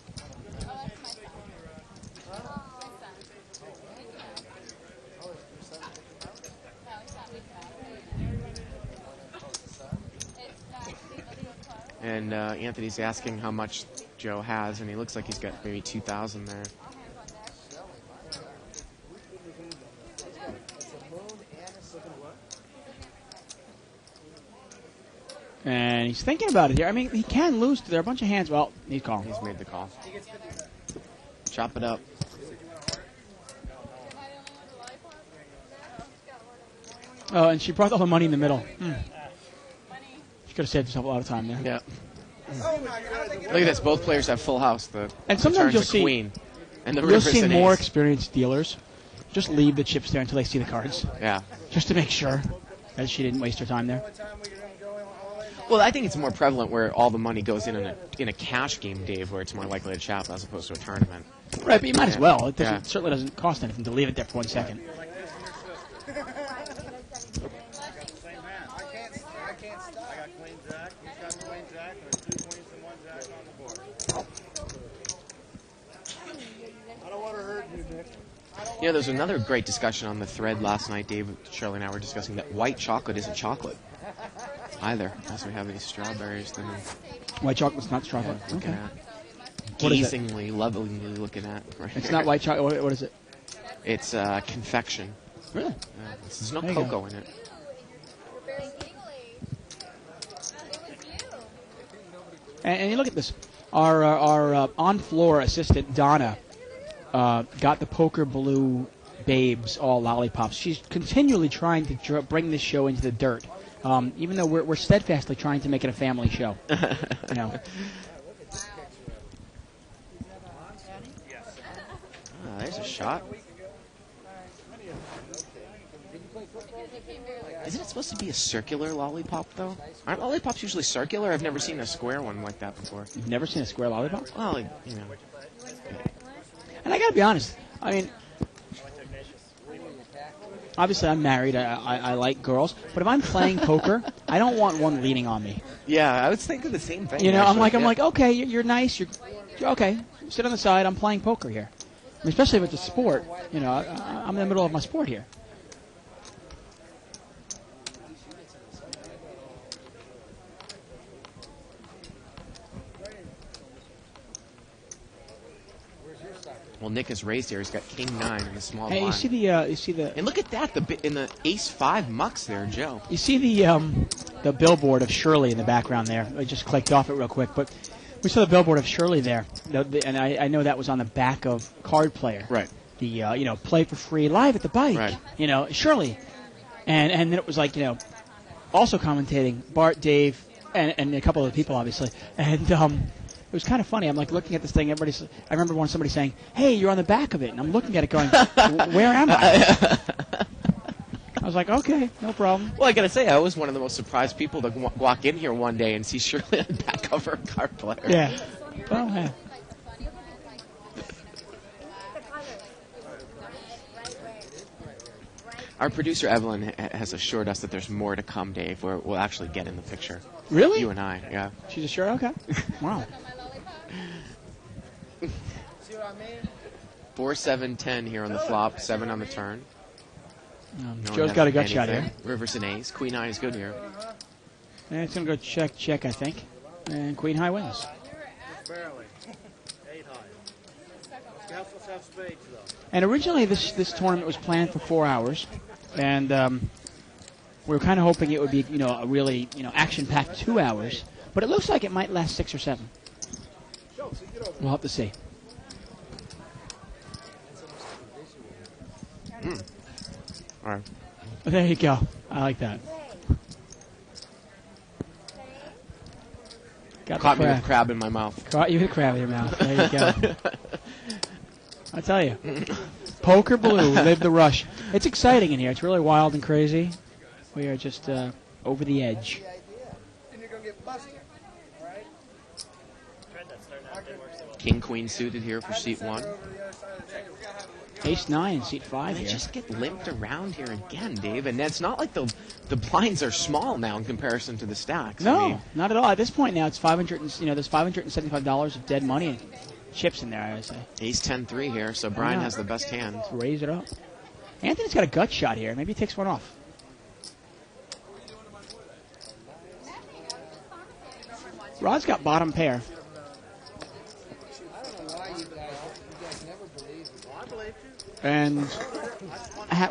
And Anthony's asking how much Joe has, and he looks like he's got maybe 2,000 there. And he's thinking about it here. I mean, he can lose. There are a bunch of hands. Well, he's calling. He's made the call. Chop it up. Oh, and she brought all the money in the middle. She could have saved herself a lot of time there. Yeah. Look at this. Both players have full house. And sometimes you'll see queen, and the you'll see an more ace. experienced dealers just leave the chips there until they see the cards. Yeah. Just to make sure that she didn't waste her time there. Well, I think it's more prevalent where all the money goes in a cash game, Dave, where it's more likely to chop as opposed to a tournament. Right, but you might as well. It certainly doesn't cost anything to leave it there for 1 second. Yeah, there's another great discussion on the thread last night. Dave, Shirley, and I were discussing that white chocolate isn't chocolate either, as we have these strawberries. White chocolate's not chocolate. Yeah, looking Okay. at. What is it? Gazingly, lovingly looking at. Right It's here. not white chocolate. What is it? It's confection. Really? There's no There you cocoa go. in it. And you look at this. Our on-floor assistant, Donna, got the Poker Blue babes all lollipops. She's continually trying to bring this show into the dirt, even though we're steadfastly trying to make it a family show. You know. There's a shot. Isn't it supposed to be a circular lollipop, though? Aren't lollipops usually circular? I've never seen a square one like that before. You've never seen a square lollipop? Well, you know. And I gotta be honest. I mean, obviously I'm married. I like girls, but if I'm playing poker, I don't want one leaning on me. Yeah, I was thinking the same thing. You know, actually. I'm like, okay, you're nice. You're okay. Sit on the side. I'm playing poker here. especially if it's a sport. You know, I'm in the middle of my sport here. Well, Nick has raised here. He's got King 9 in the small Hey, blind. you see the, And look at that, in the Ace 5 mucks there, Joe. You see the billboard of Shirley in the background there. I just clicked off it real quick, but we saw the billboard of Shirley there, and I know that was on the back of Card Player. Right. The play for free live at the bike. Right. Shirley, and then it was like also commentating Bart, Dave, and a couple of people obviously, and it was kind of funny. I'm like looking at this thing. I remember somebody saying, "Hey, you're on the back of it," and I'm looking at it going, "Where am I?" I was like, "Okay, no problem." Well, I gotta say, I was one of the most surprised people to walk in here one day and see Shirley on the back of her Card Player. Yeah. Well, yeah. Our producer Evelyn has assured us that there's more to come, Dave. Where we'll actually get in the picture. Really? You and I, yeah. She's assured. Okay. Wow. See what I mean? 4-7-10 here on the flop, 7 on the turn. No Joe's got a gut shot anything. here. Rivers and Ace. Queen High is good here. And it's going to go check, I think. And Queen High wins. Barely. 8 high. Let's have spades, though. And originally this tournament was planned for 4 hours. And we were kind of hoping it would be, a really, action-packed 2 hours. But it looks like it might last 6 or 7. We'll have to see. All right. There you go. I like that. Caught me with crab in my mouth. Caught you with crab in your mouth. There you go. I tell you. Poker Blue, live the rush. It's exciting in here. It's really wild and crazy. We are just over the edge. Then you're going to get busted. All right? King Queen suited here for seat 1. Ace 9 in seat 5 They here. just get limped around here again, Dave. And it's not like the blinds are small now in comparison to the stacks. No, I mean, not at all. At this point now, it's $500. There's $575 of dead money and chips in there. I would say. Ace 10-3 here, so Brian has the best hand. Let's raise it up. Anthony's got a gut shot here. Maybe he takes one off. Rod's got bottom pair. I don't know why you guys never believe me. I believe you. And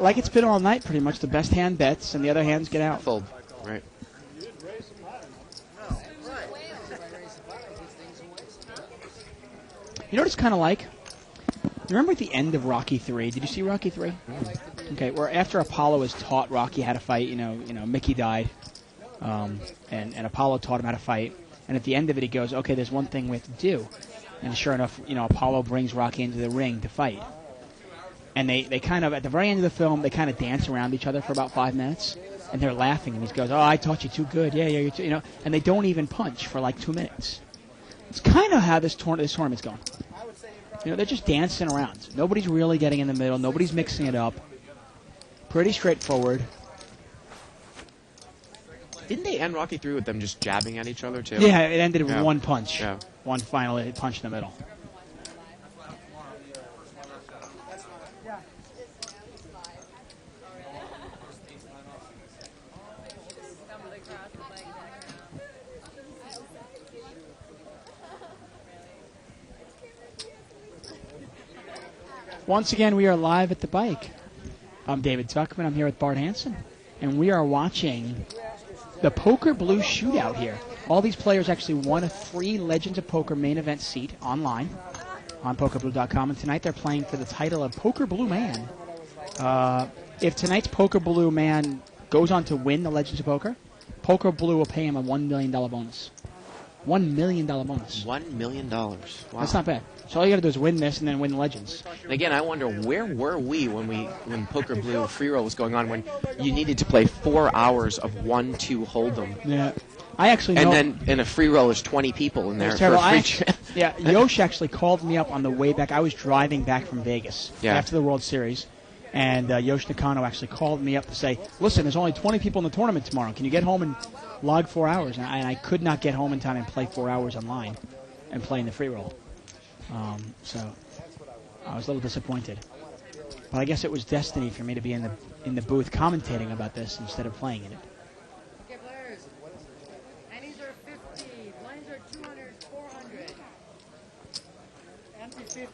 like it's been all night, pretty much the best hand bets, and the other hands get out. Fold, right? You know what it's kind of like? Remember at the end of Rocky 3? Did you see Rocky 3? Okay, where after Apollo has taught Rocky how to fight, Mickey died, and Apollo taught him how to fight. And at the end of it, he goes, "Okay, there's one thing we have to do." And sure enough, Apollo brings Rocky into the ring to fight. And they kind of, at the very end of the film, they kind of dance around each other for about 5 minutes. And they're laughing, and he goes, "Oh, I taught you too good. Yeah, you're too, And they don't even punch for like 2 minutes. It's kind of how this tournament's going. They're just dancing around. Nobody's really getting in the middle. Nobody's mixing it up. Pretty straightforward. Didn't they end Rocky 3 with them just jabbing at each other, too? Yeah, it ended with one punch. Yeah. One final punch in the middle. Once again, we are live at the bike. I'm David Tuckman. I'm here with Bart Hansen. And we are watching the Poker Blue shootout here. All these players actually won a free Legends of Poker main event seat online on PokerBlue.com. And tonight they're playing for the title of Poker Blue Man. If tonight's Poker Blue Man goes on to win the Legends of Poker, Poker Blue will pay him a $1 million bonus. $1 million bonus. $1 million. Wow. That's not bad. So all you got to do is win this and then win the Legends. And again, I wonder, where were we when Poker Blue free roll was going on, when you needed to play 4 hours of 1-2 hold'em? Yeah. I actually know. And then in a free roll, there's 20 people in there for terrible. a free Yeah, Yosh actually called me up on the way back. I was driving back from Vegas after the World Series. And Yosh Nakano actually called me up to say, "Listen, there's only 20 people in the tournament tomorrow. Can you get home and log 4 hours?" And I could not get home in time and play 4 hours online and play in the free roll. So I was a little disappointed. But I guess it was destiny for me to be in the booth commentating about this instead of playing in it. Okay, players. Annies are 50. Blinds are 200, 400.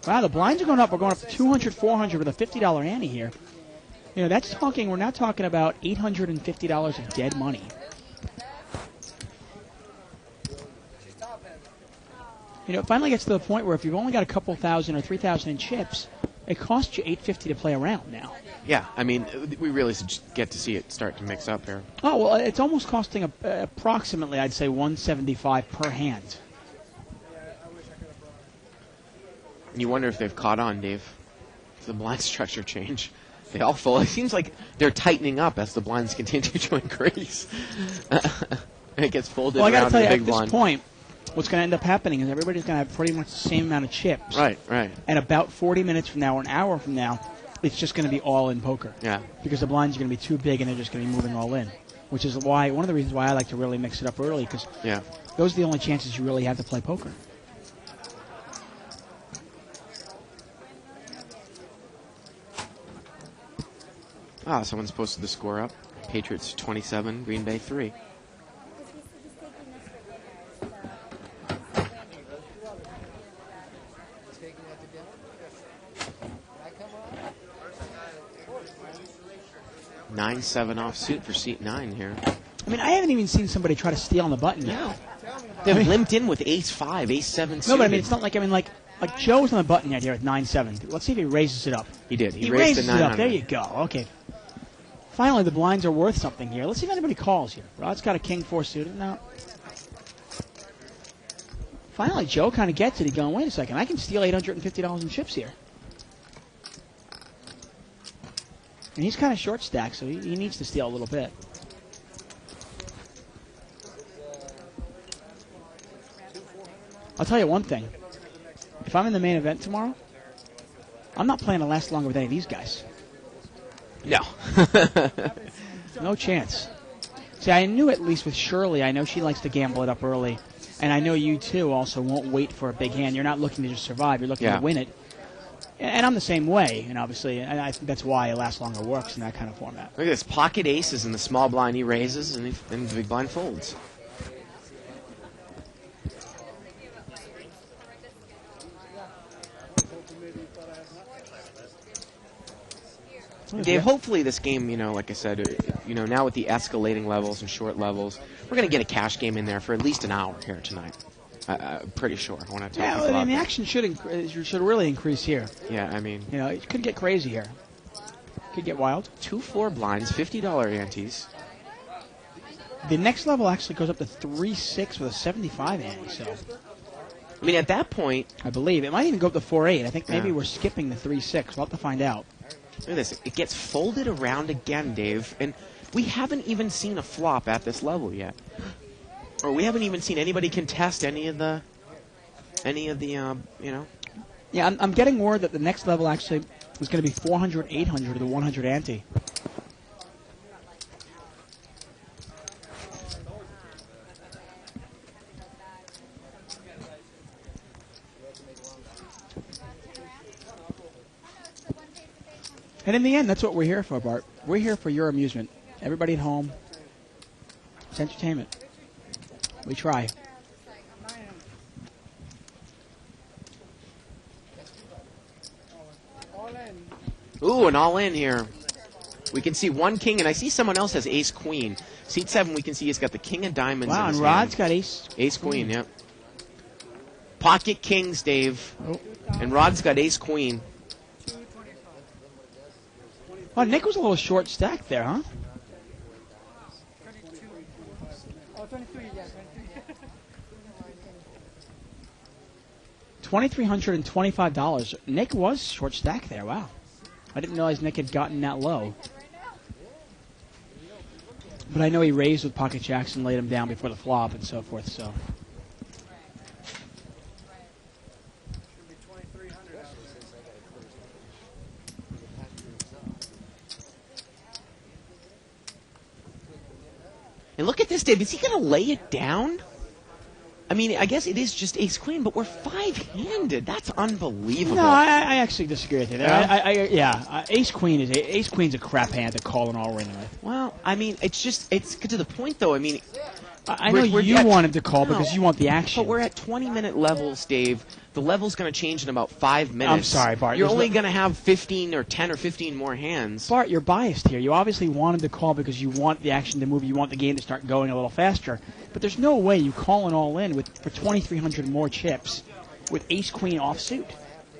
Wow, the blinds are going up. We're going up to 200, 400 with a $50 ante here. You know, that's talking. We're now talking about $850 of dead money. You know, it finally gets to the point where if you've only got a couple thousand or 3,000 in chips, it costs you $850 to play around now. Yeah, I mean, we really get to see it start to mix up here. Oh, well, it's almost costing approximately, I'd say, $175 per hand. And you wonder if they've caught on, Dave. If the blind structure change. They all fold. It seems like they're tightening up as the blinds continue to increase. It gets folded well, I around got to tell the you, big at this blind. point, what's going to end up happening is everybody's going to have pretty much the same amount of chips. Right, right. And about 40 minutes from now or an hour from now, it's just going to be all in poker. Yeah. Because the blinds are going to be too big and they're just going to be moving all in. Which is why one of the reasons why I like to really mix it up early, because those are the only chances you really have to play poker. Ah, someone's posted the score up. Patriots 27, Green Bay 3. Nine 7 off suit for seat 9 here. I mean, I haven't even seen somebody try to steal on the button yet. They've limped in with ace 5, ace 7 suited. No, but I mean, it's not like, like Joe's on the button yet here at 9-7. Let's see if he raises it up. He did. He raised raises the it 900. up. There you go. Okay. Finally, the blinds are worth something here. Let's see if anybody calls here. Rod's got a king 4 suited. No. Finally, Joe kind of gets it. He's going, wait a second. I can steal $850 in chips here. And he's kind of short stacked, so he needs to steal a little bit. I'll tell you one thing. If I'm in the main event tomorrow, I'm not playing to last longer with any of these guys. No. No chance. See, I knew at least with Shirley, I know she likes to gamble it up early. And I know you, too, also won't wait for a big hand. You're not looking to just survive. You're looking to win it. And I'm the same way, and obviously, and I think that's why Last Longer works in that kind of format. Look at this. Pocket aces in the small blind he raises, and the big blind folds. Dave, hopefully this game, like I said, now with the escalating levels and short levels, we're going to get a cash game in there for at least an hour here tonight. I'm pretty sure. I want to tell people. Yeah, I mean, the action should really increase here. Yeah, I mean, it could get crazy here. Could get wild. 2-4 blinds, $50 antes. The next level actually goes up to 3-6 with a 75 ante. So, I mean, at that point, I believe it might even go up to 4-8. I think maybe we're skipping the 3-6. We'll have to find out. Look at this. It gets folded around again, Dave, and we haven't even seen a flop at this level yet. Or we haven't even seen anybody contest any of the. Yeah, I'm getting word that the next level actually was going to be 400, 800, or the 100 ante. And in the end, that's what we're here for, Bart. We're here for your amusement. Everybody at home. It's entertainment. We try. Ooh, an all-in here. We can see one king, and I see someone else has ace-queen. Seat 7, we can see he's got the king of diamonds in wow, his and Rod's hand. got ace. Ace-queen, yep. Pocket kings, Dave. Oh. And Rod's got ace-queen. Oh, Nick was a little short stacked there, huh? $2,325. Nick was short stack there. Wow. I didn't realize Nick had gotten that low. But I know he raised with pocket jacks and laid him down before the flop and so forth, so. And look at this, Dave. Is he going to lay it down? I mean, I guess it is just ace queen, but we're 5-handed. That's unbelievable. No, I actually disagree with you there. Yeah? Ace queen's a crap hand to call an all-in with. Well, I mean, it's to the point, though. I mean, I know you wanted to call because you want the action. But we're at 20-minute levels, Dave. The level's going to change in about 5 minutes. I'm sorry, Bart. You're only going to have 15 or 10 or 15 more hands. Bart, you're biased here. You obviously wanted to call because you want the action to move. You want the game to start going a little faster. But there's no way you call an all-in for 2,300 more chips with ace-queen offsuit.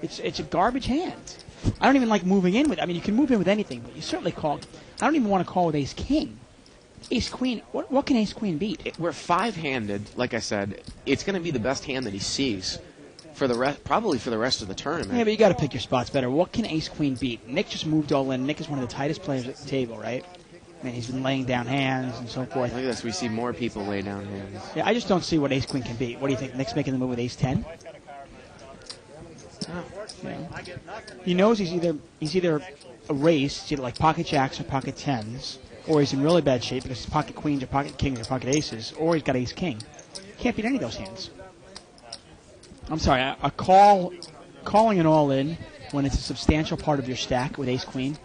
It's a garbage hand. I don't even like moving in with it. I mean, you can move in with anything, but you certainly call. I don't even want to call with ace-king. Ace-queen, what can ace-queen beat? We're 5-handed, like I said. It's going to be the best hand that he sees. Probably for the rest of the tournament. Yeah, but you got to pick your spots better. What can ace-queen beat? Nick just moved all in. Nick is one of the tightest players at the table, right? I mean, he's been laying down hands and so forth. Look at this. We see more people lay down hands. Yeah, I just don't see what ace-queen can beat. What do you think? Nick's making the move with ace-10? Oh. Yeah. He knows he's either a race, it's either like pocket jacks or pocket tens, or he's in really bad shape because he's pocket queens or pocket kings or pocket aces, or he's got ace-king. Can't beat any of those hands. I'm sorry, calling an all-in when it's a substantial part of your stack with ace-queen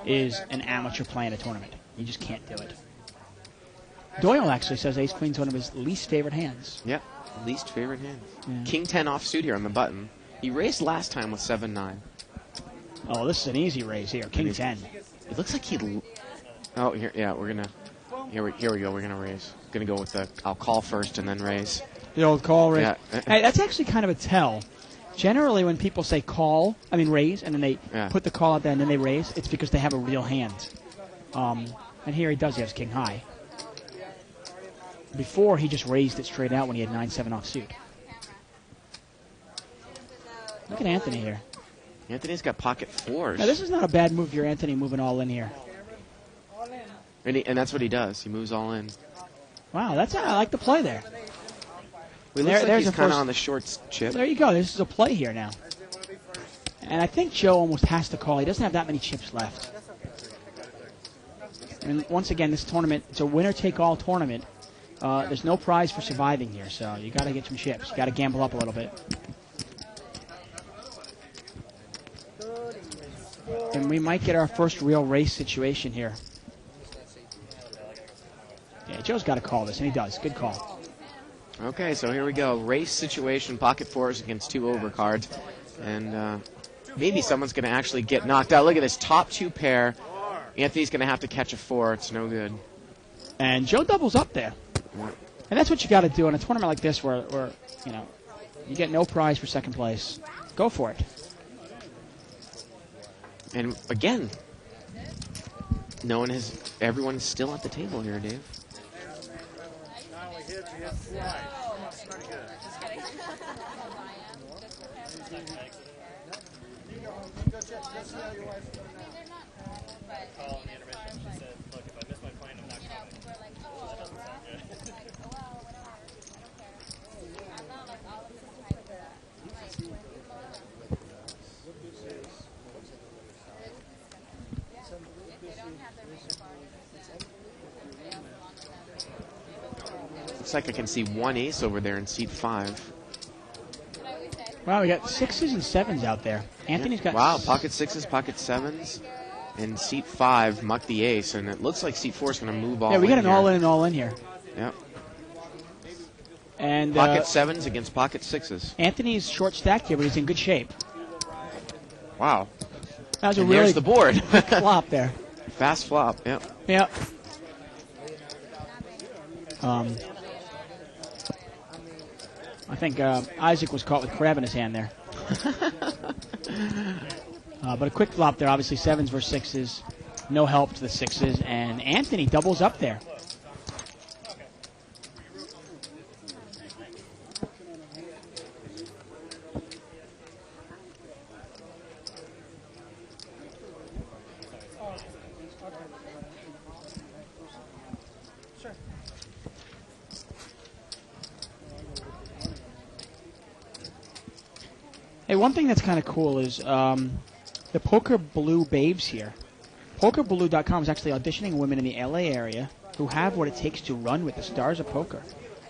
is an amateur play in a tournament. You just can't do it. Doyle actually says ace-queen's one of his least favorite hands. Yep, least favorite hand. Yeah. King 10 offsuit here on the button. He raised last time with 7-9. Oh, this is an easy raise here. King 10. It looks like he... Oh, here, yeah, we're going to... Here we go. We're going to raise. Going to go with the... I'll call first and then raise. The old call raise. Yeah. Hey, that's actually kind of a tell. Generally, when people say raise, and then they put the call out there and then they raise, it's because they have a real hand. And here he does. He has king high. Before, he just raised it straight out when he had 9-7 offsuit. Look at Anthony here. Anthony's got pocket fours. Now, this is not a bad move. You're Anthony moving all in here. And that's what he does. He moves all in. Wow, I like the play there. It looks like he's kind of on the short chip. There you go. This is a play here now. And I think Joe almost has to call. He doesn't have that many chips left. And once again, this tournament, it's a winner-take-all tournament. There's no prize for surviving here, so you got to get some chips. You got to gamble up a little bit. And we might get our first real race situation here. Yeah, Joe's got to call this, and he does. Good call. Okay, so here we go. Race situation, pocket fours against 2 overcards. And maybe someone's going to actually get knocked out. Look at this top 2 pair. Anthony's going to have to catch a 4. It's no good. And Joe doubles up there. And that's what you got to do in a tournament like this where you get no prize for second place. Go for it. And again, everyone's still at the table here, Dave. Not only hits, he hits flies. That's pretty good. Call in the intermission. She said, look, if I miss my plane, I'm not coming. That doesn't sound good. Looks like I can see 1 ace over there in seat 5. Wow, we got 6s and 7s out there. Anthony's got... Wow, pocket 6s, pocket 7s. And seat 5 mucked the ace, and it looks like seat 4 is going to move all in. Yeah, we got an here. all-in and all-in here. Yep. And pocket 7s against pocket 6s. Anthony's short stacked here, but he's in good shape. Wow. That was and a really there's the board. flop there. Fast flop, yep. Yep. I think Isaac was caught with crab in his hand there. But a quick flop there, obviously 7s versus 6s. No help to the 6s, and Anthony doubles up there. Hey, one thing that's kind of cool is the Poker Blue babes here. PokerBlue.com is actually auditioning women in the LA area who have what it takes to run with the stars of poker.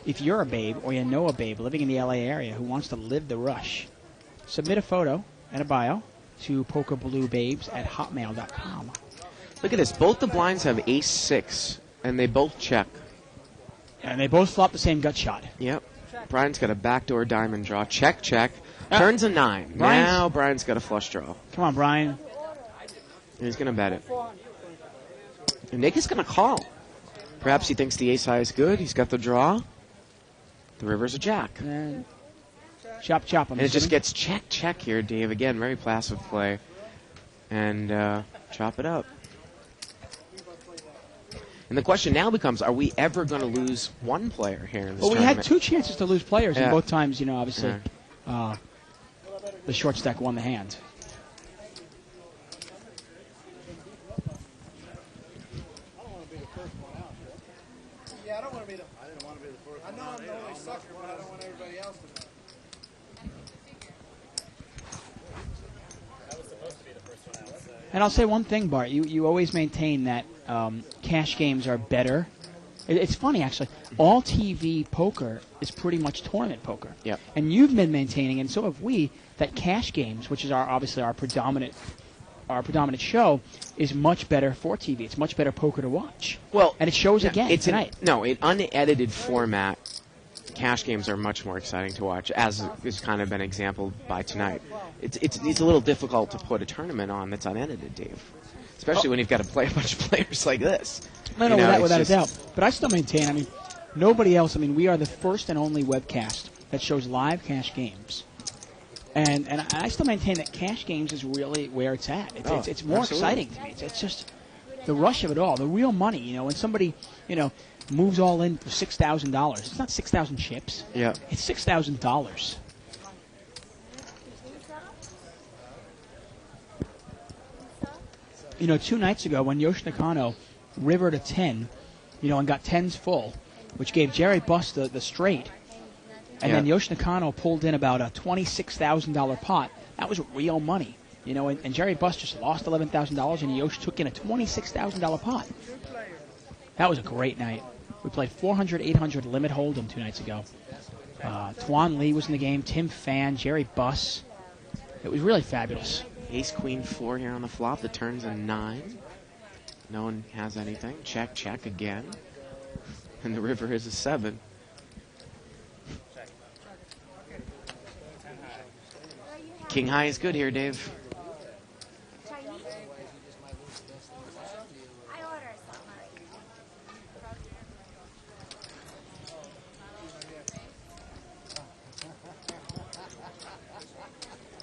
if you're a babe or you know a babe living in the LA area who wants to live the rush, submit a photo and a bio to pokerbluebabes@hotmail.com. Look at this. Both the blinds have ace-6, and they both check. And they both flop the same gut shot. Yep. Brian's got a backdoor diamond draw. Check, check. Turns a 9. Brian's- Now Brian's got a flush draw. Come on, Brian. And he's going to bet it. And Nick is going to call. Perhaps he thinks the ace high is good. He's got the draw. The river's a jack. And chop, chop. And it just gets check, check here, Dave. Again, very passive play. And chop it up. And the question now becomes, are we ever going to lose one player here in this Well, we tournament? had 2 chances to lose players, and Yeah. both times, obviously, the short stack won the hand. Yeah, I don't want to be the. I didn't want to be the first. I know I'm the only sucker, but I don't want everybody else to. And I'll say one thing, Bart. You always maintain that cash games are better. It's funny, actually. All TV poker is pretty much tournament poker. Yep. And you've been maintaining, and so have we, that cash games, which is obviously our predominant show, is much better for TV. It's much better poker to watch. Well, and it shows again it's tonight. An unedited format. Cash games are much more exciting to watch, as has kind of been exampled by tonight. It's a little difficult to put a tournament on that's unedited, Dave. Especially when you've got to play a bunch of players like this. No, without a doubt. But I still maintain, nobody else, we are the first and only webcast that shows live cash games. And I still maintain that cash games is really where it's at. It's more exciting to me. It's just the rush of it all, the real money. When somebody, moves all in for $6,000. It's not 6,000 chips. Yeah. It's $6,000. you know, 2 nights ago when Yoshi Nakano rivered a 10, you know, and got 10s full, which gave Jerry Buss the straight, and then Yoshi Nakano pulled in about a $26,000 pot. That was real money, you know, and Jerry Buss just lost $11,000, and Yoshi took in a $26,000 pot. That was a great night. We played 400, 800 limit hold'em 2 nights ago. Tuan Lee was in the game, Tim Fan, Jerry Buss. It was really fabulous. Ace, queen, 4 here on the flop. The turn's a 9. No one has anything. Check, check again. And the river is a 7. King high is good here, Dave.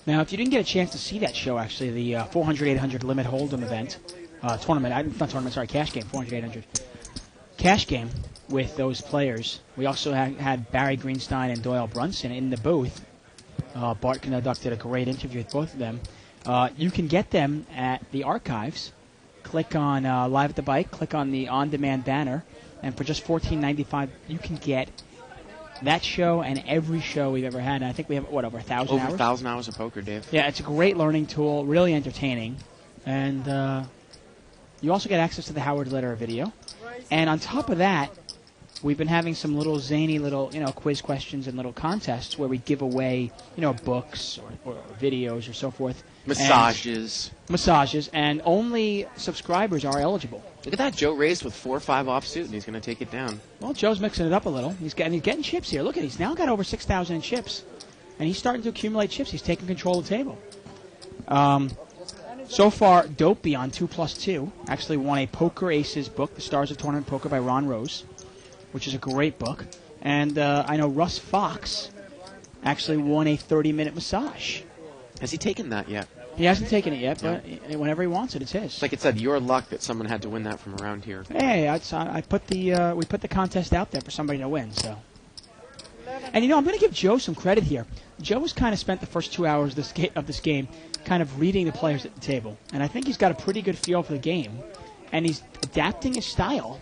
Now, if you didn't get a chance to see that show, actually, the 400, 800 limit hold'em event, cash game, 400, 800. Cash game with those players. We also had Barry Greenstein and Doyle Brunson in the booth. Bart conducted a great interview with both of them. You can get them at the archives. Click on Live at the Bike, click on the on-demand banner, and for just $14.95, you can get that show and every show we've ever had. And I think we have, over 1,000 hours? Over 1,000 hours of poker, Dave. Yeah, it's a great learning tool, really entertaining. And you also get access to the Howard Lederer video. And on top of that, we've been having some zany quiz questions and little contests where we give away, books or videos or so forth. Massages, and only subscribers are eligible. Look at that. Joe raised with 4-5 offsuit, and he's going to take it down. Well, Joe's mixing it up a little. He's getting chips here. Look at, he's now got over 6,000 in chips, and he's starting to accumulate chips. He's taking control of the table. So far, Dopey on 2+2 actually won a Poker Aces book, The Stars of Tournament Poker by Ron Rose, which is a great book. And I know Russ Fox actually won a 30-minute massage. Has he taken that yet? He hasn't taken it yet, but whenever he wants it, it's his. Like it said, your luck that someone had to win that from around here. Hey, we put the contest out there for somebody to win. So, and I'm going to give Joe some credit here. Joe has kind of spent the first 2 hours of this game kind of reading the players at the table, and I think he's got a pretty good feel for the game, and he's adapting his style.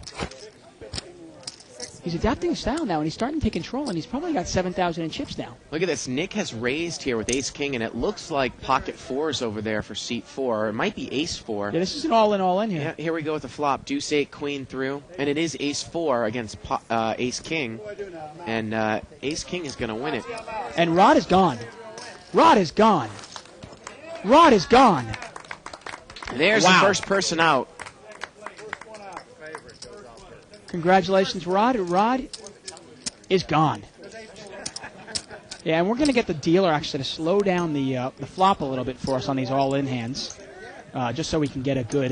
He's adapting his style now, and he's starting to take control, and he's probably got 7,000 in chips now. Look at this. Nick has raised here with Ace King, and it looks like pocket fours over there for seat 4. Or it might be Ace 4. Yeah, this is an all-in here. Yeah, here we go with the flop. Deuce 8, Queen through. And it is Ace 4 against Ace King. And Ace King is going to win it. And Rod is gone. Rod is gone. Rod is gone. There's Wow. the first person out. Congratulations, Rod. Rod is gone. Yeah, and we're going to get the dealer actually to slow down the flop a little bit for us on these all-in hands, just so we can get a good,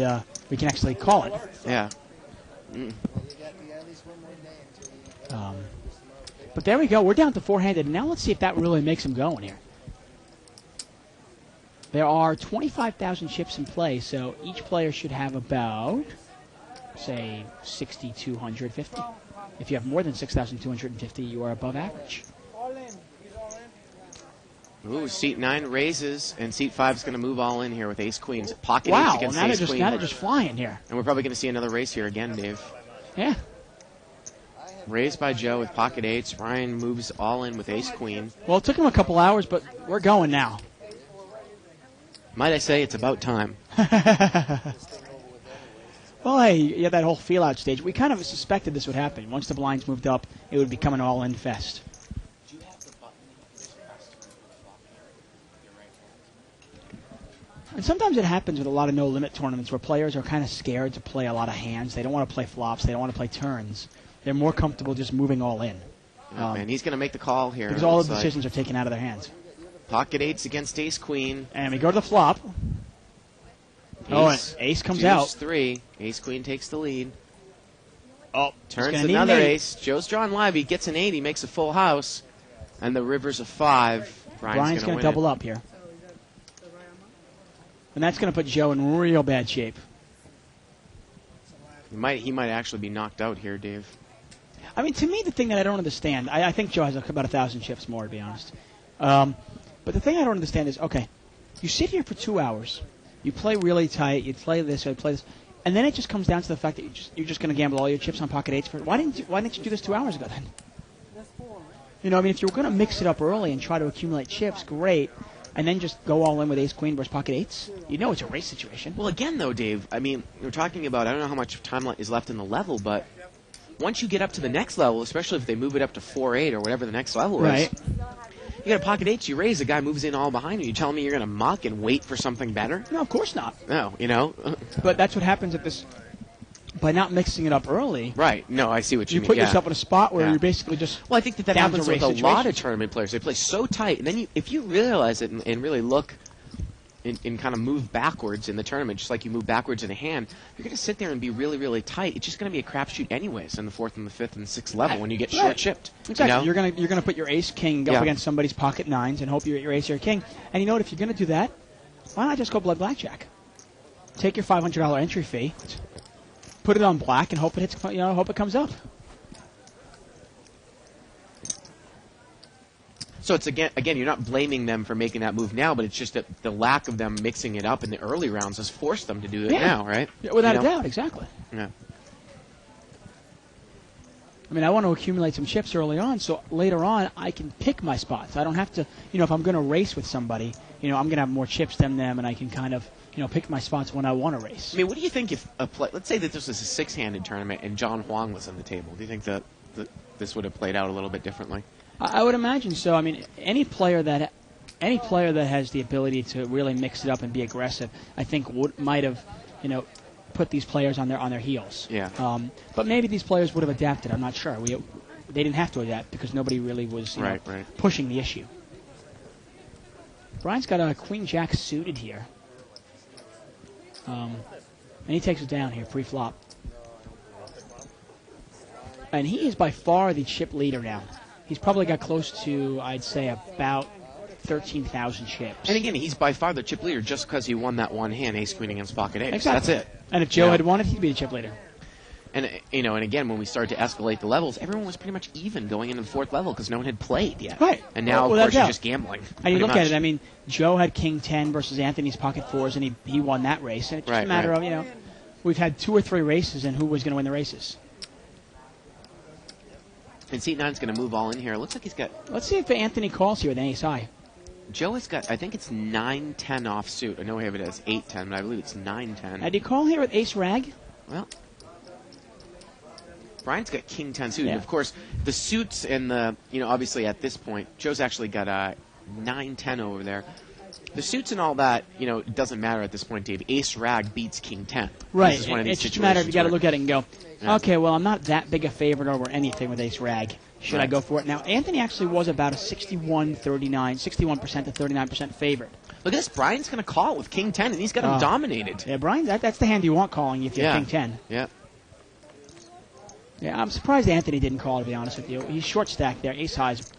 we can actually call it. Yeah. But there we go. We're down to four-handed. Now let's see if that really makes him going here. There are 25,000 chips in play, so each player should have about, say, 6,250. If you have more than 6,250, you are above average. Ooh, seat 9 raises, and seat 5 is going to move all in here with Ace Queens. Pocket Wow, Ace against now Ace they're Queen. now they're just flying here. And we're probably going to see another race here again, Dave. Yeah. Raised by Joe with pocket 8s. Ryan moves all in with Ace Queen. Well, it took him a couple hours, but we're going now. Might I say it's about time. Well, hey, you had that whole feel-out stage. We kind of suspected this would happen. Once the blinds moved up, it would become an all-in fest. And sometimes it happens with a lot of no-limit tournaments where players are kind of scared to play a lot of hands. They don't want to play flops. They don't want to play turns. They're more comfortable just moving all in. Oh, man, he's going to make the call here. Because all Looks the like. decisions are taken out of their hands. Pocket 8s against Ace Queen. And we go to the flop. Oh, and ace comes out. 3. Ace Queen takes the lead. Oh, turns gonna need another an 8. ace. Joe's drawing live. He gets an 8. He makes a full house. And the river's a 5. Brian's going to double up here. And that's going to put Joe in real bad shape. He might actually be knocked out here, Dave. I mean, to me, the thing that I don't understand, I think Joe has about 1,000 chips more, to be honest. But the thing I don't understand is, okay, you sit here for 2 hours, you play really tight, you play this, you play this, and then it just comes down to the fact that you're just going to gamble all your chips on pocket 8s. Why didn't you do this 2 hours ago then? You know, I mean, if you were going to mix it up early and try to accumulate chips, great, and then just go all in with Ace Queen versus pocket 8s, you know it's a race situation. Well, again, though, Dave, I mean, we're talking about, I don't know how much time is left in the level, but once you get up to the next level, especially if they move it up to 4-8 or whatever the next level Right. is, you got a pocket 8s, you raise, the guy moves in all behind you. You telling me you're going to muck and wait for something better? No, of course not. No, you know? But that's what happens at this, by not mixing it up early. Right. No, I see what you You mean. put yeah. yourself in a spot where Yeah. you're basically just Well, I think that down happens to with race a lot situation. of tournament players. They play so tight, and then if you realize it and really look and kind of move backwards in the tournament, just like you move backwards in a hand, you're going to sit there and be really, really tight. It's just going to be a crapshoot anyways in the 4th and the 5th and the 6th level when you get Right. short chipped. Exactly. You know? You're gonna put your ace king up Yeah. against somebody's pocket 9s and hope you get your ace or your king. And you know what? If you're gonna do that, why not just go blood blackjack? Take your $500 entry fee, put it on black, and hope it hits. Hope it comes up. So it's again, you're not blaming them for making that move now, but it's just that the lack of them mixing it up in the early rounds has forced them to do it Yeah. now, right? Yeah, without You a know? doubt, exactly. Yeah. I mean, I want to accumulate some chips early on, so later on I can pick my spots. I don't have to, if I'm going to race with somebody, I'm going to have more chips than them, and I can kind of, pick my spots when I want to race. I mean, what do you think if let's say that this was a 6-handed tournament and John Huang was on the table? Do you think that this would have played out a little bit differently? I would imagine so. I mean, any player that has the ability to really mix it up and be aggressive, I think might have, put these players on their heels. Yeah. But maybe these players would have adapted. I'm not sure. They didn't have to adapt because nobody really was Right. pushing the issue. Brian's got a Queen Jack suited here, and he takes it down here pre-flop. And he is by far the chip leader now. He's probably got close to, I'd say, about 13,000 chips. And again, he's by far the chip leader just because he won that one hand, ace queen against pocket ace. Exactly. That's it. And if Joe had won it, he'd be the chip leader. And and again, when we started to escalate the levels, everyone was pretty much even going into the 4th level because no one had played yet. Right. And now, Well, of course, you're doubt. just gambling. And you pretty look much. at it, I mean, Joe had King 10 versus Anthony's pocket 4s, and he won that race. And it's just a matter of, we've had 2 or 3 races, and who was going to win the races. And seat 9's going to move all in here. It looks like he's got... Let's see if Anthony calls here with an ace high. Joe has got, I think it's 9-10 offsuit. I know we have it as 8-10, but I believe it's 9-10. Now, do you call here with ace rag? Well, Brian's got king 10 suited. Yeah. Of course, the suits and the, obviously at this point, Joe's actually got a 9-10 over there. The suits and all that, it doesn't matter at this point, Dave. Ace rag beats king 10. Right. This is one of these It's just a matter of you got to look at it and go, Yeah. okay, well, I'm not that big a favorite over anything with ace rag. Should I Right. go for it? Now, Anthony actually was about a 61% to 39% favorite. Look at this. Brian's going to call it with king 10, and he's got him dominated. Yeah, Brian, that's the hand you want calling if you have Yeah. king 10. Yeah. Yeah, I'm surprised Anthony didn't call, to be honest with you. He's short stacked there. Ace high is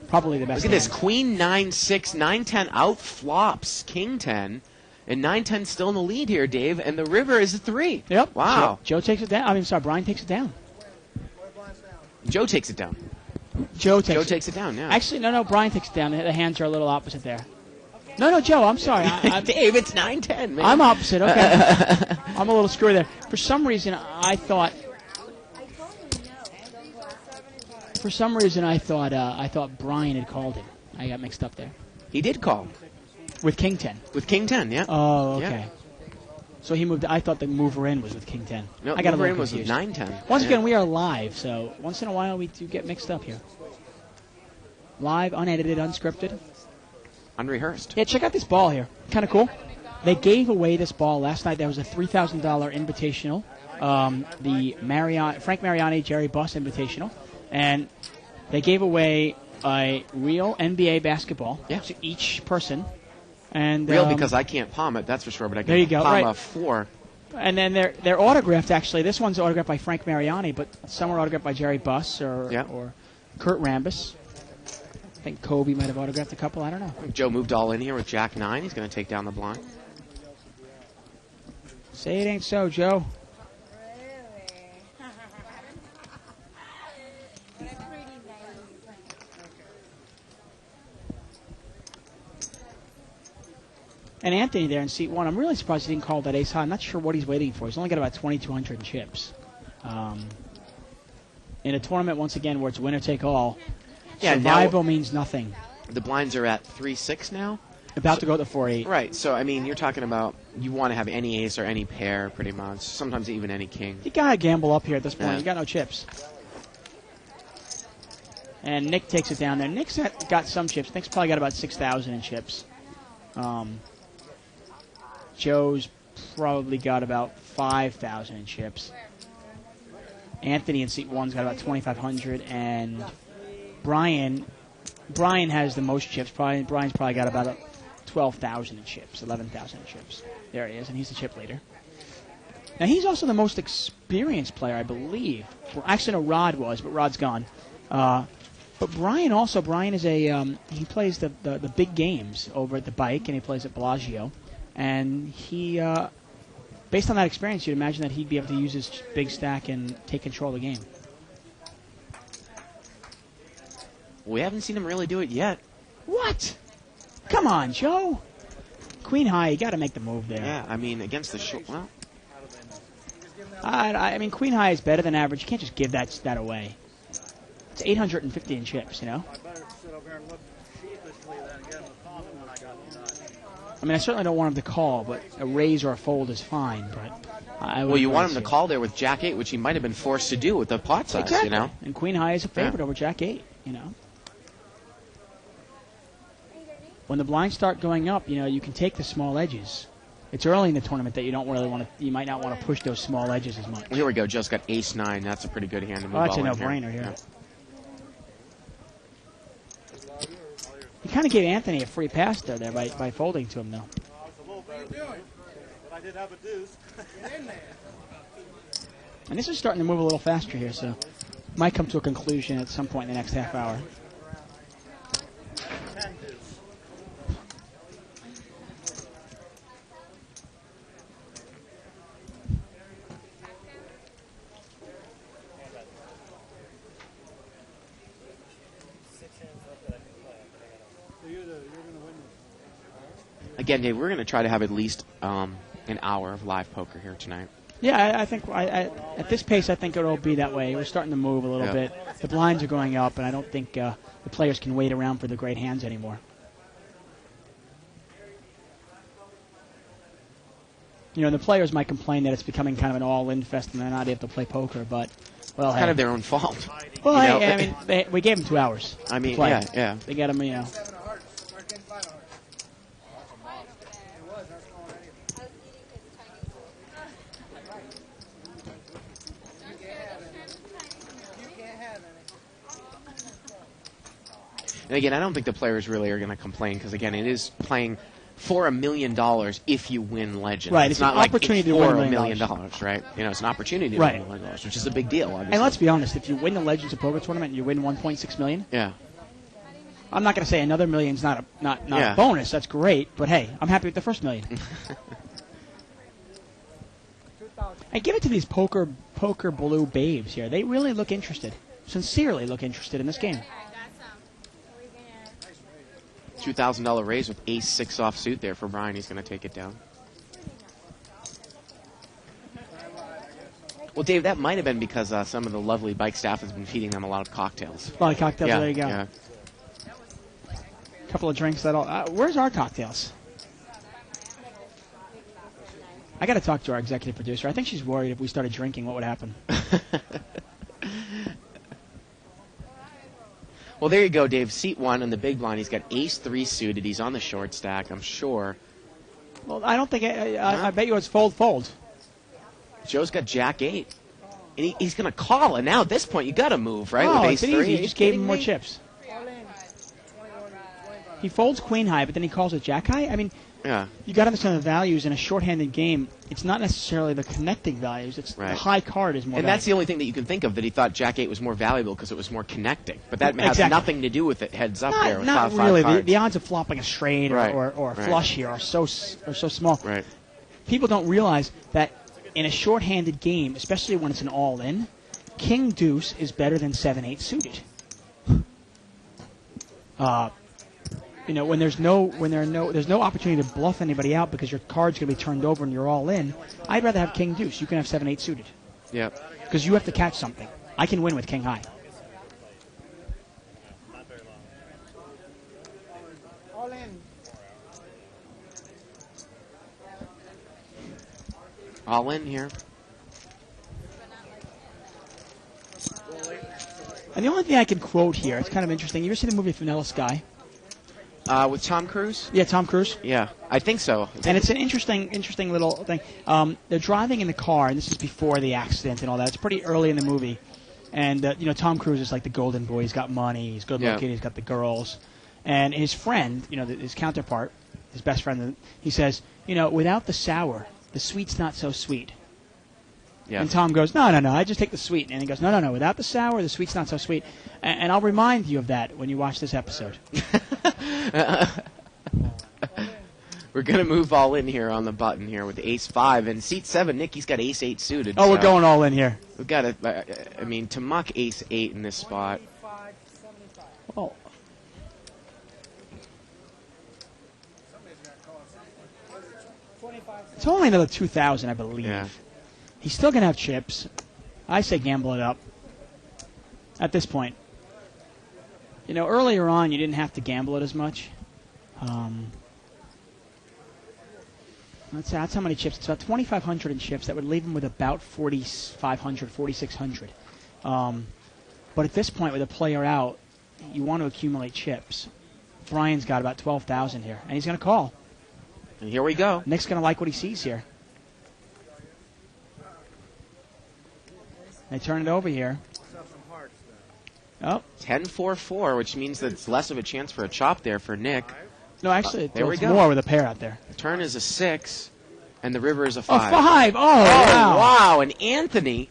probably the best Look at this. hand. Queen 9-6, 9-10 out flops king 10, and 9-10 still in the lead here, Dave, and the river is a 3. Yep. Wow. Joe takes it down. Brian takes it down. Joe takes it down. Joe takes it down, yeah. Actually, no, Brian takes it down. The hands are a little opposite there. No, Joe, I'm sorry. Dave, it's 9-10, man. I'm opposite, okay. I'm a little screwy there. For some reason, I thought Brian had called him. I got mixed up there. He did call. With king 10. With king 10, yeah. Oh, okay. Yeah. So he moved. I thought the mover in was with king 10. No, I got mover a in little was with confused. 9-10. Once Yeah. again, we are live, so once in a while we do get mixed up here. Live, unedited, unscripted. Unrehearsed. Yeah, check out this ball here. Kind of cool. They gave away this ball last night. There was a $3,000 invitational, the Frank Mariani Jerry Buss Invitational, and they gave away a real NBA basketball to each person. And Real because I can't palm it, that's for sure, but I can there you go, palm right. a 4. And then they're autographed, actually. This one's autographed by Frank Mariani, but some are autographed by Jerry Buss or Kurt Rambis. I think Kobe might have autographed a couple. I don't know. Joe moved all in here with Jack 9. He's going to take down the blind. Say it ain't so, Joe. And Anthony there in seat 1, I'm really surprised he didn't call that ace high. I'm not sure what he's waiting for. He's only got about 2,200 in chips. In a tournament, once again, where it's winner take all, survival means nothing. The blinds are at 3-6 now. About to go to 4-8. Right, so, I mean, you're talking about you want to have any ace or any pair, pretty much. Sometimes even any king. You got to gamble up here at this point. Yeah. You got no chips. And Nick takes it down there. Nick's got some chips. Nick's probably got about 6,000 in chips. Joe's probably got about 5,000 in chips. Anthony in seat 1's got about 2,500, and Brian has the most chips. Brian's probably got about 12,000 in chips, 11,000 in chips. There he is, and he's the chip leader. Now he's also the most experienced player, I believe. Well, actually, no, Rod was, but Rod's gone. But Brian is he plays the big games over at the Bike, and he plays at Bellagio. And he, based on that experience, you'd imagine that he'd be able to use his big stack and take control of the game. We haven't seen him really do it yet. What? Come on, Joe. Queen high, you got to make the move there. Yeah, I mean, against the short, well. I mean, queen high is better than average. You can't just give that away. It's 850 in chips, you know? I mean, I certainly don't want him to call, but a raise or a fold is fine. But Well, you want him to call there with Jack 8, which he might have been forced to do with the pot size, exactly. you know? And queen high is a favorite over Jack 8, you know? When the blinds start going up, you know, you can take the small edges. It's early in the tournament that you don't really want to. You might not want to push those small edges as much. Well, here we go. Joe's got ace 9. That's a pretty good hand to move. Oh, that's a all in no-brainer here. Yeah. You kind of gave Anthony a free pass there by folding to him, though. What are you doing? But I did have a deuce. Get in there. And this is starting to move a little faster here, so might come to a conclusion at some point in the next half hour. 10 deuce. Again, Dave, we're going to try to have at least an hour of live poker here tonight. Yeah, I think at this pace, I think it'll be that way. We're starting to move a little bit. The blinds are going up, and I don't think the players can wait around for the great hands anymore. You know, the players might complain that it's becoming kind of an all-in fest and they're not able to play poker, but, well, It's kind of their own fault. Well, You know? I mean, we gave them 2 hours. I mean, to play. yeah. They got them, you know. And again, I don't think the players really are going to complain because, again, it is playing for $1 million if you win Legends. Right, It's it's not an like opportunity it's to for win $1 million, $1 right? You know, it's an opportunity to Right. win $1 million, which is a big deal, obviously. And let's be honest, if you win the Legends of Poker tournament and you win $1.6 million, Yeah. I'm not going to say another million's not Yeah. a bonus. That's great, but hey, I'm happy with the first million. And give it to these poker blue babes here. They really look interested, sincerely look interested in this game. $2,000 raise with ace-6 offsuit there for Brian. He's going to take it down. Well, Dave, that might have been because some of the lovely bike staff has been feeding them a lot of cocktails. A lot of cocktails, Yeah, there you go. yeah. Couple of drinks. Where's our cocktails? I got to talk to our executive producer. I think she's worried if we started drinking, what would happen? Well, there you go, Dave. Seat 1 on the big blind. He's got ace-3 suited. He's on the short stack, I'm sure. Well, I don't think I bet you it's fold. Joe's got jack-8. And he's going to call, and now at this point, you got to move, right? Oh, with it's ace-3. easy. You just gave him more chips. He folds queen high, but then he calls it jack high. I mean, Yeah. you got to understand the values in a short-handed game. It's not necessarily the connecting values. It's the Right. high card is more. And that's the only thing that you can think of that he thought jack-8 was more valuable because it was more connecting. But that has Exactly. nothing to do with it heads up there. With not top really. five The odds of flopping a straight Right. or a Right. flush here are so small. Right. People don't realize that in a short-handed game, especially when it's an all-in, King Deuce is better than 7-8 suited. You know, when there's no opportunity to bluff anybody out because your card's going to be turned over and you're all in. I'd rather have King Deuce. You can have 7-8 suited. Yeah. Because you have to catch something. I can win with King High. All in. All in here. And the only thing I can quote here, it's kind of interesting. You ever seen the movie Vanilla Sky? With Tom Cruise? Yeah, Tom Cruise. Yeah, I think so. And it's an interesting little thing. They're driving in the car, and this is before the accident and all that. It's pretty early in the movie. And, Tom Cruise is like the golden boy. He's got money. He's good looking. Yeah. He's got the girls. And his friend, his counterpart, his best friend, he says, without the sour, the sweet's not so sweet. Yeah. And Tom goes, no, I just take the sweet. And he goes, no, without the sour, the sweet's not so sweet. And I'll remind you of that when you watch this episode. We're going to move all in here on the button here with ace-5. And seat 7, Nicky's got ace-8 suited. Oh, we're going all in here. We've got to muck ace-8 in this spot. Oh. It's only another 2,000, I believe. Yeah. He's still going to have chips. I say gamble it up at this point. Earlier on, you didn't have to gamble it as much. That's how many chips. It's about 2,500 in chips. That would leave him with about 4,500, 4,600. But at this point, with a player out, you want to accumulate chips. Brian's got about 12,000 here, and he's going to call. And here we go. Nick's going to like what he sees here. They turn it over here. Oh. 10-4-4, which means that it's less of a chance for a chop there for Nick. No, actually, there we it's go. more with a pair out there. The turn is a 6, and the river is a 5. Oh, 5! Oh, wow. Wow. And Anthony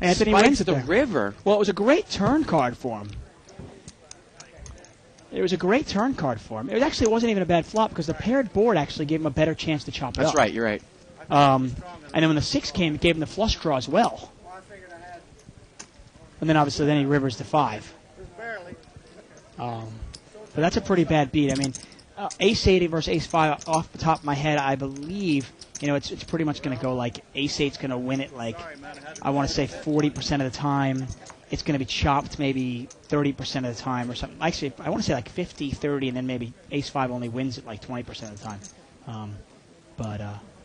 wins spikes it the there. river. Well, it was a great turn card for him. It was a great turn card for him. It wasn't even a bad flop because the paired board actually gave him a better chance to chop it up. That's right, you're right. And then when the 6 came, it gave him the flush draw as well. And then obviously he rivers the 5. But that's a pretty bad beat. I mean, Ace-8 versus Ace-5, off the top of my head, I believe, it's pretty much going to go like Ace-8's going to win it like, I want to say 40% of the time. It's going to be chopped maybe 30% of the time or something. Actually, I want to say like 50-30, and then maybe Ace-5 only wins it like 20% of the time. But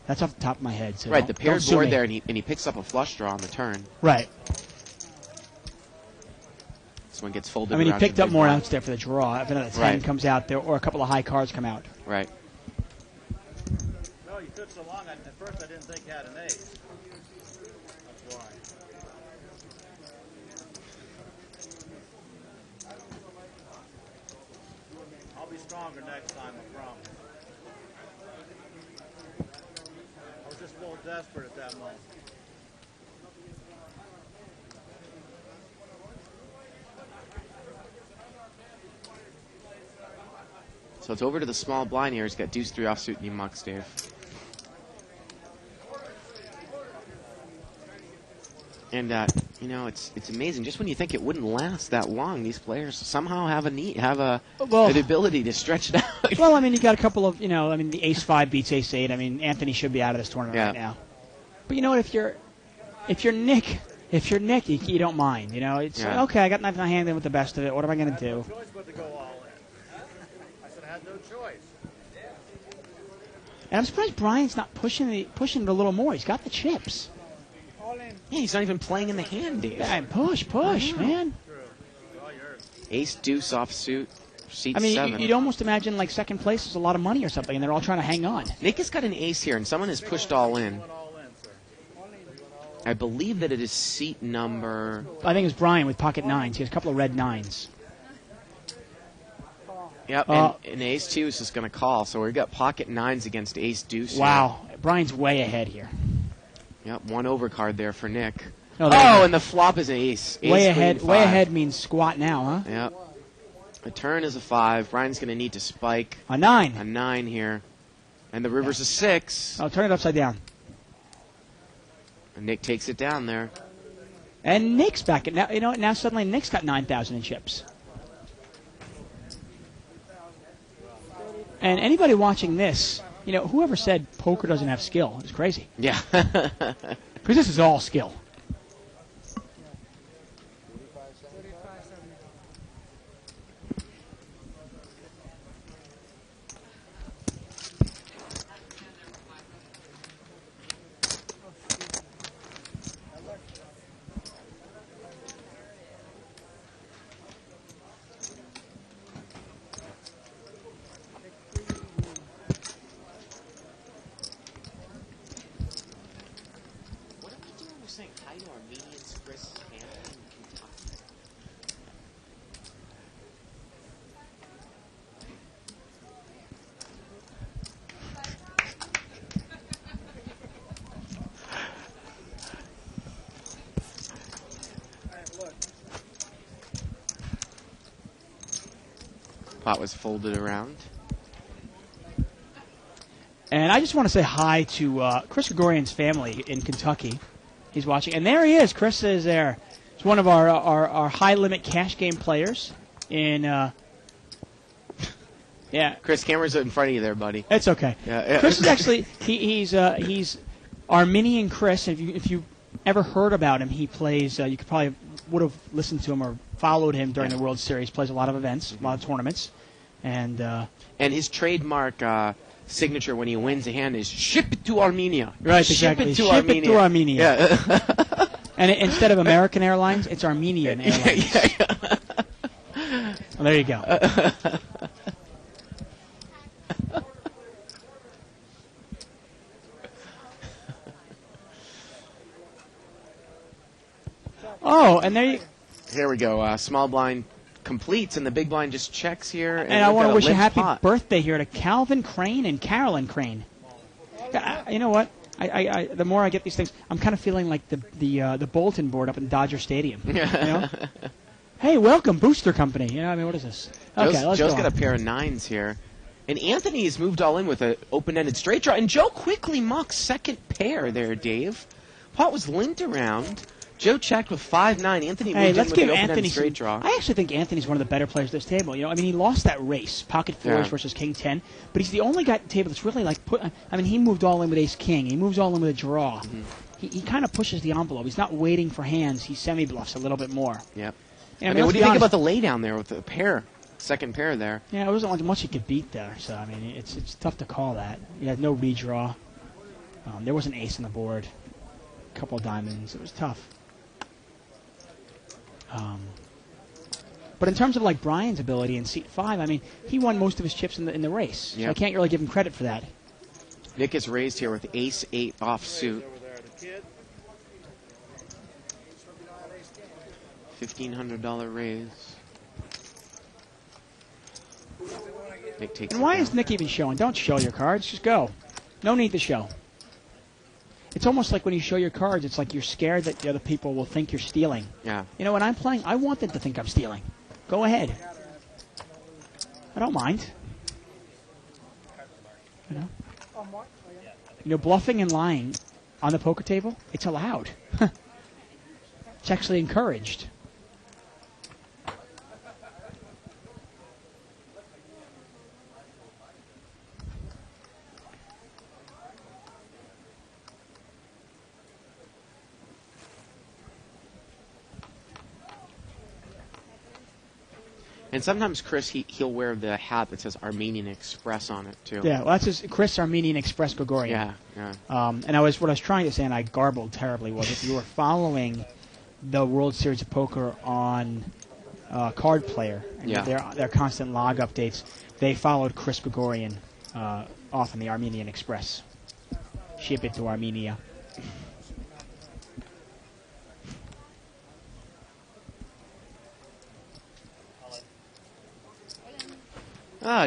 that's off the top of my head. So right, the paired sue board me. there, and he picks up a flush draw on the turn. Right. This one gets folded. I mean, he around picked the up big more blind. outs there for the draw. If another 10 Right. comes out there, or a couple of high cards come out. Right. No, you took so long. At first, I didn't think you had an ace. That's why. I'll be stronger next time, I promise. I was just a little desperate at that moment. So it's over to the small blind here. He's got deuce 3 offsuit and he mucks, Dave. And it's amazing. Just when you think it wouldn't last that long, these players somehow have an ability to stretch it out. Well, I mean, you got a couple of, the Ace-5 beats Ace-8. I mean, Anthony should be out of this tournament right now. But you know what? If you're Nick, you don't mind. It's like, okay, I got nothing in hand with the best of it. What am I going to do? Choice but to go all in. I said I had no choice. And I'm surprised Brian's not pushing it a little more. He's got the chips. Yeah, he's not even playing in the hand, Dave. Yeah, push, man. Ace deuce offsuit, seat I mean, 7. you'd almost imagine like second place is a lot of money or something, and they're all trying to hang on. Nick has got an ace here, and someone has pushed all in. I believe that it is seat number... I think it's Brian with pocket 9s. He has a couple of red 9s. Yep, and ace 2 is just going to call, so we've got pocket 9s against ace deuce. Wow, Brian's way ahead here. Yep, one overcard there for Nick. Oh, and the flop is ace. Way Ace, ahead. queen, Way 5. ahead means squat now, huh? Yep. The turn is a 5. Brian's going to need to spike a 9. A 9 here, and the river's a 6. I'll turn it upside down. And Nick takes it down there. And Nick's back. Now now suddenly Nick's got 9,000 in chips. And anybody watching this, whoever said poker doesn't have skill is crazy. Yeah. Because this is all skill. Pot was folded around. And I just want to say hi to Chris Gregorian's family in Kentucky. He's watching. And there he is. Chris is there. He's one of our high-limit cash game players in... yeah. Chris, camera's in front of you there, buddy. It's okay. Yeah. Chris is actually... He's Armenian Chris. And if you ever heard about him, he plays... you could probably would have listened to him or followed him during the World Series. Plays a lot of events, a lot of tournaments. And his trademark signature when he wins a hand is ship it to Armenia. Right, ship exactly. It to Ship Armenia. it to Armenia. Yeah. And instead of American Airlines, it's Armenian Airlines. Well, there you go. Oh, and there you... Here we go. Small blind completes, and the big blind just checks here. And I want to wish a happy pot. birthday here to Calvin Crane and Carolyn Crane. You know what? I the more I get these things, I'm kind of feeling like the bulletin board up in Dodger Stadium. You know? Hey, welcome, Booster Company. What is this? Okay, let's Joe's go got on. a pair of 9s here. And Anthony has moved all in with an open-ended straight draw. And Joe quickly mucks second pair there, Dave. Pot was linked around. Joe checked with 5-9. Anthony moved Hey, in let's with give the open-end Anthony straight draw. I actually think Anthony's one of the better players at this table. You know, I mean, he lost that race, pocket fours Yeah. versus king 10, but he's the only guy at the table that's really like I mean, he moved all in with ace king. He moves all in with a draw. He kind of pushes the envelope. He's not waiting for hands. He semi-bluffs a little bit more. Yep. And I mean, what let's do be you think honest- about the lay down there with the pair, second pair there? Yeah, it wasn't much he could beat there. So I mean, it's tough to call that. He had no redraw. There was an ace on the board, a couple of diamonds. It was tough. But in terms of like Brian's ability in seat 5, I mean, he won most of his chips in the race. So Yep. I can't really give him credit for that. Nick is raised here with ace-8 offsuit. $1,500 raise. Nick takes And it why down. is Nick even showing? Don't show your cards. Just go. No need to show. It's almost like when you show your cards, it's like you're scared that the other people will think you're stealing. Yeah. You know, when I'm playing, I want them to think I'm stealing. Go ahead. I don't mind. You know, bluffing and lying on the poker table, it's allowed. It's actually encouraged. And sometimes Chris, he'll wear the hat that says Armenian Express on it too. Yeah, well, that's just Chris Armenian Express Gregorian. Yeah, yeah. And what I was trying to say, and I garbled terribly, was if you were following the World Series of Poker on Card Player, and Yeah. their constant log updates, they followed Chris Gregorian off in the Armenian Express. Ship it to Armenia.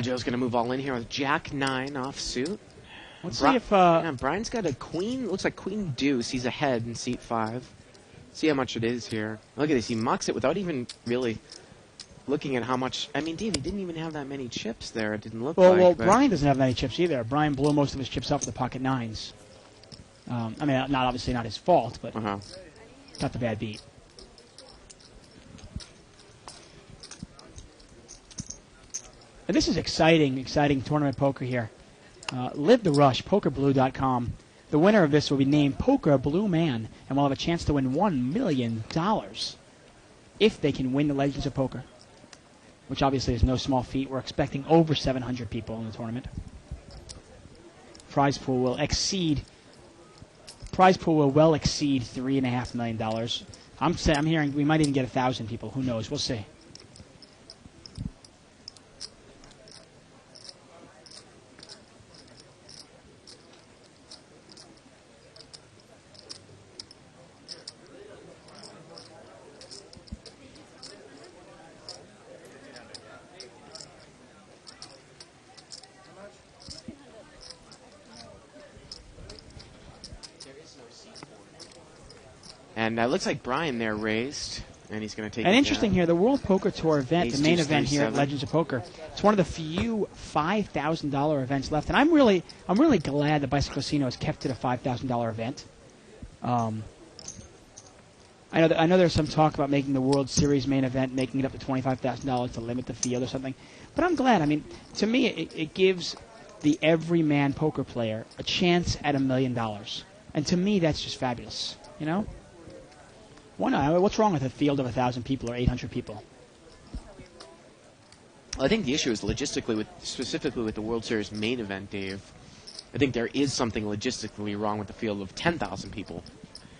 Joe's going to move all in here with Jack-9 offsuit. Let's see if... yeah, Brian's got a queen, looks like queen deuce. He's ahead in seat 5. See how much it is here. Look at this. He mucks it without even really looking at how much... I mean, Dave, he didn't even have that many chips there. It didn't look like. Well, but- Brian doesn't have many chips either. Brian blew most of his chips off the pocket 9s. I mean, not obviously not his fault, but got the bad beat. And this is exciting tournament poker here. Live the Rush, PokerBlue.com. The winner of this will be named Poker Blue Man, and will have a chance to win $1 million if they can win the Legends of Poker, which obviously is no small feat. We're expecting over 700 people in the tournament. Prize pool will well exceed $3.5 million. I'm hearing we might even get 1,000 people. Who knows? We'll see. And it looks like Brian there raised, and he's going to take And it interesting down. here, the World Poker Tour event, Ace the main deuce, event here at 3-7. Legends of Poker, it's one of the few $5,000 events left, and I'm really glad that Bicycle Casino has kept it a $5,000 event. I know there's some talk about making the World Series main event, making it up to $25,000 to limit the field or something, but I'm glad. I mean, to me, it gives the everyman poker player a chance at $1 million, and to me, that's just fabulous. You know. What's wrong with a field of 1,000 people or 800 people? Well, I think the issue is logistically, specifically with the World Series main event, Dave. I think there is something logistically wrong with the field of 10,000 people.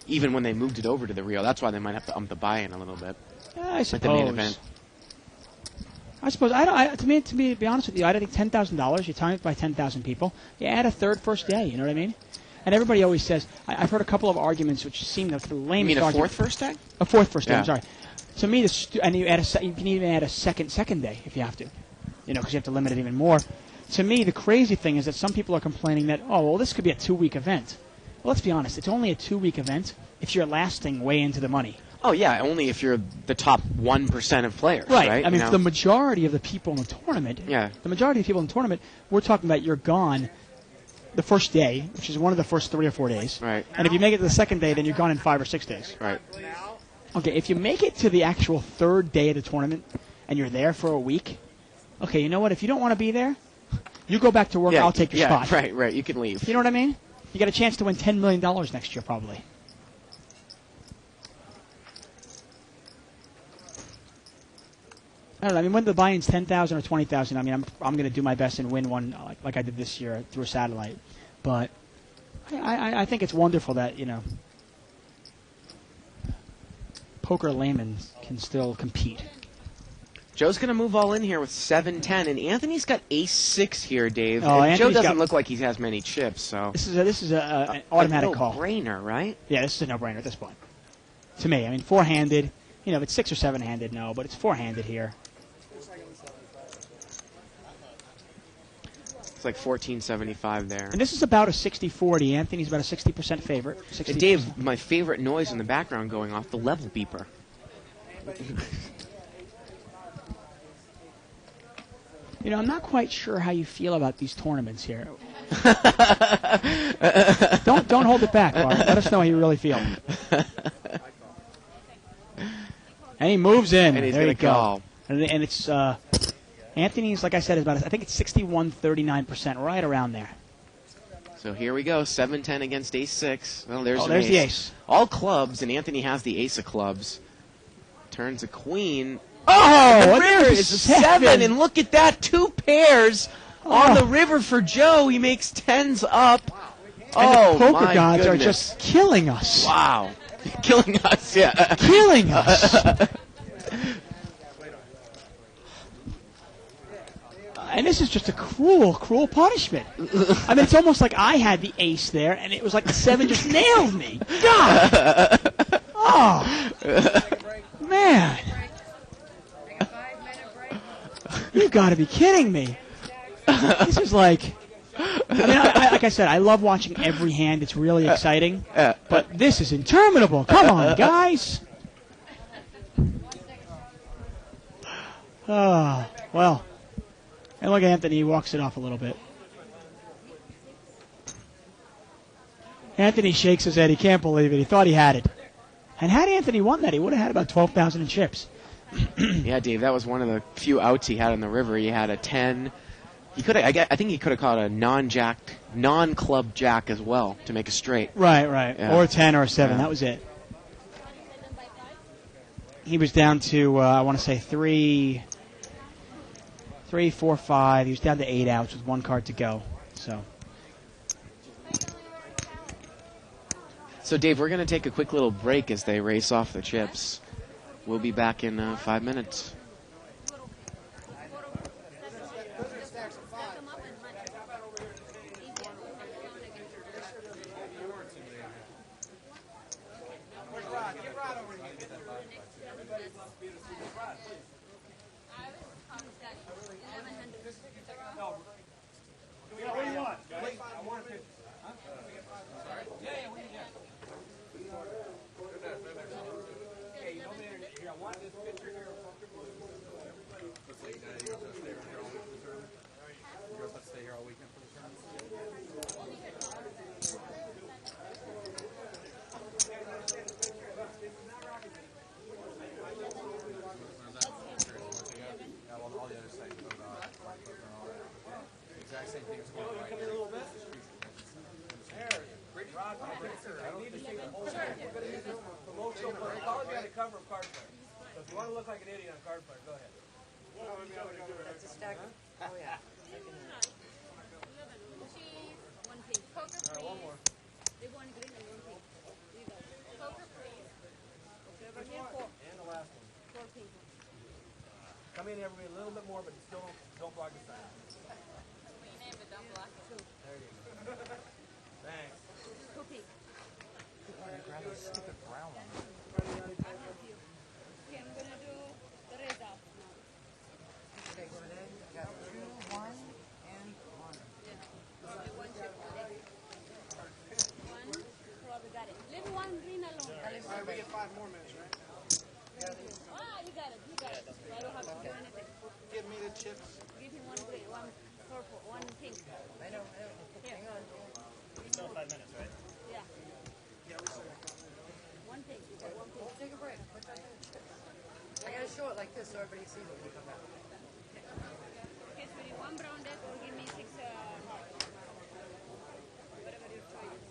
Even when they moved it over to the Rio, that's why they might have to ump the buy-in a little bit. I suppose. Like the main event. I suppose. To be honest with you, I think $10,000. You time it by 10,000 people. You add a third first day. You know what I mean? And everybody always says, I've heard a couple of arguments which seem the lame. You mean a fourth first day? A fourth first day. Yeah. I'm sorry. To me, and you can even add a second day if you have to. You know, because you have to limit it even more. To me, the crazy thing is that some people are complaining that, this could be a 2-week event. Well, let's be honest. It's only a 2-week event if you're lasting way into the money. Oh, yeah, only if you're the top 1% of players, Right. right? I mean, You know? for the majority of the people in the tournament, Yeah. the majority of people in the tournament, we're talking about you're gone the first day, which is one of the first 3 or 4 days. Right. And if you make it to the second day, then you're gone in 5 or 6 days. Right. Okay, if you make it to the actual third day of the tournament and you're there for a week, okay, you know what? If you don't want to be there, you go back to work. Yeah, I'll take your spot. Right. You can leave. You know what I mean? You got a chance to win $10 million next year, probably. I don't know. I mean, whether the buy-in's 10,000 or 20,000, I mean, I'm going to do my best and win one like I did this year through a satellite. But I think it's wonderful that, you know, poker laymen can still compete. Joe's going to move all in here with 7-10, and Anthony's got ace-6 here, Dave. Oh, and Joe Anthony's doesn't got- look like he has many chips, so This is an automatic call. No-brainer, right? Yeah, this is a no-brainer at this point. To me, I mean, four-handed. You know, if it's 6 or 7-handed, no, but it's four-handed here. It's like 14.75 there. And this is about a 60-40. Anthony's about a 60% favorite. 60%. And Dave, my favorite noise in the background going off, the level beeper. You know, I'm not quite sure how you feel about these tournaments here. Don't hold it back, Bart. Let us know how you really feel. And he moves in. And he's there you gonna go. call. And it's Anthony's, like I said, is about I think it's 61-39%, right around there. So here we go, 7-10 against ace-6. Well, there's an there's the ace. All clubs, and Anthony has the ace of clubs. Turns a queen. Oh, and the and river there's is a seven. 7, and look at that, 2 pairs on the river for Joe. He makes 10s up. And the poker my gods goodness. are just killing us. Wow. Killing us, yeah. Killing us. And this is just a cruel, cruel punishment. I mean, it's almost like I had the ace there, and it was like the 7 just nailed me. God! Oh! Man! You got to be kidding me. This is like... I mean, like I said, I love watching every hand. It's really exciting. But this is interminable. Come on, guys. Oh, well... And look at Anthony, he walks it off a little bit. Anthony shakes his head. He can't believe it. He thought he had it. And had Anthony won that, he would have had about 12,000 in chips. Yeah, Dave, that was one of the few outs he had on the river. He had a 10. He could I think he could have caught a non-club jack as well to make a straight. Right. Yeah. Or a 10 or a 7. Yeah. That was it. He was down to, I want to say, 3, 4, 5. He was down to 8 outs with 1 card to go. So, Dave, we're going to take a quick little break as they race off the chips. We'll be back in 5 minutes. What do you want? Cover of card player. So if you want to look like an idiot on card player, go ahead. That's a stack. Oh, yeah. One more. And the last one. Come in here a little bit more, but still don't block the sign. There you go. Thanks. Grab a stupid brown one. Okay, so then you got 2, 1, and 1. All right, we get 5 more minutes, right? You got it. I don't have to do anything. Give me the chips. Give him 1 green. see when we come back. Okay, sweetie, one brown deck or give me 6, whatever your choice.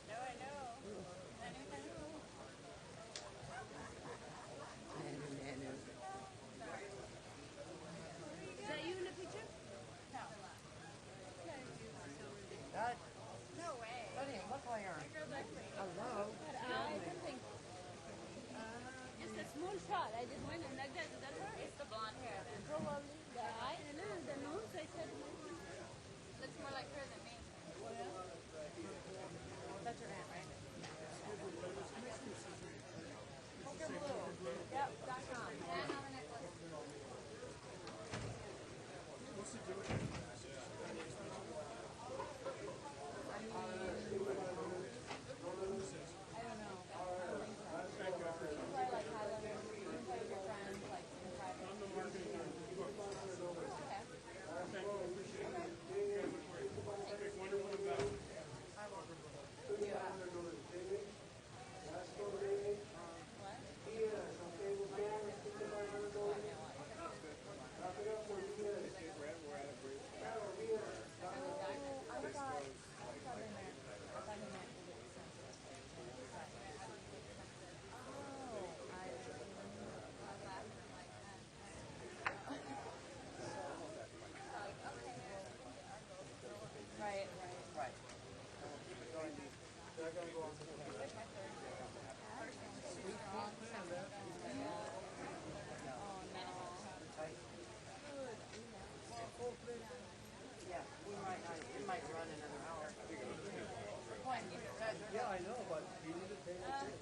No, I know. Nanu. Is that you in the picture? No. That No way. doesn't look like her. Hello. Something. Just a small shot. I just went and like that. Is that her? It's the blonde hair. Probably. The eye? I know, the nose. I said looks more like her than me. That's her aunt, right? Yep, .com. And on the necklace. I don't know. You play like Highlander. You play with your friends like in private. Right. Yeah, we might run another hour. Yeah, I know, but you need to pay attention.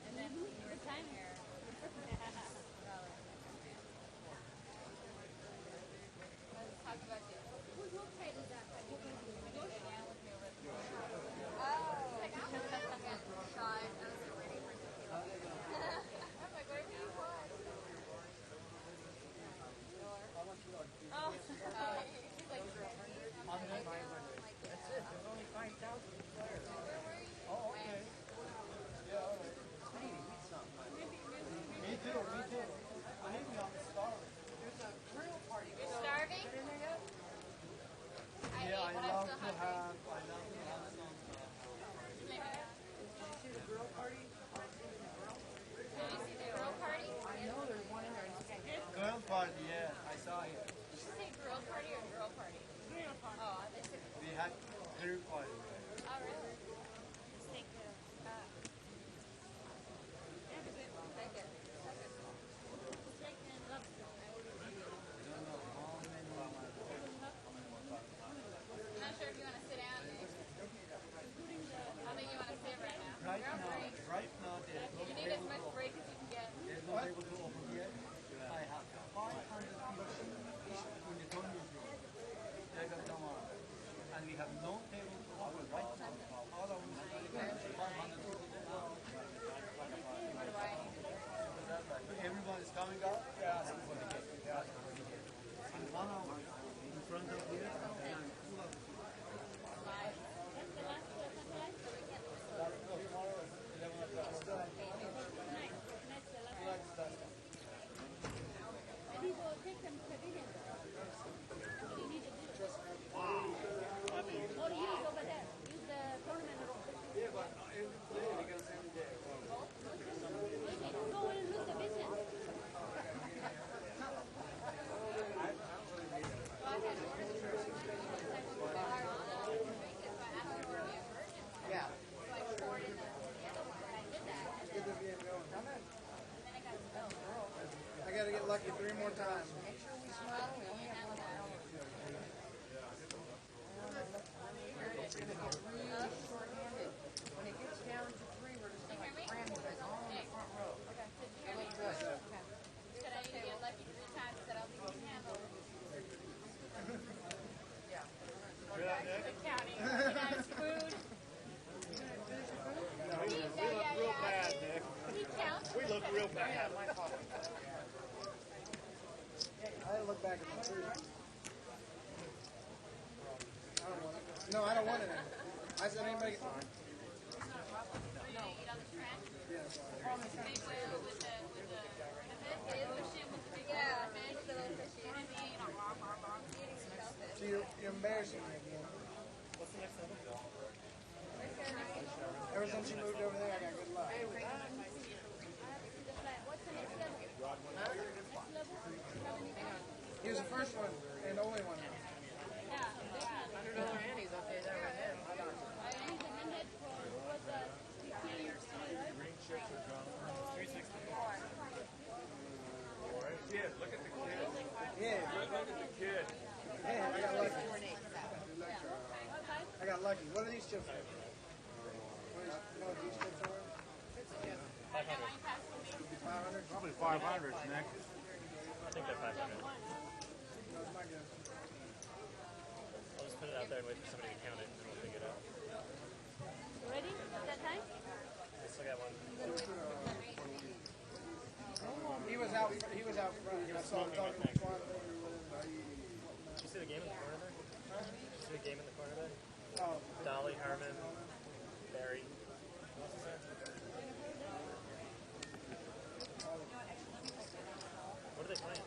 And then the time here. Let's talk about you. Whose trade is that? Negotiate with me over oh. Like, I'm shy. I was ready for tequila. I'm like, where do you want? Oh, he's like, That's it. There's only 5,000 players. oh, okay. Yeah, all right. Me too, me too. I need to be on the starving. There's a grill party. You're starving? Been in there yet? Yeah, I love to have some. Did you see the grill party? Did you see the grill party? I know there's one in there. Grill party, yeah, I saw it. Did you say grill party or girl party? Grill party. Oh, they said. We had grill party. Oh, really? Let's take the. Take it. Chicken lobster. I'm not sure if you want to sit down. I think you want to sit right now. Right You're on now, break. there's no You need as much break as you can get. There's no table to open yet. I have 500 people in the tournament room. They're going to come on. And we have no table to open right now. All of them are 500 people. Everyone is coming up. Yeah, for the game. Yeah, for the game. And 1 hour in front of here, and I'm full of tomorrow, 11 o'clock. And he will take them to pavilion. You need to do it. Or use over there. Use the tournament room. Yeah, but they can send me there. Go and lose the business. Yeah. So I poured in the other one, and I did that. Good to be going. And then I got spilled. I got to get lucky 3 more times. Make sure we smile. We only have 1 hour. It's going to get really short-handed. When it gets down to 3, we're just going to cram you guys all in the front No, I don't want it. I said anybody. So you're embarrassing me again. What's the next level? Ever since you moved over there, I got good luck. He was the first one and only one. $100 Annie's okay there right now. Kid, look at the kid. Yeah. Look at the kid. Yeah, I got lucky. I got lucky. What are these chips? What are these chips are? 500. 500? Probably 500 next. I think they're 500. That's my guess. I'll just put it out there and wait for somebody to count it, and then we'll figure it out. Ready? That time? I still got one. He was out front. I saw him talking to Swan. Did you see the game in the corner there? Did you see the game in the corner there? Oh. Dolly, Harmon, Barry. What are they playing?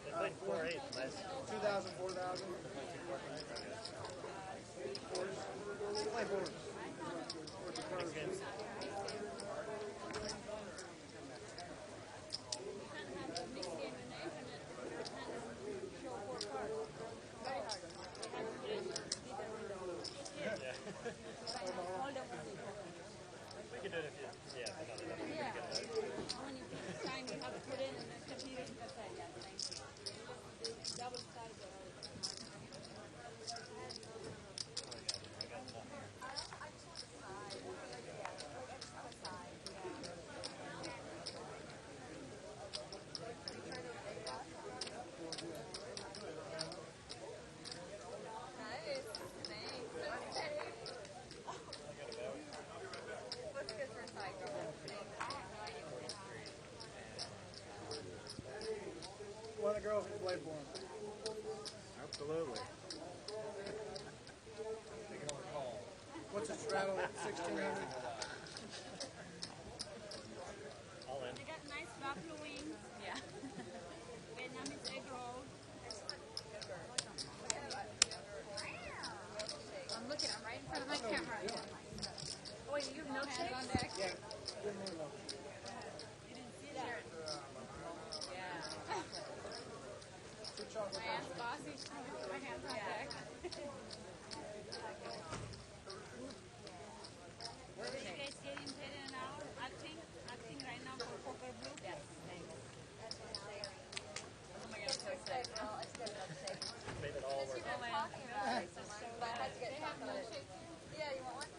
They played 4-8 last 2,000, 4,000. Play boards. Mixed games. We can do it if you, yeah. When you put the time, you have to put in and the computer can say, yeah, thank you. That was started One of the girls can play for him. Absolutely. What's its rattle at 1,600? All in. They got nice buffalo wings. Yeah. Vietnamese egg roll. I'm looking. I'm right in front of my camera. Oh, wait, you have no hands on deck? Yeah. You didn't see that? Yeah. My ass bossy. My hands on deck. Are you guys getting paid in an hour? Acting right now for Poker Blue? Yes, thanks. Oh my god, I'm so excited. Made it all work. Oh man. They have milkshakes. Yeah, you want one?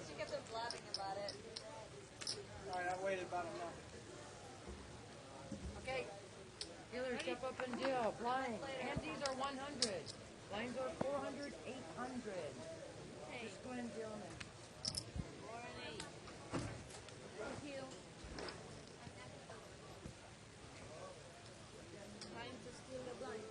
She kept on blabbing about it. All right, I waited about a month. Okay. Dealers, step up and deal. Blinds. Antes are 100. Blinds are 400, 800. Just go ahead and deal them in. Thank you. Trying to steal the blind.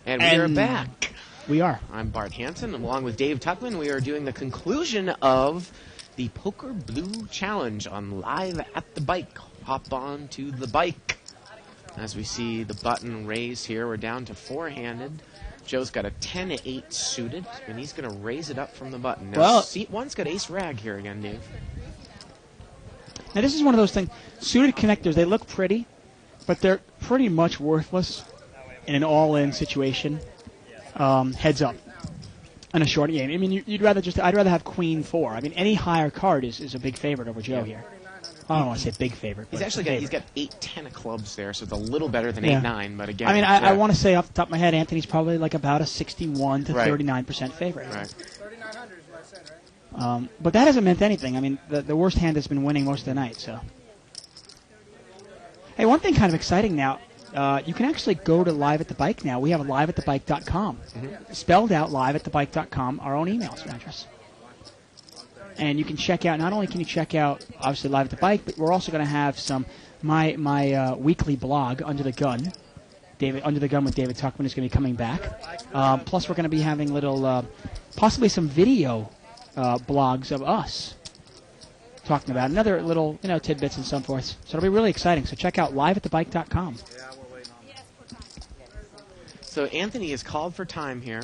And we are And back. We are. I'm Bart Hansen. Along with Dave Tuckman, we are doing the conclusion of the Poker Blue Challenge on Live at the Bike. Hop on to the bike. As we see the button raised here, we're down to four-handed. Joe's got a 10-8 suited, and he's going to raise it up from the button. Now, Well- seat one's got ace rag here again, Dave. Now, this is one of those things. Suited connectors, they look pretty, but they're pretty much worthless in an all-in situation. Heads up. In a short game. I mean, I'd rather have Queen 4. I mean, any higher card is a big favorite over Joe here. I don't want to say big favorite. He's but actually it's a got 8-10 of clubs there, so it's a little better than Yeah. 8-9. But again, I mean, yeah. I want to say off the top of my head, Anthony's probably like about a 61 to Right. 39% favorite. Right. 3,900 is what I said, right? But that hasn't meant anything. I mean, the worst hand has been winning most of the night. So, hey, one thing kind of exciting now. You can actually go to Live at the Bike now. We have a liveatthebike.com. Spelled out liveatthebike.com, our own email address. And you can check out, not only can you check out, obviously, Live at the Bike, but we're also going to have some, my weekly blog, Under the Gun. Under the Gun with David Tuckman is going to be coming back. Plus, we're going to be having little, possibly some video blogs of us talking about another little, tidbits and so forth. So it'll be really exciting. So check out liveatthebike.com. So Anthony is called for time here.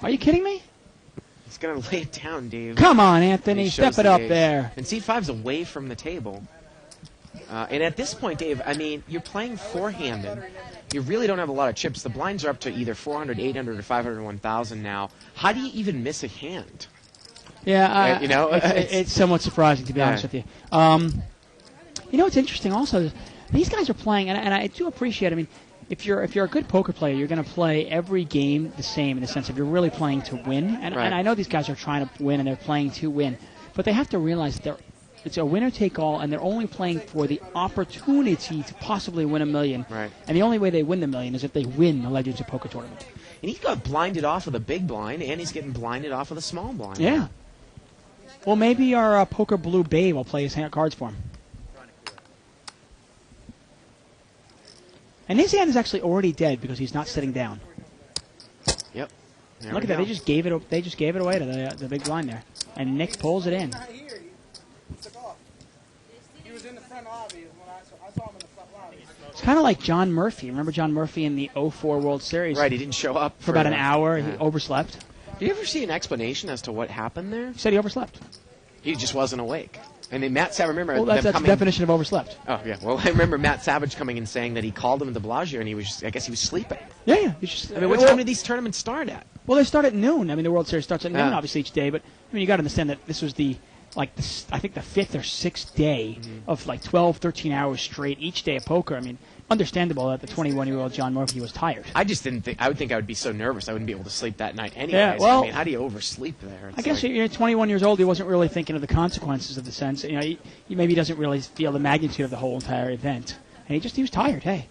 Are you kidding me? He's going to lay it down, Dave. Come on, Anthony. He Step shows it the up ace. there. And C5's away from the table. And at this point, Dave, I mean, you're playing four-handed. You really don't have a lot of chips. The blinds are up to either 400, 800, or 500, 1,000 now. How do you even miss a hand? Yeah, it's somewhat surprising, to be Yeah. honest with you. What's interesting also is these guys are playing, and I do appreciate. I mean, if you're a good poker player, you're going to play every game the same in the sense of you're really playing to win. And I know these guys are trying to win and they're playing to win, but they have to realize that it's a winner take all, and they're only playing for the opportunity to possibly win $1 million. Right. And the only way they win the $1 million is if they win the Legends of Poker tournament. And he got blinded off of the big blind, and he's getting blinded off of the small blind. Yeah. Well, maybe our Poker Blue Babe will play his cards for him. And his hand is actually already dead because he's not sitting down. Yep. There Look we at that! go. They just gave it away to the big blind there, and Nick pulls it in. He was in the front lobby when I saw him in the front lobby. It's kind of like John Murphy. Remember John Murphy in the 04 World Series? Right, he didn't show up for about an hour. Yeah. He overslept. Did you ever see an explanation as to what happened there? He said he overslept. He just wasn't awake. And then Matt Savage, remember Well, that's the definition of overslept. Oh, yeah. Well, I remember Matt Savage coming and saying that he called him at the Bellagio and I guess he was sleeping. Yeah. I mean, what time did these tournaments start at? Well, they start at noon. I mean, the World Series starts at noon, Yeah. obviously, each day. But, I mean, you got to understand that this was I think the 5th or 6th day of like 12, 13 hours straight each day of poker. I mean, understandable that the 21-year-old John Murphy was tired. I just didn't think, I would be so nervous I wouldn't be able to sleep that night anyways. Yeah, well, I mean, how do you oversleep there? I guess you're 21 years old. He wasn't really thinking of the consequences of the sense. He maybe doesn't really feel the magnitude of the whole entire event. And he was tired, hey.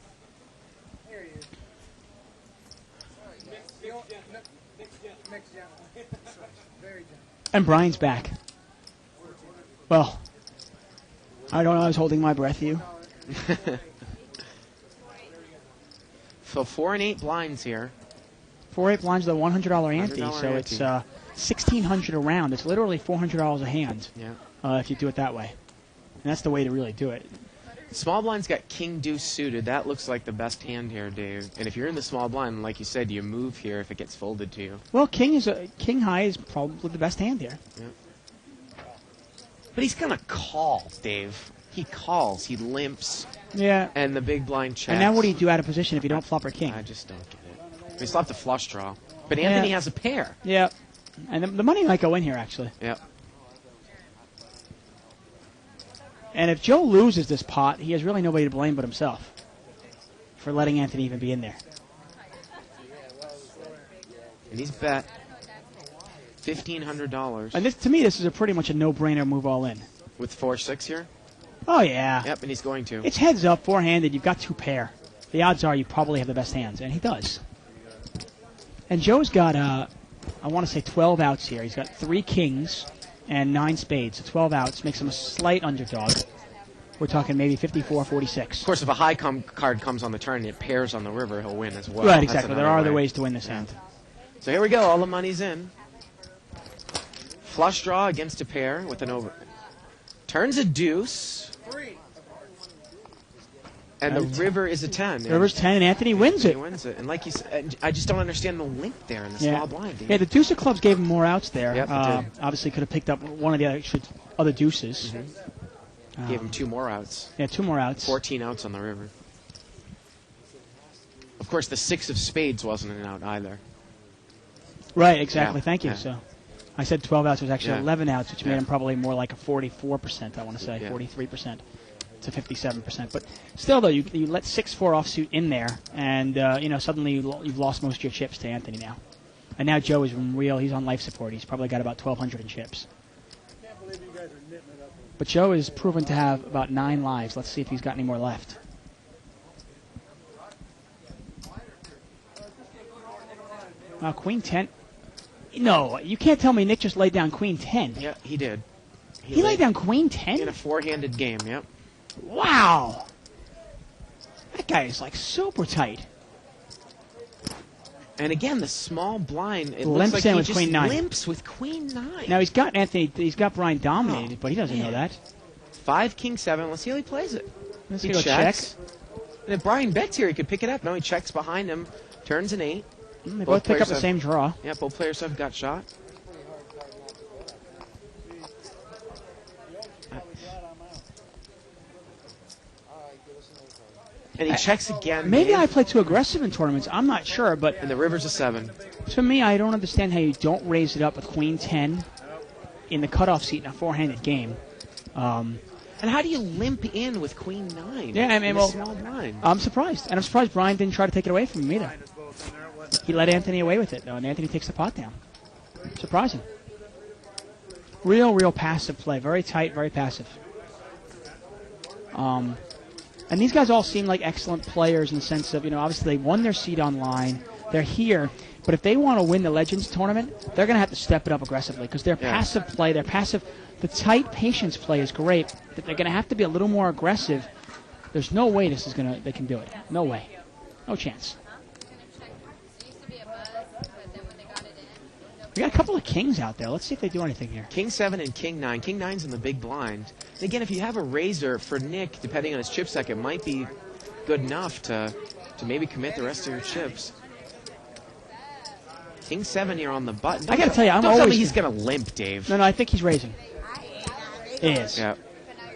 And Brian's back. Well, I don't know. I was holding my breath, you. So 4 and 8 blinds here. 4-8 blinds with a $100 ante, $100 so ante. it's $1,600 a round. It's literally $400 a hand. Yeah. If you do it that way, and that's the way to really do it. Small blind's got King Deuce suited. That looks like the best hand here, Dave. And if you're in the small blind, like you said, you move here if it gets folded to you. Well, King High is probably the best hand here. Yeah. But he's gonna call, Dave. He calls. He limps. Yeah. And the big blind checks. And now what do you do out of position if you don't flop or king? I just don't get it. We still have to flush draw. But Anthony has a pair. Yeah. And the money might go in here, actually. Yeah. And if Joe loses this pot, he has really nobody to blame but himself for letting Anthony even be in there. And he's bet $1,500. And to me, this is pretty much a no-brainer move all in. With 4-6 here? Oh, yeah. Yep, and he's going to. It's heads up, four-handed. You've got 2 pair. The odds are you probably have the best hands, and he does. And Joe's got, I want to say 12 outs here. He's got 3 kings and 9 spades. So 12 outs makes him a slight underdog. We're talking maybe 54-46. Of course, if a high card comes on the turn and it pairs on the river, he'll win as well. Right, That's exactly. There another are other way. ways to win this hand. So here we go. All the money's in. Flush draw against a pair with an over. Turns a deuce. And the river is a 10. River's 10, and Anthony wins it. He wins it. And like you said, I just don't understand the link there in the Yeah. small blind. Yeah, the deuce of clubs gave him more outs there. Yep, it did. Obviously could have picked up one of the other deuces. Gave him 2 more outs. Yeah, 2 more outs. 14 outs on the river. Of course, the 6 of spades wasn't an out either. Right, exactly. Yeah, Thank you. yeah. So I said 12 outs. It was actually Yeah. 11 outs, which made Yeah. him probably more like a 44%, I want to say, Yeah. 43% to 57%. But still, though, you let 6-4 offsuit in there, and suddenly you've lost most of your chips to Anthony now. And now Joe is he's on life support. He's probably got about 1,200 in chips. Can't believe you guys are knitting it up. But Joe is proven to have about 9 lives. Let's see if he's got any more left. Queen 10. No, you can't tell me Nick just laid down Queen 10. Yeah, he did. He laid down Queen 10? In a four-handed game, yep. Wow. That guy is like super tight. And again, the small blind, it Limps looks like in he with just Queen 9. limps with Queen 9. Now he's got Brian dominated, but he doesn't know that. 5, King 7. Let's see how he plays it. Let's He go checks. And if Brian bets here, he could pick it up. No, he checks behind him, turns an 8. They both pick up the same draw. Yeah, both players have got shot. And he checks again. Maybe man. I play too aggressive in tournaments. I'm not sure, but And the river's a 7. to me, I don't understand how you don't raise it up with Queen 10 in the cutoff seat in a four-handed game. And how do you limp in with Queen 9? Yeah, I mean, in a well, small blind. I'm surprised. And I'm surprised Brian didn't try to take it away from him either. He let Anthony away with it, though, and Anthony takes the pot down. Surprising. Real passive play. Very tight, very passive. And these guys all seem like excellent players in the sense of, obviously they won their seed online. They're here. But if they want to win the Legends tournament, they're going to have to step it up aggressively because their passive play, the tight patience play is great. But they're going to have to be a little more aggressive. There's no way they can do it. No way. No chance. We got a couple of kings out there. Let's see if they do anything here. King 7 and King 9. King 9's in the big blind. And again, if you have a razor for Nick, depending on his chip stack, it might be good enough to maybe commit the rest of your chips. King 7 here on the button. I got to tell you, I'm Don't always... tell me he's going to limp, Dave. No, I think he's raising. He is. Yeah.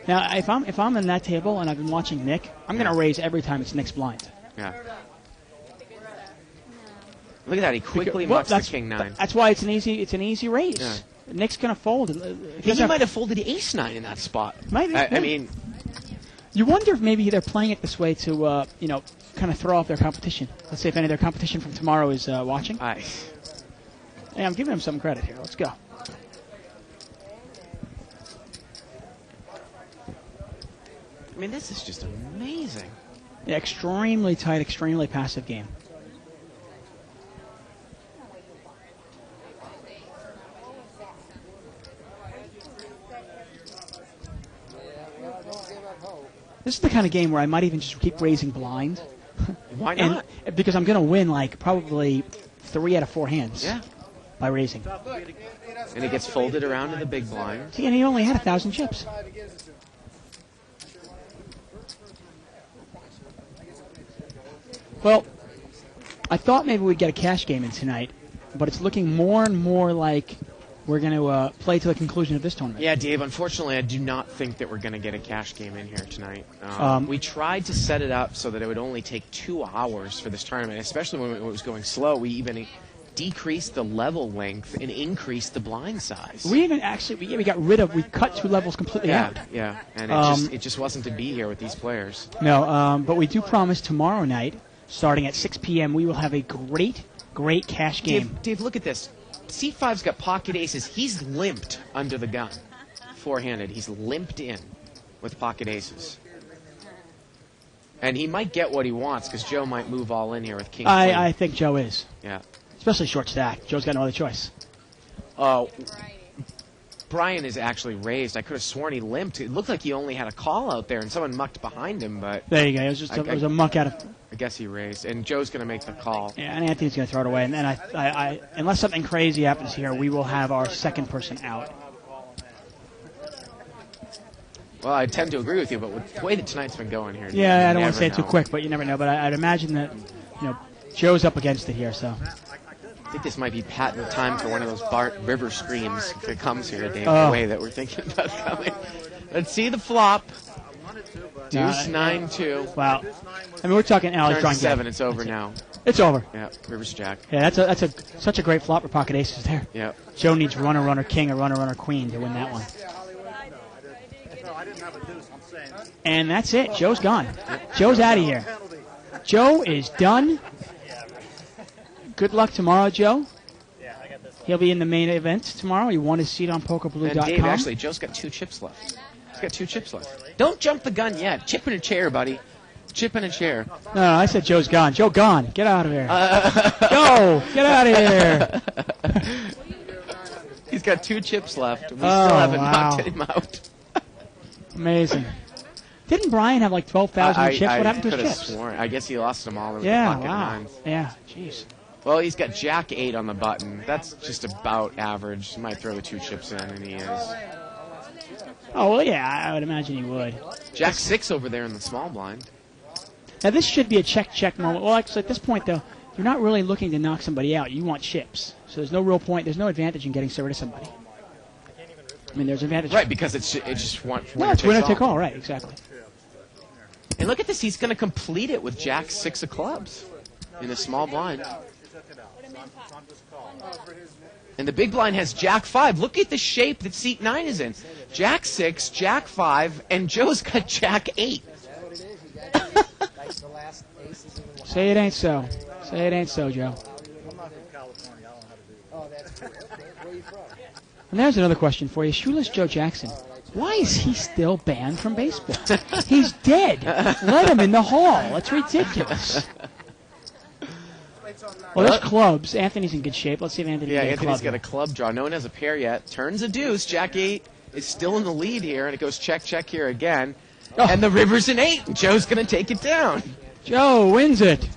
Now, if I'm in that table and I've been watching Nick, I'm going to raise every time it's Nick's blind. Yeah. Look at that. He quickly mucks the King 9. That's why it's an easy raise. Yeah. Nick's going to fold. He might have folded Ace 9 in that spot. Maybe. I mean... You wonder if maybe they're playing it this way to, kind of throw off their competition. Let's see if any of their competition from tomorrow is watching. Hey, I'm giving them some credit here. Let's go. I mean, this is just amazing. Yeah, extremely tight, extremely passive game. This is the kind of game where I might even just keep raising blind. Why not? Because I'm going to win probably 3 out of 4 hands. Yeah. By raising. And it gets folded around to the big blind. See, and he only had 1,000 chips. Well, I thought maybe we'd get a cash game in tonight, but it's looking more and more like we're going to play to the conclusion of this tournament. Yeah, Dave, unfortunately, I do not think that we're going to get a cash game in here tonight. We tried to set it up so that it would only take 2 hours for this tournament, especially when it was going slow. We even decreased the level length and increased the blind size. We even we cut 2 levels completely out. Yeah, and it just wasn't to be here with these players. No, but we do promise tomorrow night, starting at 6 p.m., we will have a great cash game. Dave, look at this. C5's got pocket aces. He's limped under the gun. Four-handed. He's limped in with pocket aces. And he might get what he wants because Joe might move all in here with king. I think Joe is. Yeah. Especially short stack. Joe's got no other choice. Oh, Brian is actually raised. I could have sworn he limped. It looked like he only had a call out there and someone mucked behind him, but... There you go. It was just it was a muck out of... I guess he raised. And Joe's going to make the call. Yeah, and Anthony's going to throw it away. And then I unless something crazy happens here, we will have our second person out. Well, I tend to agree with you, but with the way that tonight's been going here... Yeah, I don't want to say it too quick, but you never know. But I'd imagine that, Joe's up against it here, so... I think this might be patent time for one of those river screams if it comes here, Dave, Oh. the way that we're thinking about coming. Let's see the flop. Deuce 9-2. Wow. I mean, we're talking Alex Turn drawing 7. It's over now. It's over. Yeah, Rivers Jack. Yeah, that's such a great flop for pocket aces there. Yeah. Joe needs runner king or runner queen to win that one. And that's it. Joe's gone. Joe's out of here. Joe is done. Good luck tomorrow, Joe. He'll be in the main event tomorrow. He won his seat on PokerBlue.com. And Dave, actually, Joe's got 2 chips left. He's got 2 chips left. Don't jump the gun yet. Chip in a chair, buddy. Chip in a chair. No, I said Joe's gone. Joe gone. Get out of here. Joe, get out of here. He's got 2 chips left. And we still haven't knocked him out. Amazing. Didn't Brian have like 12,000 chips? What happened to his chips? Sworn. I guess he lost them all in Yeah, the pocket wow. nines. Yeah, jeez. Well, he's got Jack 8 on the button. That's just about average. He might throw the 2 chips in, and he is. Oh, well, yeah, I would imagine he would. Jack 6 over there in the small blind. Now, this should be a check moment. Well, actually, at this point, though, you're not really looking to knock somebody out. You want chips. So there's no real point. There's no advantage in getting rid of somebody. I mean, there's advantage. Right, because it's just one. No, it's winner take all. Right, exactly. And look at this. He's going to complete it with Jack 6 of clubs in the small blind. And the big blind has Jack 5. Look at the shape that seat 9 is in. Jack 6, Jack 5, and Joe's got Jack 8. Say it ain't so. Say it ain't so, Joe. And there's another question for you. Shoeless Joe Jackson. Why is he still banned from baseball? He's dead. Let him in the hall. That's ridiculous. Well, there's clubs. Anthony's in good shape. Let's see if Anthony Yeah, can get a Anthony's club. got a club draw. No one has a pair yet. Turns a deuce. Jack 8 is still in the lead here, and it goes check, check here again. Oh. And the river's an 8, and Joe's going to take it down. Joe wins it.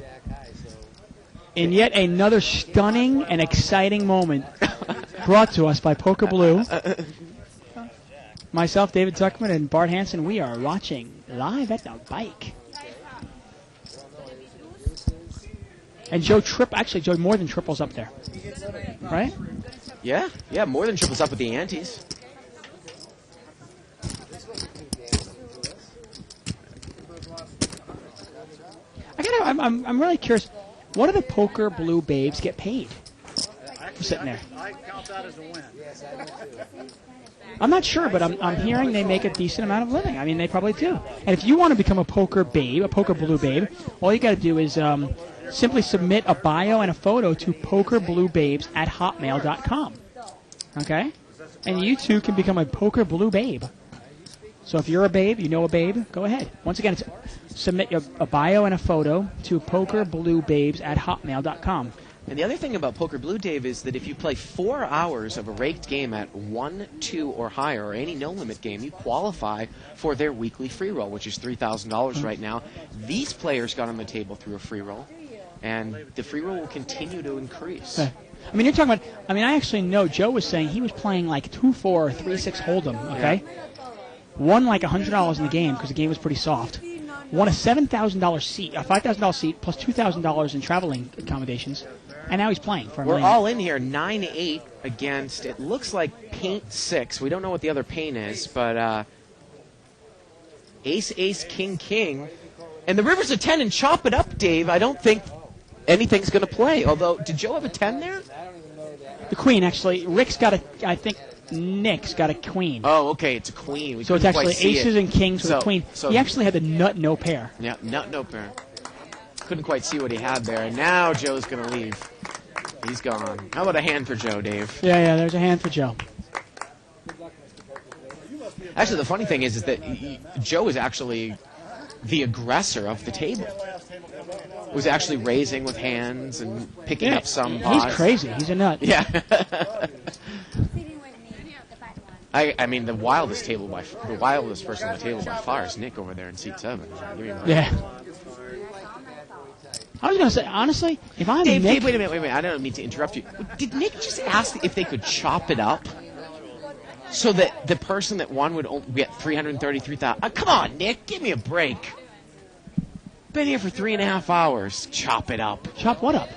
In yet another stunning and exciting moment brought to us by Poker Blue. Myself, David Tuckman, and Bart Hansen, we are watching live at the bike. And Joe Joe more than triples up there. Right? Yeah, more than triples up with the antes. I'm really curious. What do the Poker Blue babes get paid for sitting there? I count that as a win. I'm not sure, but I'm hearing they make a decent amount of living. I mean, they probably do. And if you want to become a poker babe, a Poker Blue babe, all you got to do is simply submit a bio and a photo to pokerbluebabes@hotmail.com. Okay? And you too can become a Poker Blue babe. So if you're a babe, you know a babe, go ahead. Once again, it's submit a bio and a photo to pokerbluebabes@hotmail.com. And the other thing about Poker Blue, Dave, is that if you play 4 hours of a raked game at 1, 2, or higher, or any no-limit game, you qualify for their weekly free roll, which is $3,000 right now. These players got on the table through a free roll, and the free roll will continue to increase. I mean, you're talking about, I actually know Joe was saying he was playing like 2-4 or 3-6 Hold'em, okay? Yeah. Won like $100 in the game because the game was pretty soft. Won a $7,000 seat, a $5,000 seat, plus $2,000 in traveling accommodations. And now he's playing for $1 We're million. all in here, 9-8 against, it looks like Paint 6. We don't know what the other paint is, but Ace, Ace, King, King. And the river's a 10, and chop it up, Dave. I don't think anything's going to play. Although, did Joe have a 10 there? The queen, actually. Rick's got I think Nick's got a queen. Oh, okay, it's a queen. We So it's couldn't quite actually see aces it. and kings with a queen. So He actually had the nut no pair. Yeah, nut no pair. Couldn't quite see what he had there, and now Joe's going to leave. He's gone. How about a hand for Joe, Dave? Yeah, there's a hand for Joe. Actually, the funny thing is that Joe is actually the aggressor of the table. Was actually raising with hands and picking up some pots. He's crazy. He's a nut. Yeah. I mean, the wildest person on the table by far is Nick over there in seat 7. Give me a break. Yeah. I was going to say, honestly, if I'm Dave, Nick... Dave, wait a minute. I don't mean to interrupt you. Did Nick just ask if they could chop it up so that the person that won would only get $333,000? Come on, Nick. Give me a break. Been here for 3.5 hours. Chop it up. Chop what up?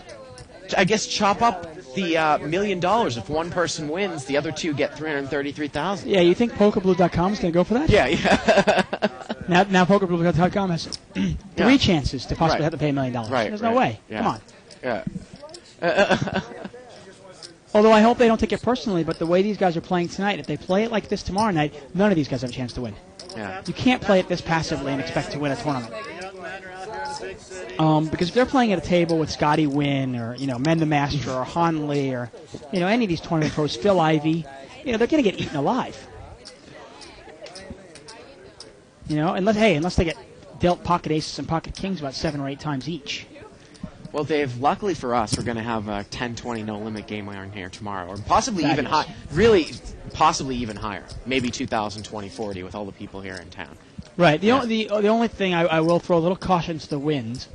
I guess chop up the $1 million. If one person wins, the other two get $333,000. Yeah, you think PokerBlue.com is going to go for that? Yeah. Now PokerBlue.com has 3 chances to possibly have to pay $1 million. There's no way. Yeah. Come on. Yeah. Although I hope they don't take it personally, but the way these guys are playing tonight, if they play it like this tomorrow night, none of these guys have a chance to win. Yeah. You can't play it this passively and expect to win a tournament. Because if they're playing at a table with Scotty Wynn or, Men the Master or Han Lee or, any of these tournament pros, Phil Ivey, they're going to get eaten alive. Unless they get dealt pocket aces and pocket kings about 7 or 8 times each. Well, Dave, luckily for us, we're going to have a 10-20 no-limit game on here tomorrow, or possibly even high. Really, possibly even higher. Maybe 2020-40 with all the people here in town. Right. The only thing I will throw a little caution to the wind.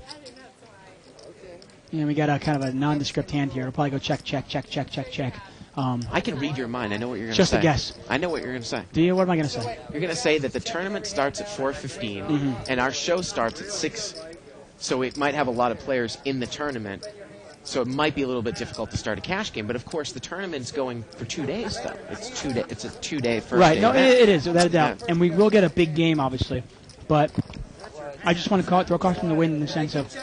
We got a kind of a nondescript hand here. It'll probably go check, check, check, check, check, check. I can read your mind. I know what you're going to say. Just a guess. I know what you're going to say. Do you? What am I going to say? You're going to say that the tournament starts at 4:15, and our show starts at 6. So it might have a lot of players in the tournament. So it might be a little bit difficult to start a cash game. But of course, the tournament's going for 2 days, though. It's 2 day. It's a 2-day first. Right. Day No, event. it is without a doubt, and we will get a big game, obviously. But I just want to throw caution to the wind in the sense of,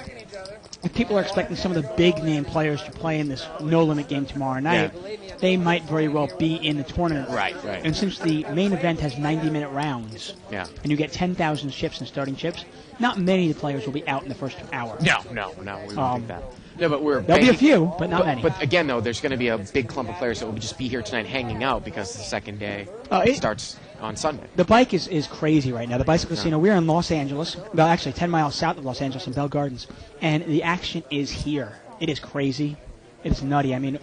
if people are expecting some of the big name players to play in this no limit game tomorrow night, they might very well be in the tournament. Right. And since the main event has 90-minute rounds, and you get 10,000 chips and starting chips, not many of the players will be out in the first hour. No, we won't do that. No, but there'll be a few, but not many. But again, though, there's going to be a big clump of players that will just be here tonight hanging out because the second day starts on Sunday. The bike is crazy right now. The Bicycle Casino, we're in Los Angeles, well, actually 10 miles south of Los Angeles in Bell Gardens, and the action is here. It is crazy. It is nutty. I mean,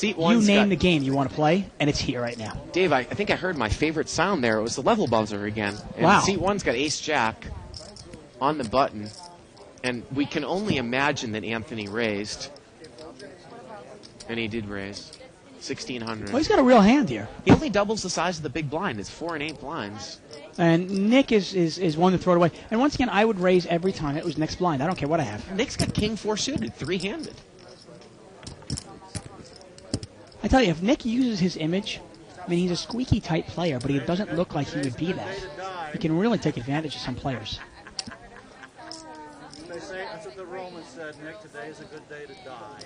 you name the game you want to play, and it's here right now. Dave, I think I heard my favorite sound there. It was the level buzzer again. And Wow. Seat 1's got ace-jack on the button, and we can only imagine that Anthony raised, and he did raise. 1,600. Well, he's got a real hand here. He only doubles the size of the big blind. It's 4 and 8 blinds. And Nick is one to throw it away. And once again, I would raise every time it was Nick's blind. I don't care what I have. Nick's got king 4 suited, 3-handed. I tell you, if Nick uses his image, I mean, he's a squeaky tight player, but he doesn't look like he would be that. He can really take advantage of some players. They say, that's what the Romans said, Nick, today is a good day to die.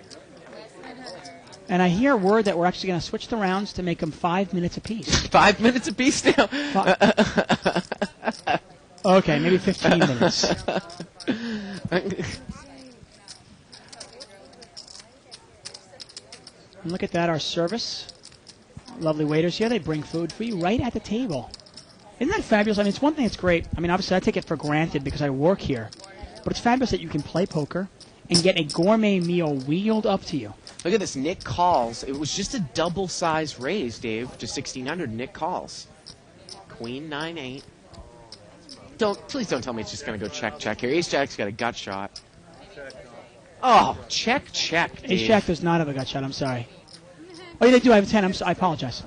And I hear word that we're actually going to switch the rounds to make them 5 minutes apiece. 5 minutes apiece now? Okay, maybe 15 minutes. And look at that, our service. Lovely waiters here. They bring food for you right at the table. Isn't that fabulous? I mean, it's one thing that's great. I mean, obviously, I take it for granted because I work here. But it's fabulous that you can play poker and get a gourmet meal wheeled up to you. Look at this. Nick calls. It was just a double-size raise, Dave, to 1,600. Nick calls. Queen 9-8. Please don't tell me it's just going to go check here. Ace-Jack's got a gut shot. Oh, check, Dave. Ace-Jack does not have a gut shot. I'm sorry. Oh, yeah, they do. I have a 10. I apologize.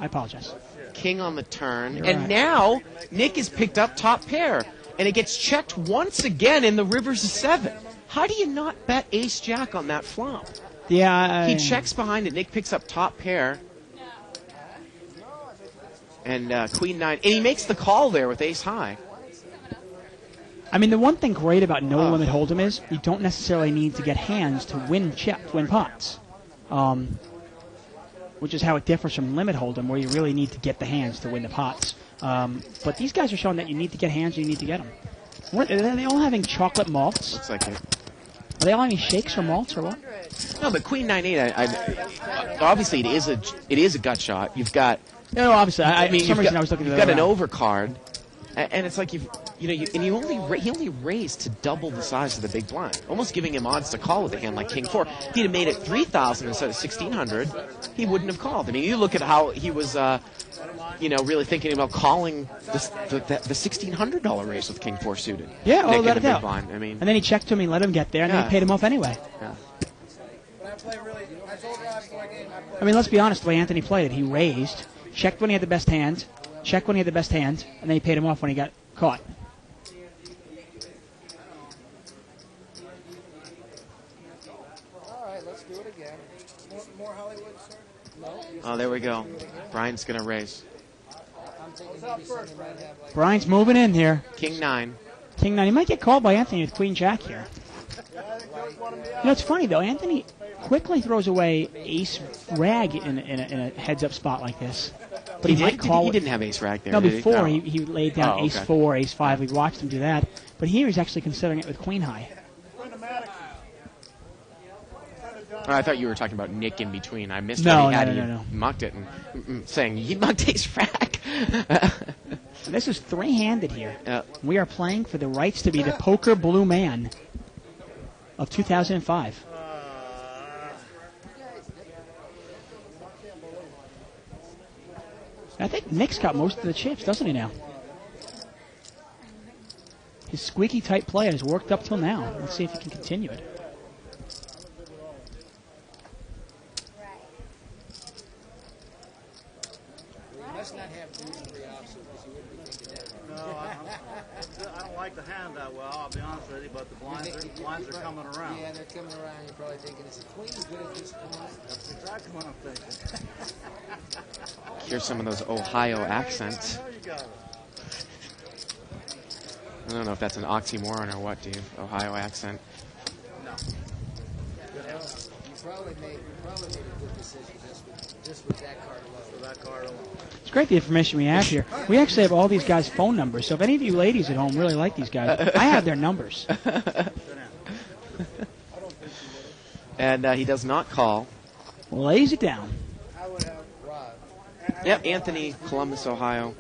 King on the turn. You're and right. now Nick has picked up top pair. And it gets checked once again in the rivers of 7. How do you not bet ace-jack on that flop? Yeah. He checks behind it. Nick picks up top pair. And queen 9. And he makes the call there with ace high. I mean, the one thing great about no limit hold'em is you don't necessarily need to get hands to win pots, which is how it differs from limit hold'em, where you really need to get the hands to win the pots. But these guys are showing that you need to get hands, you need to get them. Are they all having chocolate malts? Looks like it. Are they all having shakes or malts or what? No, but queen 9-8. Obviously, it is a gut shot. You've got. No, obviously. I For some reason, I was looking at you've got an overcard, and it's like he only raised to double the size of the big blind, almost giving him odds to call with a hand like king 4. If he'd have made it 3,000 instead of 1,600, he wouldn't have called. I mean, you look at how he was. Really thinking about calling the $1,600 raise with king 4 suited. Yeah, Nick without a in the big doubt. blind. I mean, And then he checked him and let him get there, and then Yeah. he paid him off anyway. Yeah. I mean, let's be honest, the way Anthony played it, he raised, checked when he had the best hand, checked when he had the best hand, and then he paid him off when he got caught. All right, let's do it again. More Hollywood, sir? No. Oh, there we go. Brian's going to raise. I'm thinking maybe something might have like... Brian's moving in here. King 9. King 9. He might get called by Anthony with Queen Jack here. You know, it's funny, though. Anthony quickly throws away ace rag in a heads-up spot like this. But he might call He didn't have ace rag there, No, did he? before No. he laid down Oh, ace okay. 4, ace 5. We watched him do that. But here he's actually considering it with Queen High. Oh, I thought you were talking about Nick in between. I missed No, what he had. no, He no, no. mucked it and saying, he mucked ace rag. And this is three-handed here. Yeah. We are playing for the rights to be the Poker Blue Man of 2005. I think Nick's got most of the chips, doesn't he now? His squeaky tight play has worked up till now. Let's see if he can continue it. You must not have duty-free offsuit because you wouldn't be thinking that. No, I don't like the hand that well, I'll be honest with you, but the blinds are coming around. Yeah, they're coming around. You're probably thinking, is the queen as good as this queen? That's exactly what I'm thinking. Here's some of those Ohio accents. There you go. I don't know if that's an oxymoron or what, Dave. Ohio accent. No. You probably made a good decision just with that card alone. For that card alone. It's great the information we have here. We actually have all these guys' phone numbers, so if any of you ladies at home really like these guys, I have their numbers. And he does not call. Lays it down. Yep, Anthony, Columbus, Ohio.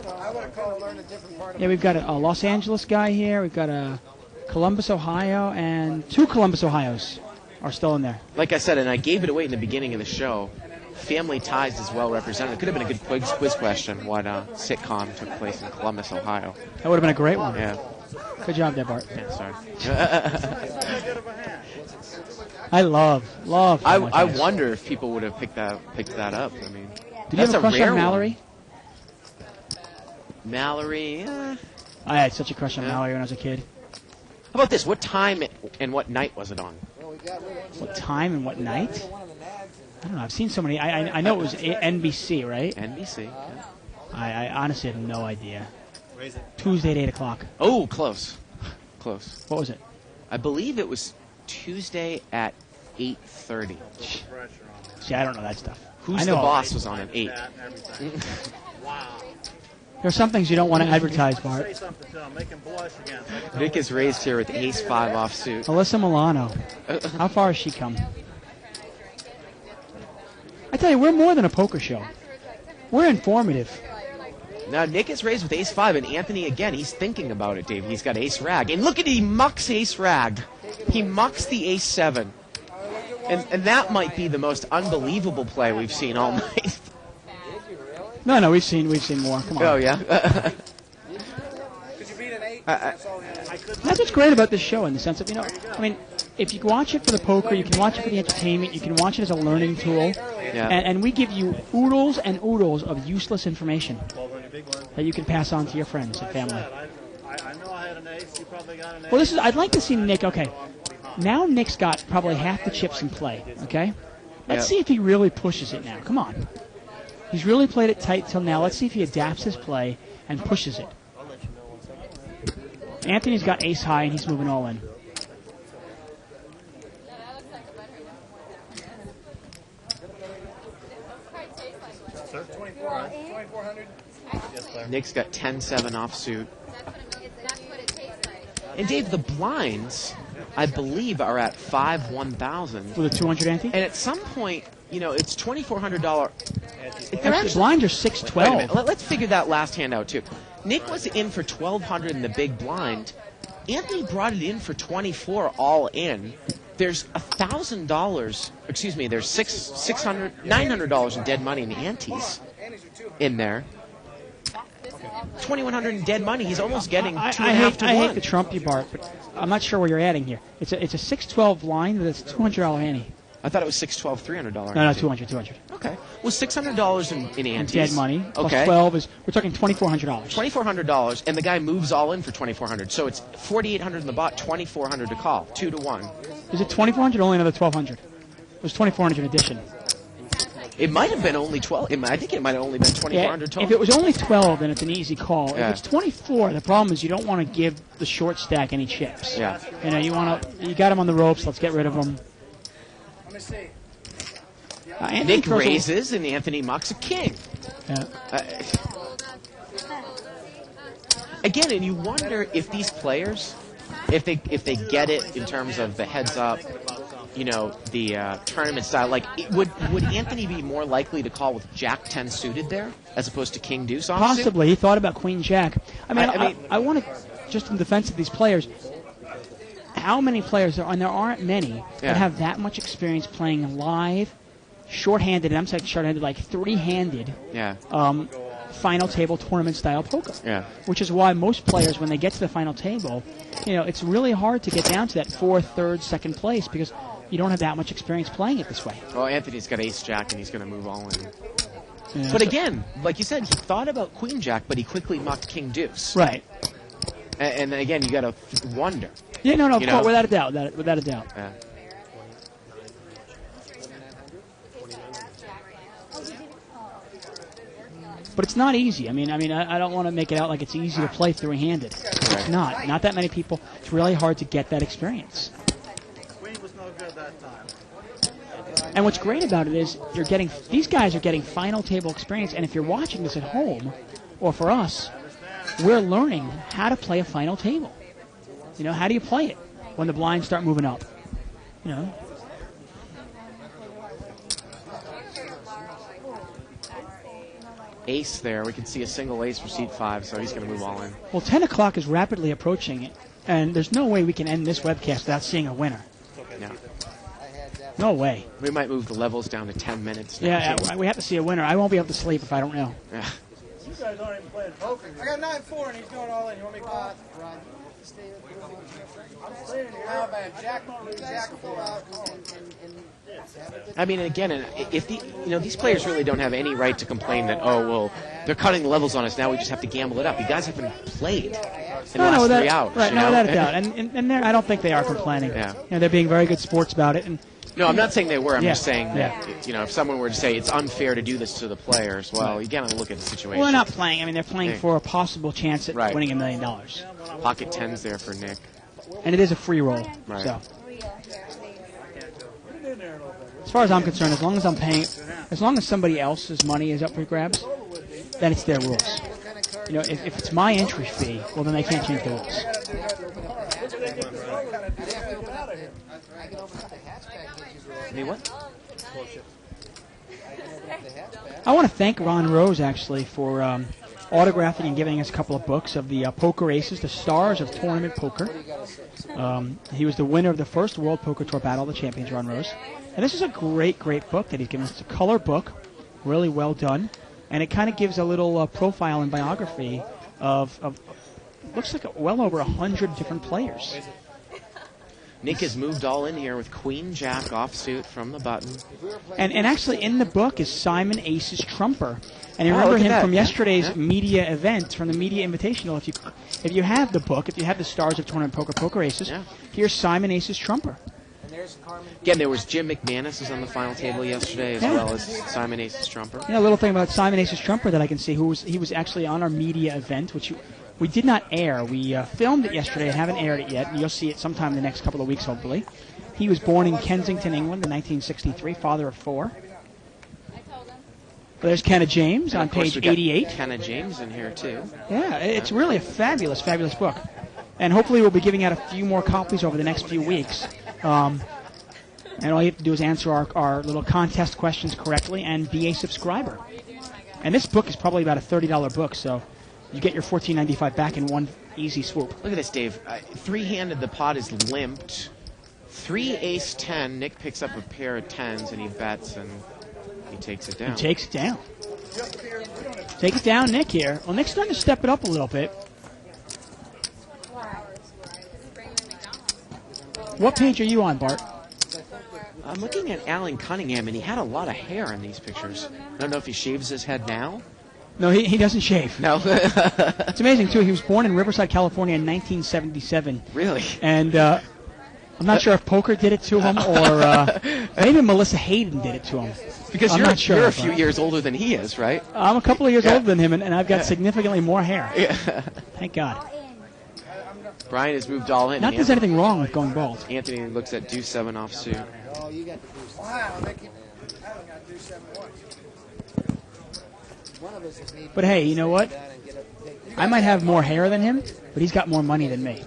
I would have called learn a different part of Yeah, we've got a Los Angeles guy here. We've got a Columbus, Ohio, and 2 Columbus, Ohios are still in there. Like I said, and I gave it away in the beginning of the show, Family Ties is well represented. It could have been a good quiz question, what sitcom took place in Columbus, Ohio. That would have been a great one. Yeah. Good job there, Bart. Yeah, sorry. I love Family I Ties. wonder if people would have picked that up. I mean, Did you have that's a crush rare on Mallory? one. Mallory. I had such a crush on Yeah. Mallory when I was a kid. How about this? What time and what night was it on? What time and what night? I don't know. I've seen so many. I know it was NBC, right? NBC. Yeah. I honestly have no idea. Tuesday at 8 o'clock. Oh, close. Close. What was it? I believe it was Tuesday at 8:30. See, I don't know that stuff. Who's I the know Boss was on at 8. Wow. There are some things you don't want to advertise, Bart. Say something to him, make him blush again. Nick is raised here with Ace 5 offsuit. Alyssa Milano. How far has she come? I tell you, we're more than a poker show. We're informative. Now, Nick is raised with Ace 5, and Anthony, again, he's thinking about it, Dave. He's got Ace Rag. And look at he mucks Ace Rag. He mucks the Ace 7. And that might be the most unbelievable play we've seen all night. No, we've seen more. Come on. Oh, yeah? That's what's great about this show in the sense of, I mean, if you watch it for the poker, you can watch it for the entertainment, you can watch it as a learning tool, and we give you oodles and oodles of useless information that you can pass on to your friends and family. I know I had an ace. You probably got an ace. Well, I'd like to see Nick, okay, now Nick's got probably half the chips in play, okay? Let's see if he really pushes it now. Come on. He's really played it tight till now. Let's see if he adapts his play and pushes it. Anthony's got ace high, and he's moving all in. Sir? 2,400. Nick's got 10-7 offsuit. And Dave, the blinds, I believe, are at 1,000. With a 200 ante? And at some point, it's $2,400. Actually, blinds are 612. Wait a minute. Let's figure that last hand out, too. Nick was in for 1,200 in the big blind. Anthony brought it in for 24 all in. There's $1,000. Excuse me. There's $900 in dead money in the antes in there. 2,100 in dead money. He's almost getting 2.5 to 1. I hate to trump you, Bart, but I'm not sure where you're adding here. It's a 612 blind with a $200 ante. I thought it was $612, $300. No, 200. Okay. Well, $600 in antes. Dead money. Plus Okay. 12 is, we're talking $2,400. $2,400, and the guy moves all in for $2,400. So it's $4,800 in the bot, $2,400 to call, 2 to 1. Is it $2,400 or only another $1,200? It was $2,400 in addition. It might have been only 12. I think it might have only been $2,400 total. If it was only 12, then it's an easy call. Yeah. If it's 24, the problem is you don't want to give the short stack any chips. Yeah. You got him on the ropes. Let's get rid of him. Let me see. Nick raises, and Anthony mucks a king. Yeah. Again, and you wonder if these players, if they get it in terms of the heads up, the tournament style. Like, would Anthony be more likely to call with Jack 10 suited there as opposed to King Deuce offsuit? Possibly. He thought about Queen Jack. I want to, just in defense of these players, how many players there are, and there aren't many, that have that much experience playing live, short-handed, and I'm saying short-handed, like three-handed, final table tournament style poker. Yeah. Which is why most players, when they get to the final table, it's really hard to get down to that fourth, third, second place because you don't have that much experience playing it this way. Well, Anthony's got Ace Jack, and he's going to move all in. Yeah, but again, like you said, he thought about Queen Jack, but he quickly mucked King Deuce. Right. And again, you got to wonder. Yeah, no, of course, without a doubt. Without a doubt. Yeah. But it's not easy. I don't want to make it out like it's easy to play three-handed. It's not. Not that many people. It's really hard to get that experience. Queen was no good that time. And what's great about it is these guys are getting final table experience, and if you're watching this at home, or for us, we're learning how to play a final table. How do you play it when the blinds start moving up? Ace there. We can see a single ace for seat 5, so he's going to move all in. Well, 10 o'clock is rapidly approaching it, and there's no way we can end this webcast without seeing a winner. No. No way. We might move the levels down to 10 minutes now. Yeah, we have to see a winner. I won't be able to sleep if I don't know. Yeah. You guys aren't even playing poker. I got 9-4 and he's going all in. You want me to call? I'm staying here. How about Jack 4 out and again, if these players really don't have any right to complain that they're cutting the levels on us now, we just have to gamble it up. You guys haven't played in the last 3 hours. Right, without a doubt. And I don't think they are complaining. Yeah. They're being very good sports about it. No, I'm not saying they were. I'm just saying that, if someone were to say it's unfair to do this to the players, well, you got to look at the situation. Well, they're not playing. They're playing for a possible chance at winning $1 million. Pocket 10s there for Nick. And it is a free roll. Right. So. As far as I'm concerned, as long as I'm paying, as long as somebody else's money is up for grabs, then it's their rules. If it's my entry fee, well, then they can't change the rules. What? I want to thank Ron Rose, actually, for autographing and giving us a couple of books of the Poker Aces, the Stars of Tournament Poker. He was the winner of the first World Poker Tour Battle of the Champions, Ron Rose. And this is a great, great book that he's given us. It's a color book, really well done. And it kind of gives a little profile and biography of looks like well over 100 different players. Nick has moved all in here with Queen Jack offsuit from the button. And actually in the book is Simon Ace's Trumper. And you remember him from yesterday's media event, from the Media Invitational. If you have the book, if you have the Stars of Tournament Poker Aces, here's Simon Ace's Trumper. Again, there was Jim McManus is on the final table yesterday, as well as Simon Ace's Trumper. A little thing about Simon Ace's Trumper that I can see, he was actually on our media event, which we did not air. We filmed it yesterday and haven't aired it yet. You'll see it sometime in the next couple of weeks, hopefully. He was born in Kensington, England in 1963, father of 4. There's Kenna James on page 88. Kenna James in here, too. Yeah, it's really a fabulous, fabulous book. And hopefully we'll be giving out a few more copies over the next few weeks. And all you have to do is answer our little contest questions correctly and be a subscriber. And this book is probably about a $30 book, so you get your $14.95 back in one easy swoop. Look at this, Dave. Three-handed, the pot is limped. 3 ace 10. Nick picks up a pair of 10s and he bets and he takes it down. He takes it down. Take it down, Nick here. Well, Nick's starting to step it up a little bit. What page are you on, Bart? I'm looking at Alan Cunningham, and he had a lot of hair in these pictures. I don't know if he shaves his head now. No, he doesn't shave. No. It's amazing, too. He was born in Riverside, California in 1977. Really? And I'm not sure if poker did it to him or maybe Melissa Hayden did it to him. Because I'm not sure, you're a few years older than he is, right? I'm a couple of years older than him, and I've got significantly more hair. Yeah. Thank God. Brian has moved all in. Not that there's anything wrong with going bald. Anthony looks at deuce 7 offsuit. Oh, you got the deuce. Wow, I haven't got deuce 7 once. One of us is needing. But hey, you know what? I might have more hair than him, but he's got more money than me.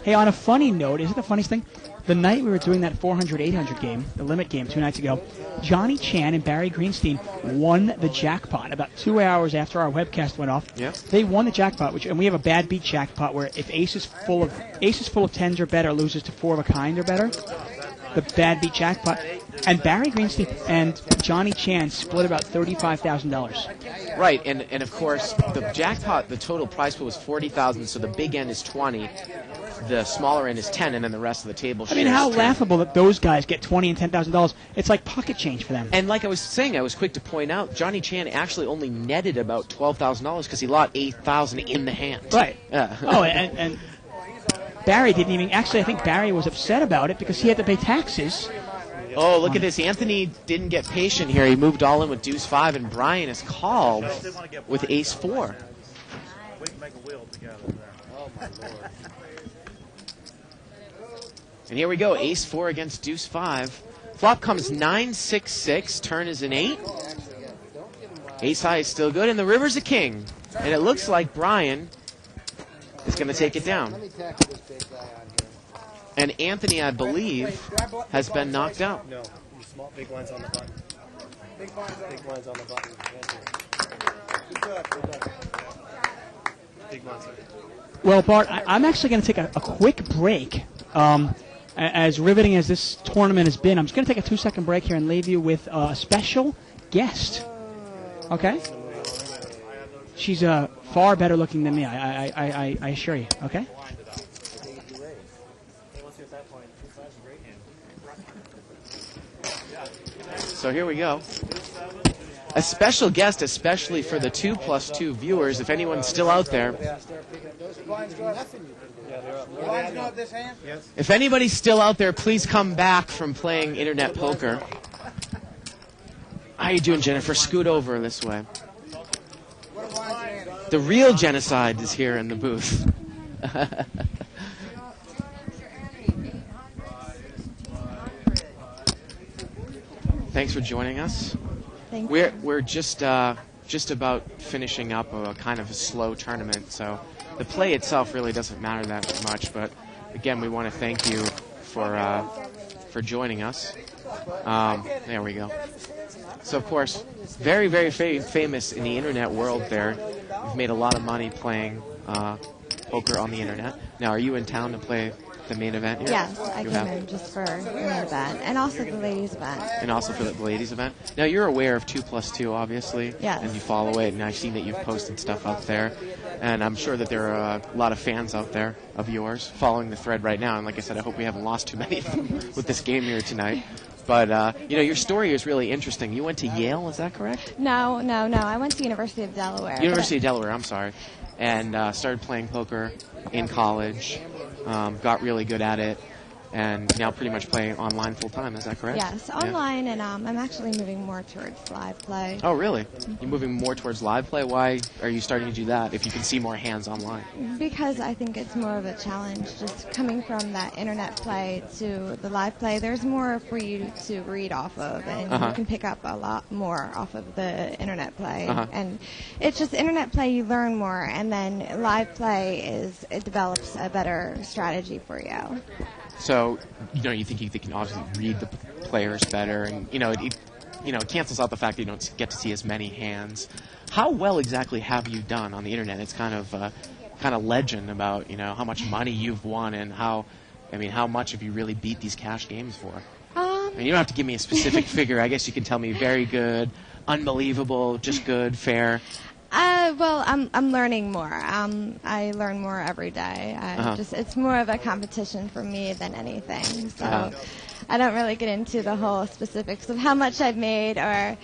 Hey, on a funny note, is it the funniest thing? The night we were doing that 400-800 game, the limit game 2 nights ago, Johnny Chan and Barry Greenstein won the jackpot about 2 hours after our webcast went off. Yeah. They won the jackpot, and we have a bad beat jackpot where if ace is full of tens or better, loses to 4 of a kind or better. The bad beat jackpot. And Barry Greenstein and Johnny Chan split about $35,000. Right, and of course, the jackpot, the total prize pool was $40,000, so the big end is 20, the smaller end is 10, and then the rest of the table I mean, shares how 10. laughable that those guys get $20 and $10,000. It's like pocket change for them. And like I was saying, I was quick to point out, Johnny Chan actually only netted about $12,000 because he lost $8,000 in the hand. Right. Yeah. Oh, and Barry didn't even... Actually, I think Barry was upset about it because he had to pay taxes. Oh, look at this. Anthony didn't get patient here. He moved all in with deuce 5, and Brian is called with ace 4. We can make a wheel together there. Oh, my Lord. And here we go, ace 4 against deuce 5. Flop comes 9-6-6, turn is an 8. Ace high is still good, and the river's a king. And it looks like Brian is going to take it down. Let me tackle this big guy on here. And Anthony, I believe, has been knocked out. No, small, big lines on the button. Big lines on the button. Big lines. Well, Bart, I'm actually going to take a quick break. As riveting as this tournament has been, I'm just going to take a 2-second break here and leave you with a special guest. Okay? She's far better looking than me, I assure you. Okay? So here we go. A special guest, especially for the 2+2 viewers, if anyone's still out there. If anybody's still out there, please come back from playing internet poker. How you doing, Jennifer? Scoot over this way. The real genocide is here in the booth. Thanks for joining us. Thank you. We're just about finishing up a kind of a slow tournament, so the play itself really doesn't matter that much. But again, we want to thank you for joining us. There we go. So of course, very, very famous in the internet world. There, you've made a lot of money playing poker on the internet. Now, are you in town to play the main event here? Yes, I came in just for the main event and also the ladies' event. And also for the ladies' event. Now, you're aware of 2+2, obviously. Yes. And you follow it, and I've seen that you've posted stuff up there. And I'm sure that there are a lot of fans out there of yours following the thread right now. And like I said, I hope we haven't lost too many of them with this game here tonight. But, your story is really interesting. You went to Yale, is that correct? No. I went to University of Delaware. University of Delaware, I'm sorry. And started playing poker in college. Got really good at it, and now pretty much play online full time. Is that correct? Yes, online, and I'm actually moving more towards live play. Oh, really? You're moving more towards live play? Why are you starting to do that if you can see more hands online? Because I think it's more of a challenge, just coming from that internet play to the live play. There's more for you to read off of, and you can pick up a lot more off of the internet play. And it's just internet play, you learn more, and then live play it develops a better strategy for you. So, you think you can obviously read the players better, and it cancels out the fact that you don't get to see as many hands. How well exactly have you done on the internet? It's kind of legend about how much money you've won and how much have you really beat these cash games for? You don't have to give me a specific figure. I guess you can tell me very good, unbelievable, just good, fair. Well, I'm learning more. I learn more every day. It's more of a competition for me than anything. So I don't really get into the whole specifics of how much I've made or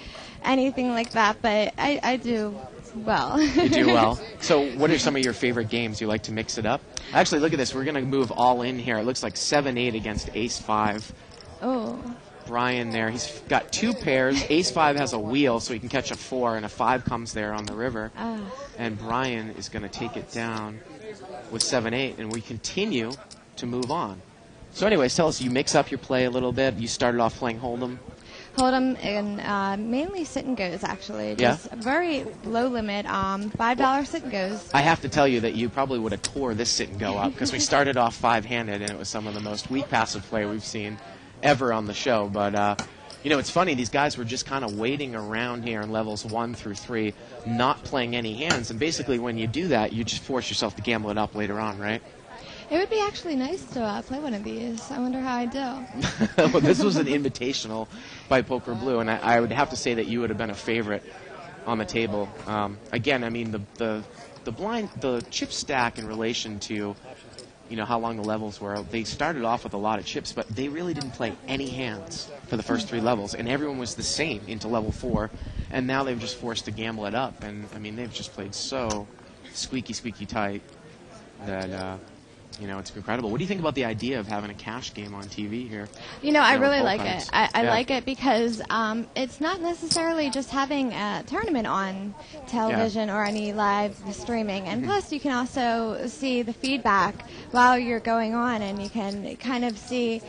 anything like that, but I do well. You do well. So what are some of your favorite games? You like to mix it up? Actually, look at this. We're going to move all in here. It looks like 7-8 against Ace-5. Oh. Brian there. He's got 2 pairs. Ace-5 has a wheel, so he can catch a 4, and a 5 comes there on the river. And Brian is going to take it down with 7-8, and we continue to move on. So anyways, tell us, you mix up your play a little bit. You started off playing Hold'em. Hold'em and mainly sit and goes, actually. Yeah? Just very low limit, $5 sit and goes. I have to tell you that you probably would have tore this sit and go up because we started off 5-handed and it was some of the most weak passive play we've seen ever on the show. But, it's funny. These guys were just kind of waiting around here in levels 1 through 3, not playing any hands. And basically when you do that, you just force yourself to gamble it up later on, right? It would be actually nice to play one of these. I wonder how I do. Well, this was an invitational by Poker Blue, and I would have to say that you would have been a favorite on the table. Again, I mean, the chip stack in relation to, how long the levels were, they started off with a lot of chips, but they really didn't play any hands for the first 3 levels, and everyone was the same into level 4, and now they've just forced to gamble it up, and, I mean, they've just played so squeaky tight that... it's incredible. What do you think about the idea of having a cash game on TV here? I really like it. I like it because it's not necessarily just having a tournament on television or any live streaming. And plus, you can also see the feedback while you're going on, and you can kind of see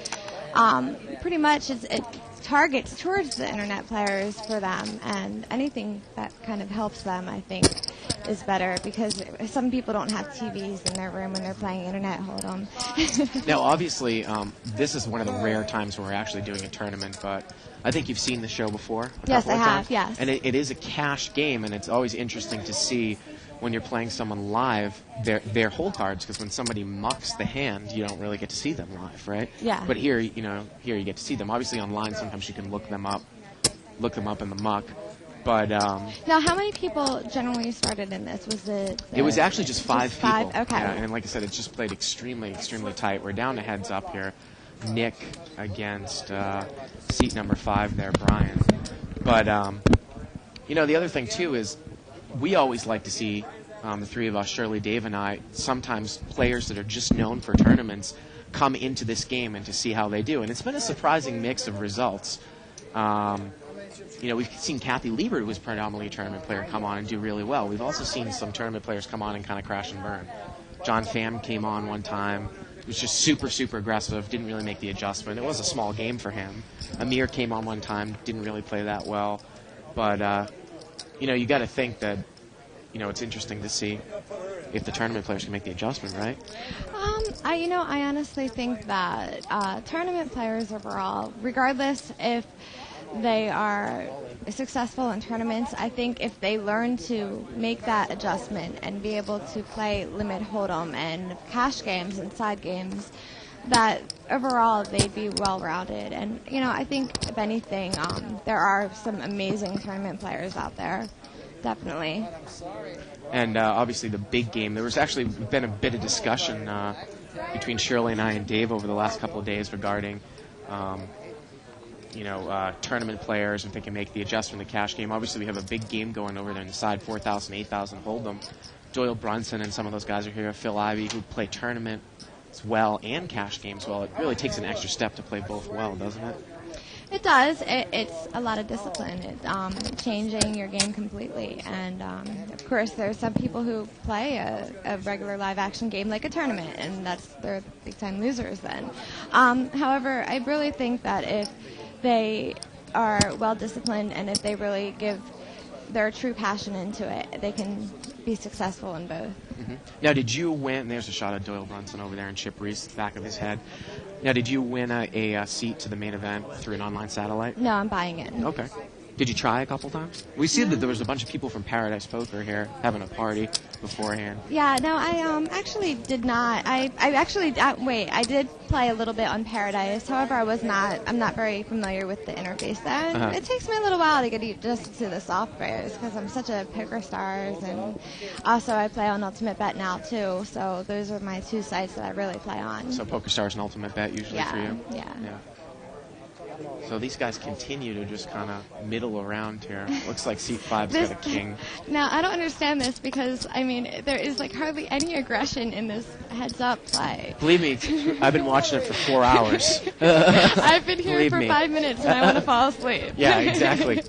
pretty much it targets towards the internet players for them, and anything that kind of helps them, I think, is better, because some people don't have TVs in their room when they're playing internet hold'em. Now, obviously, this is one of the rare times where we're actually doing a tournament, but I think you've seen the show before. Yes, I have, yes. And it is a cash game, and it's always interesting to see when you're playing someone live, their hole cards, because when somebody mucks the hand, you don't really get to see them live, right? Yeah. But here you get to see them. Obviously, online, sometimes you can look them up in the muck. But now, how many people generally started in this? Was it? It was actually just 5 people. 5? Okay. Yeah, and like I said, it's just played extremely tight. We're down to heads up here. Nick against seat number 5 there, Brian. But the other thing too is we always like to see the 3 of us, Shirley, Dave, and I, sometimes players that are just known for tournaments come into this game and to see how they do. And it's been a surprising mix of results. We've seen Kathy Liebert, who was predominantly a tournament player, come on and do really well. We've also seen some tournament players come on and kind of crash and burn. John Pham came on one time. He was just super aggressive, didn't really make the adjustment. It was a small game for him. Amir came on one time, didn't really play that well. But, you got to think that, it's interesting to see if the tournament players can make the adjustment, right? I honestly think that tournament players overall, regardless if they are successful in tournaments, I think if they learn to make that adjustment and be able to play limit hold'em and cash games and side games, that overall they'd be well-rounded. And, I think, if anything, there are some amazing tournament players out there. Definitely. And obviously the big game, there was actually been a bit of discussion between Shirley and I and Dave over the last couple of days regarding tournament players, if they can make the adjustment to cash game. Obviously, we have a big game going over there in the side, 4,000, 8,000 Hold'em. Doyle Brunson and some of those guys are here. Phil Ivey, who play tournament as well and cash games well. It really takes an extra step to play both well, doesn't it? It does. It's a lot of discipline. It's changing your game completely. And, of course, there are some people who play a regular live-action game like a tournament, and they're big-time losers then. However, I really think that if they are well-disciplined and if they really give their true passion into it, they can be successful in both. Mm-hmm. Now, did you win? There's a shot of Doyle Brunson over there and Chip Reese, back of his head. Now, did you win a seat to the main event through an online satellite? No, I'm buying it. Okay. Did you try a couple times? We see that there was a bunch of people from Paradise Poker here having a party beforehand. Yeah, no, I actually did not. I did play a little bit on Paradise. However, I'm not very familiar with the interface there. And It takes me a little while to get adjusted to the softwares because I'm such a PokerStars, and also I play on Ultimate Bet now too. So those are my 2 sites that I really play on. So PokerStars and Ultimate Bet usually for you? Yeah. So these guys continue to just kind of middle around here. Looks like seat 5's got a king. Now, I don't understand this because, there is hardly any aggression in this heads-up play. Believe me, I've been watching it for 4 hours. I've been here for 5 minutes and I want to fall asleep. Yeah, exactly.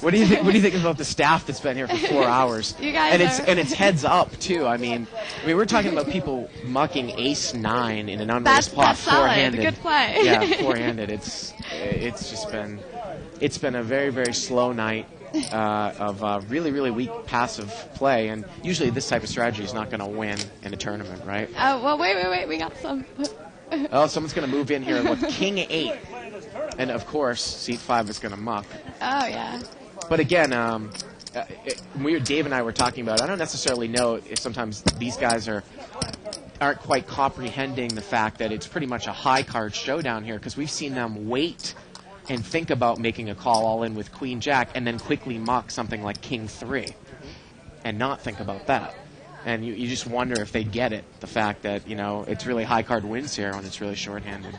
What do you think about the staff that's been here for 4 hours? You guys and it's heads up too. I mean, we're talking about people mucking ace-9 in an unraised pot, that's solid. four-handed. Good play. Yeah, four-handed. It's just been it's been a very, very slow night of really, really weak passive play. And usually this type of strategy is not going to win in a tournament, right? Oh, well, wait. We got some. Oh, someone's going to move in here with King 8. And, of course, Seat 5 is going to muck. Oh, yeah. But again, Dave and I were talking about, I don't necessarily know if sometimes these guys aren't quite comprehending the fact that it's pretty much a high card showdown here, because we've seen them wait and think about making a call all in with Queen Jack and then quickly muck something like King 3 and not think about that. And you just wonder if they get it, the fact that, it's really high card wins here when it's really shorthanded.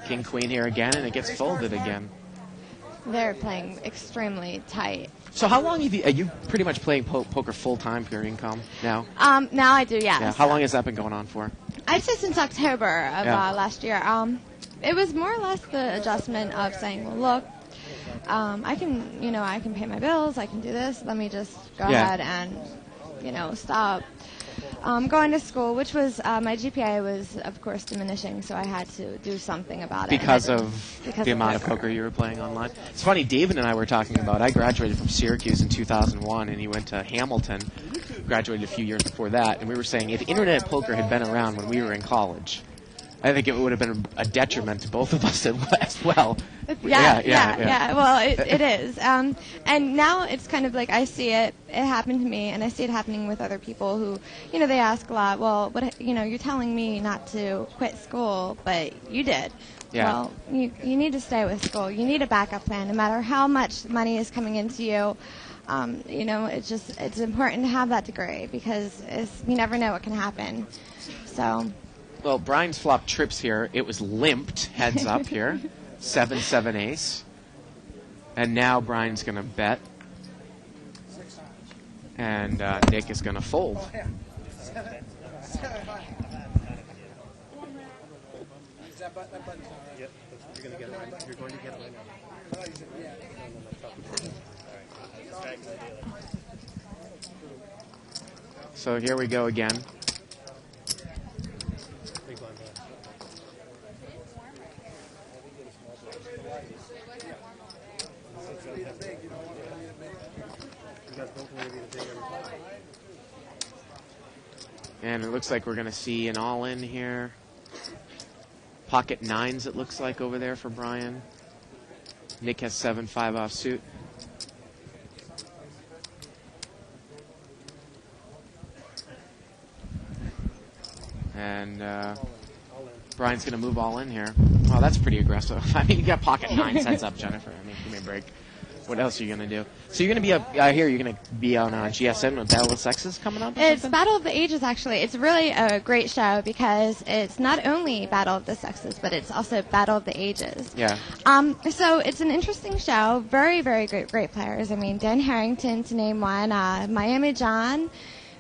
King Queen here again, and it gets folded again. They're playing extremely tight. So how long are you pretty much playing poker full-time for your income now? Now I do, yes. Yeah. How long has that been going on for? I'd say since October of last year. It was more or less the adjustment of saying, well, look, I can pay my bills, I can do this, let me just go ahead and, stop going to school, which was, my GPA was, of course, diminishing, so I had to do something about it. Because of the amount of poker you were playing online? It's funny, David and I were talking about, I graduated from Syracuse in 2001, and he went to Hamilton, graduated a few years before that, and we were saying if internet poker had been around when we were in college, I think it would have been a detriment to both of us as well. Yeah. Well, it is. And now it's kind of like I see it happened to me, and I see it happening with other people who, they ask a lot, well, you're telling me not to quit school, but you did. Yeah. Well, you need to stay with school. You need a backup plan, no matter how much money is coming into you. It's important to have that degree because you never know what can happen. So. Well, Brian's flop trips here. It was limped heads up here. 7-7 ace. And now Brian's going to bet. And Nick is going to fold. You're going to get it right now. So here we go again. And it looks like we're going to see an all-in here. Pocket nines, it looks like, over there for Brian. Nick has 7-5 offsuit. And Brian's going to move all in here. Oh, that's pretty aggressive. I mean, you got pocket nines heads up, Jennifer. I mean, give me a break. What else are you going to do? So you're going to be up here. You're going to be on GSN with Battle of the Sexes coming up? It's Battle of the Ages, actually. It's really a great show because it's not only Battle of the Sexes, but it's also Battle of the Ages. Yeah. So it's an interesting show. Very, very great players. I mean, Dan Harrington, to name one. Miami John.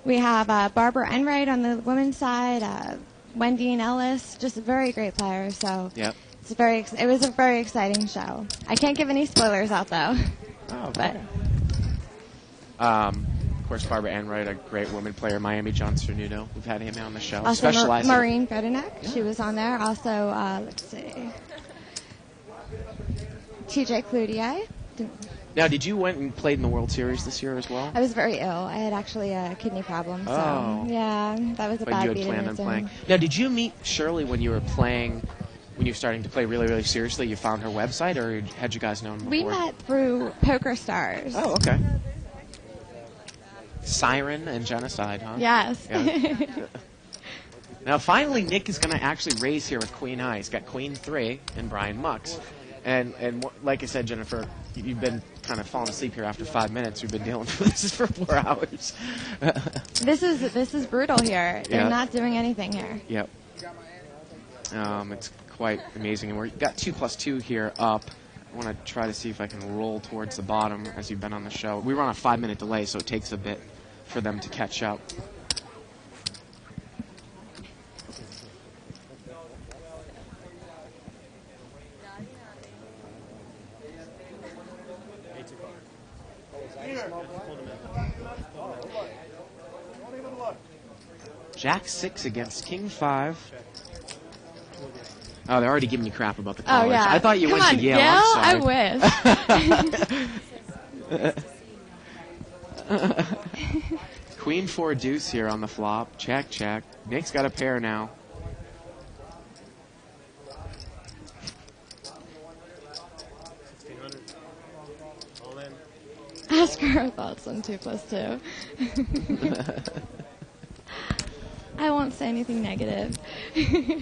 We have Barbara Enright on the women's side. Wendy and Ellis. Just very great players. So. Yep. It was a very exciting show. I can't give any spoilers out though. Oh, but of course, Barbara Enright, a great woman player. Miami John Cernuto, we've had him on the show. Also, Maureen Fedenek, she was on there. Also, let's see, TJ Cloutier. Now, did you went and played in the World Series this year as well? I was very ill. I had actually a kidney problem. So, yeah, that was a bad beat. But you had planned on playing. Now, did you meet Shirley when you were playing? When you were starting to play really, really seriously, you found her website, or had you guys known before? We met through Poker Stars. Oh, okay. Siren and Genocide, huh? Yes. Yeah. Now, finally, Nick is going to actually raise here with Queen High. He's got Queen 3 and Brian mucks. And like I said, Jennifer, you've been kind of falling asleep here after 5 minutes. We've been dealing with this for 4 hours. This is brutal here. They're not doing anything here. Yep. It's quite amazing. And we've got 2+2 here up. I want to try to see if I can roll towards the bottom as you've been on the show. We were on a 5-minute delay, so it takes a bit for them to catch up. Jack 6 against King 5. Oh, they're already giving you crap about the college. Oh, yeah. I thought you Come went on, to Yale. Yale? I'm sorry. Queen 4 deuce here on the flop. Check, check. Nick's got a pair now. All in. Ask her thoughts on 2+2. I won't say anything negative.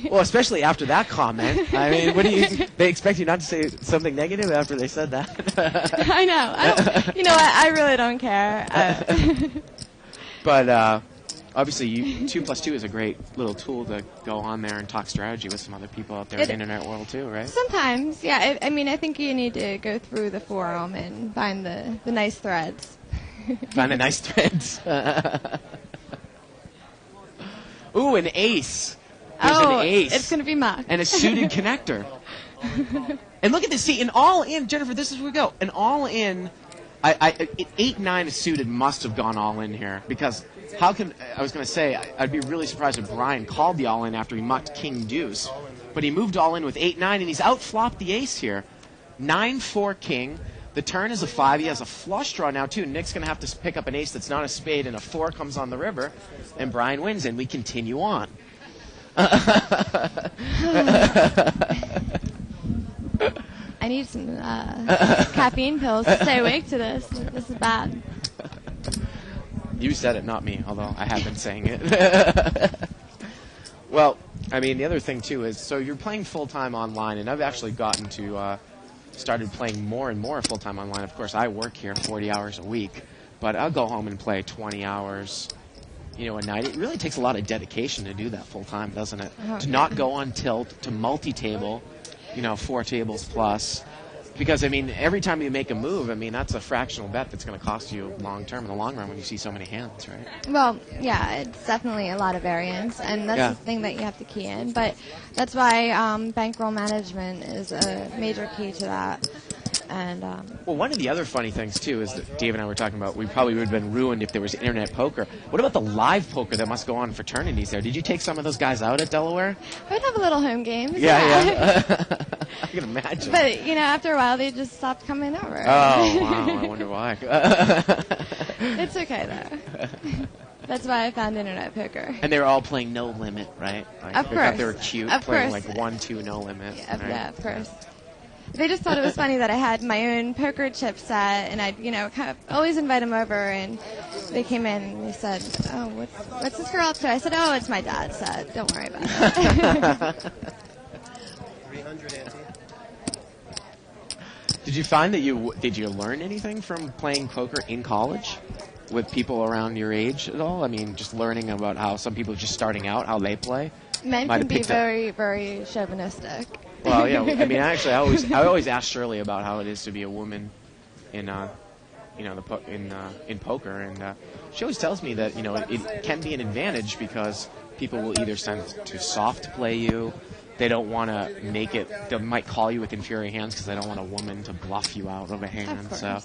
Well, especially after that comment. I mean, what do you? They expect you not to say something negative after they said that. I know. You know what? I really don't care. But obviously, 2+2 is a great little tool to go on there and talk strategy with some other people out there in the internet world too, right? Sometimes, yeah. I mean, I think you need to go through the forum and find the nice threads. Find the nice threads. Ooh, an ace. There's an ace. It's going to be muck. And a suited connector. And look at this. See, an all-in, Jennifer, this is where we go. An all-in, 8-9 suited must have gone all-in here. Because how can, I was going to say, I'd be really surprised if Brian called the all-in after he mucked king deuce. But he moved all-in with 8-9, and he's out-flopped the ace here. 9-4 king. The turn is a 5. He has a flush draw now, too. Nick's going to have to pick up an ace that's not a spade, and a 4 comes on the river, and Brian wins, and we continue on. I need some caffeine pills to stay awake to this. This is bad. You said it, not me, although I have been saying it. Well, I mean, the other thing, too, is, so you're playing full-time online, and I've actually gotten to... started playing more and more full-time online. Of course, I work here 40 hours a week, but I'll go home and play 20 hours, a night. It really takes a lot of dedication to do that full-time, doesn't it? Oh, to not go on tilt, to multi-table, 4 tables plus. Because, I mean, every time you make a move, I mean, that's a fractional bet that's going to cost you long-term in the long run when you see so many hands, right? Well, yeah, it's definitely a lot of variance, and that's the thing that you have to key in. But that's why bankroll management is a major key to that. And well, one of the other funny things, too, is that Dave and I were talking about, we probably would have been ruined if there was internet poker. What about the live poker that must go on in fraternities there? Did you take some of those guys out at Delaware? we'd have a little home games. Yeah. I can imagine. But, after a while, they just stopped coming over. Oh, wow. I wonder why. It's okay, though. That's why I found internet poker. And they were all playing no limit, right? Like, Of they thought course. they were cute, Of playing course. like 1-2 no limit. Yeah, right? yeah, of course. They just thought it was funny that I had my own poker chip set, and I'd, kind of always invite them over, and they came in and they said, "Oh, what's this girl up to?" I said, "Oh, it's my dad's set. Don't worry about it." 300 ante. Did you find that did you learn anything from playing poker in college with people around your age at all? I mean, just learning about how some people just starting out, how they play. Men Might can have be picked up- very, very chauvinistic. Well, yeah. I mean, actually, I always ask Shirley about how it is to be a woman in, in poker, and she always tells me that it can be an advantage because people will either send to soft play you. They don't want to make it. They might call you with inferior hands because they don't want a woman to bluff you out of a hand. So,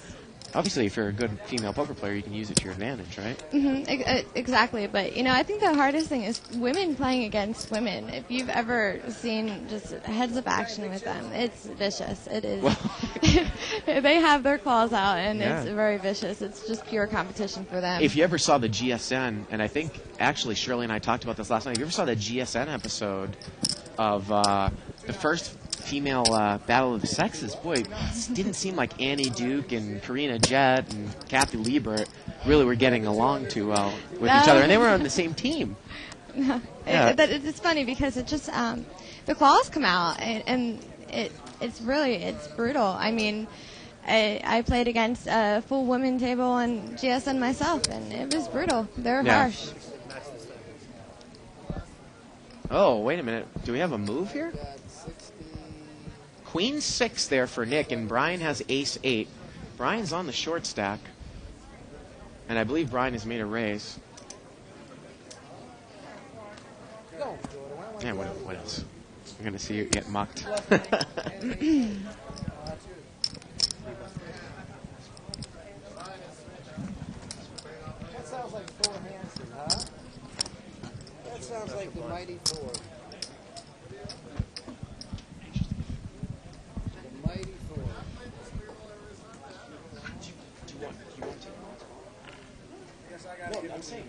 obviously, if you're a good female poker player, you can use it to your advantage, right? Mm-hmm, exactly. But, I think the hardest thing is women playing against women. If you've ever seen just heads-up action with them, it's vicious. It is. They have their claws out, and it's very vicious. It's just pure competition for them. If you ever saw the GSN, and I think, actually, Shirley and I talked about this last night. If you ever saw the GSN episode of the first female Battle of the Sexes, boy, it didn't seem like Annie Duke and Karina Jett and Kathy Liebert really were getting along too well with each other, and they were on the same team. It's funny because it just the claws come out, and it's brutal. I mean, I played against a full women table on GSN myself, and it was brutal. They're harsh. Oh, wait a minute. Do we have a move here? Queen 6 there for Nick, and Brian has ace 8. Brian's on the short stack, and I believe Brian has made a raise. Yeah, what else? We're going to see you get mucked. That sounds like Thor Hansen, huh? That sounds like the mighty Thor. Well, I'm saying,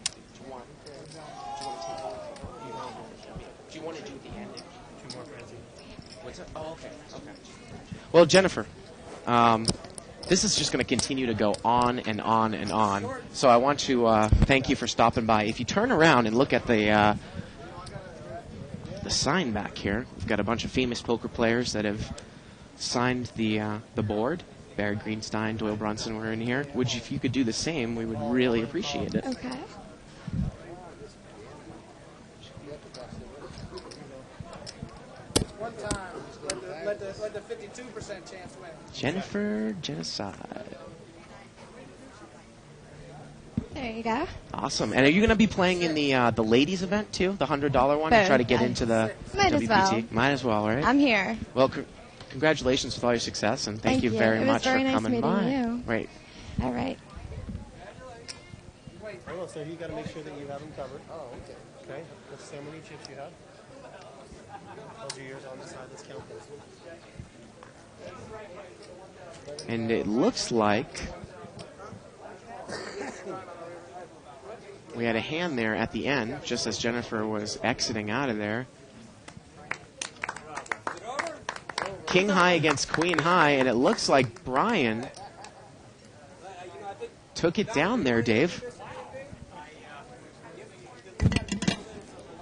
do you want to do the ending? Two more friends. What's that? Oh, okay. Well, Jennifer, this is just going to continue to go on and on and on. So I want to thank you for stopping by. If you turn around and look at the sign back here, we've got a bunch of famous poker players that have signed the board. Barry Greenstein, Doyle Brunson were in here. If you could do the same, we would really appreciate it. Okay. One time, let the 52% chance win. Jennifer Genocide. There you go. Awesome. And are you going to be playing in the ladies event too, the $100 one, to Both. try to get into the Might as WPT? well. Might as well, right? I'm here. Well, congratulations with all your success, and thank you very It was much very for nice coming meeting by. you. Right. All right. Oh, so you got to make sure that you have them covered. Oh, okay. Okay. Let's see how many chips you have. Those are yours on the side. Let's count those. And it looks like we had a hand there at the end, just as Jennifer was exiting out of there. King high against queen high, and it looks like Brian took it down there, Dave.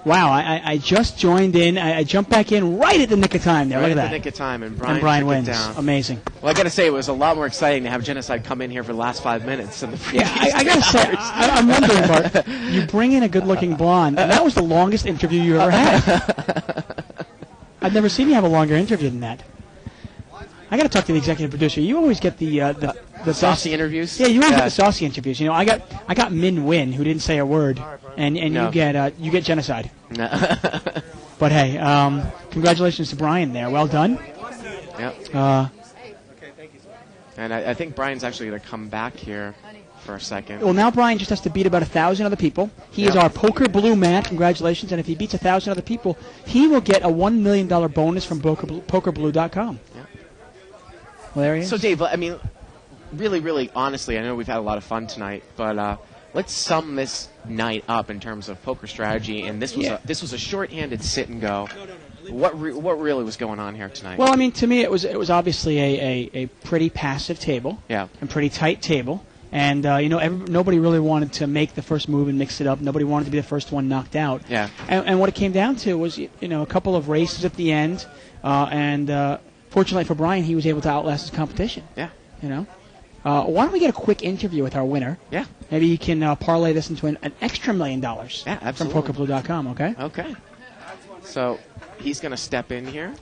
Wow, I just joined in. I jumped back in right at the nick of time there. Right Look at at that. the nick of time, and Brian, took wins. it down. Amazing. Well, I got to say, it was a lot more exciting to have Genocide come in here for the last 5 minutes than the previous. Yeah, I got to say, I'm wondering, Bart, you bring in a good-looking blonde, and that was the longest interview you ever had. I've never seen you have a longer interview than that. I got to talk to the executive producer. You always get the saucy interviews. Yeah, you always get the saucy interviews. You know, I got Min Win, who didn't say a word, and No. you get Genocide. No. But hey, congratulations to Brian there. Well done. Yep. And I think Brian's actually going to come back here for a second. Well, now Brian just has to beat about 1,000 other people. He is Yep. our Poker Blue man. Congratulations. And if he beats 1,000 other people, he will get a $1 million bonus from PokerBlue.com. Yep. Well, there he is. So, Dave, I mean, really, really, honestly, I know we've had a lot of fun tonight, but let's sum this night up in terms of poker strategy. And this was a short-handed sit and go. What really was going on here tonight? Well, I mean, to me, it was obviously a pretty passive table. Yeah. And pretty tight table. And, nobody really wanted to make the first move and mix it up. Nobody wanted to be the first one knocked out. Yeah. And what it came down to was, a couple of races at the end. And fortunately for Brian, he was able to outlast his competition. Yeah. Why don't we get a quick interview with our winner? Yeah. Maybe you can parlay this into an extra $1 million. Yeah, absolutely. From PokerBlue.com, okay? Okay. So he's going to step in here.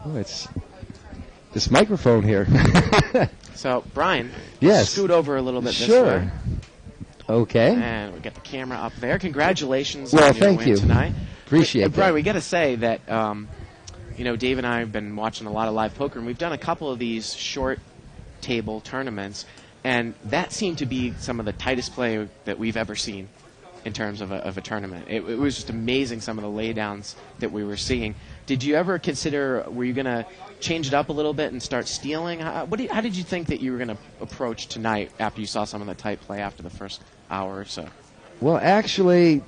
Oh, it's this microphone here. So, Brian, Yes. scoot over a little bit this Sure. way. Okay. And we got the camera up there. Congratulations Well, on your thank win you. tonight. Appreciate But, Brian, that. we got to say that, Dave and I have been watching a lot of live poker, and we've done a couple of these short table tournaments, and that seemed to be some of the tightest play that we've ever seen in terms of a tournament. It was just amazing, some of the laydowns that we were seeing. Did you ever consider, were you going to change it up a little bit and start stealing? How did you think that you were going to approach tonight after you saw some of the tight play after the first hour or so? Well, actually,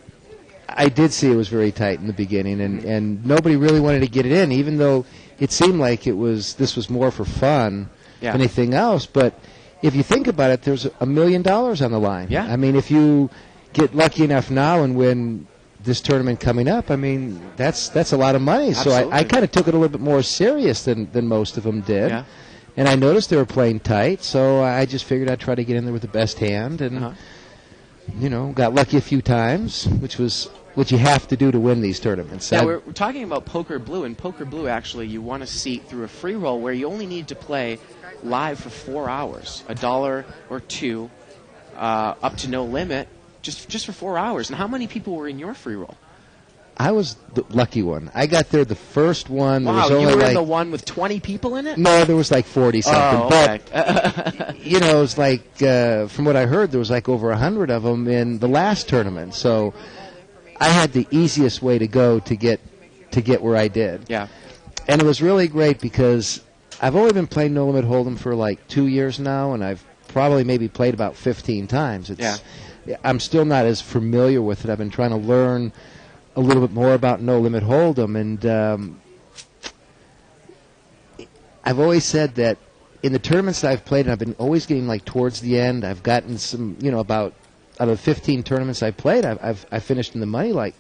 I did see it was very tight in the beginning, and nobody really wanted to get it in, even though it seemed like this was more for fun than anything else. But if you think about it, there's $1 million on the line. Yeah. I mean, if you get lucky enough now and win this tournament coming up, I mean, that's a lot of money. Absolutely. So I kind of took it a little bit more serious than most of them did. Yeah. And I noticed they were playing tight, so I just figured I'd try to get in there with the best hand, and got lucky a few times, which was what you have to do to win these tournaments. Yeah, we're talking about Poker Blue, and Poker Blue, actually, you won a seat through a free roll where you only need to play live for 4 hours, $1 or $2, up to no limit, just for 4 hours. And how many people were in your free roll? I was the lucky one. I got there the first one. There Wow, was you only were in like, the one with 20 people in it? No, there was like 40-something. Oh, okay. But, you know, it was like, from what I heard, there was like over 100 of them in the last tournament. So I had the easiest way to go to get where I did. Yeah. And it was really great because I've only been playing No Limit Hold'em for like 2 years now, and I've probably maybe played about 15 times. I'm still not as familiar with it. I've been trying to learn a little bit more about No Limit Hold'em, and I've always said that in the tournaments that I've played, and I've been always getting like towards the end, I've gotten some, you know, about out of the 15 tournaments I played, I finished in the money like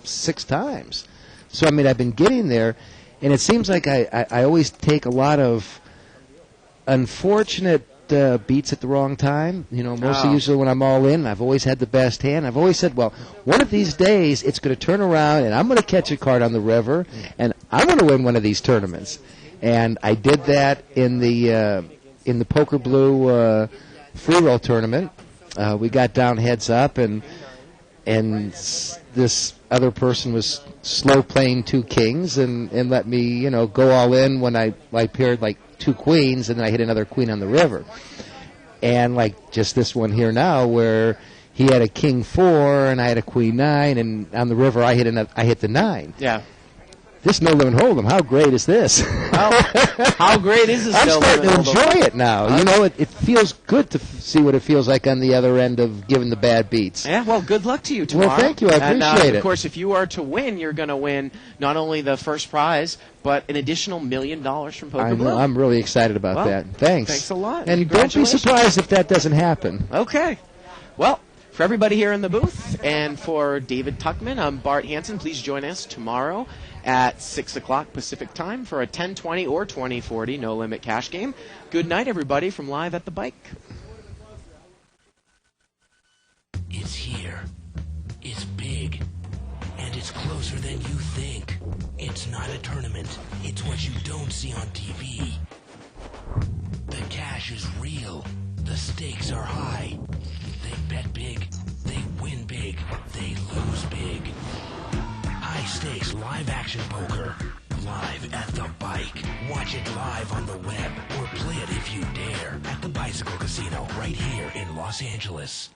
6 times. So I mean, I've been getting there, and it seems like I always take a lot of unfortunate beats at the wrong time. You know, mostly usually when I'm all in, I've always had the best hand. I've always said, well, one of these days it's going to turn around, and I'm going to catch a card on the river, and I'm going to win one of these tournaments. And I did that in the Poker Blue free roll tournament. We got down heads up, and this other person was slow playing 2 kings and let me, you know, go all in when I paired like 2 queens, and then I hit another queen on the river. And like just this one here now, where he had a king 4 and I had a queen 9, and on the river I hit the 9. Yeah. This No Limit Hold'em, how great is this? How great is this? I'm No starting to Limit Hold'em? enjoy it now. You know, it feels good to see what it feels like on the other end of giving the bad beats. Yeah, well, good luck to you tomorrow. Well, thank you. I appreciate and, it. Of course, if you are to win, you're going to win not only the first prize, but an additional $1 million from Poker I Blue. know. I'm really excited about Well, that. Thanks. Thanks a lot. And don't be Congratulations. surprised if that doesn't happen. Okay. Well, for everybody here in the booth and for David Tuckman, I'm Bart Hansen. Please join us tomorrow at 6 o'clock Pacific time for a 10-20 or 20-40 No Limit cash game. Good night, everybody, from Live at the Bike. It's here. It's big. And it's closer than you think. It's not a tournament. It's what you don't see on TV. The cash is real. The stakes are high. They bet big. They win big. They lose big. High stakes live action poker. Live at the Bike. Watch it live on the web or play it if you dare at the Bicycle Casino right here in Los Angeles.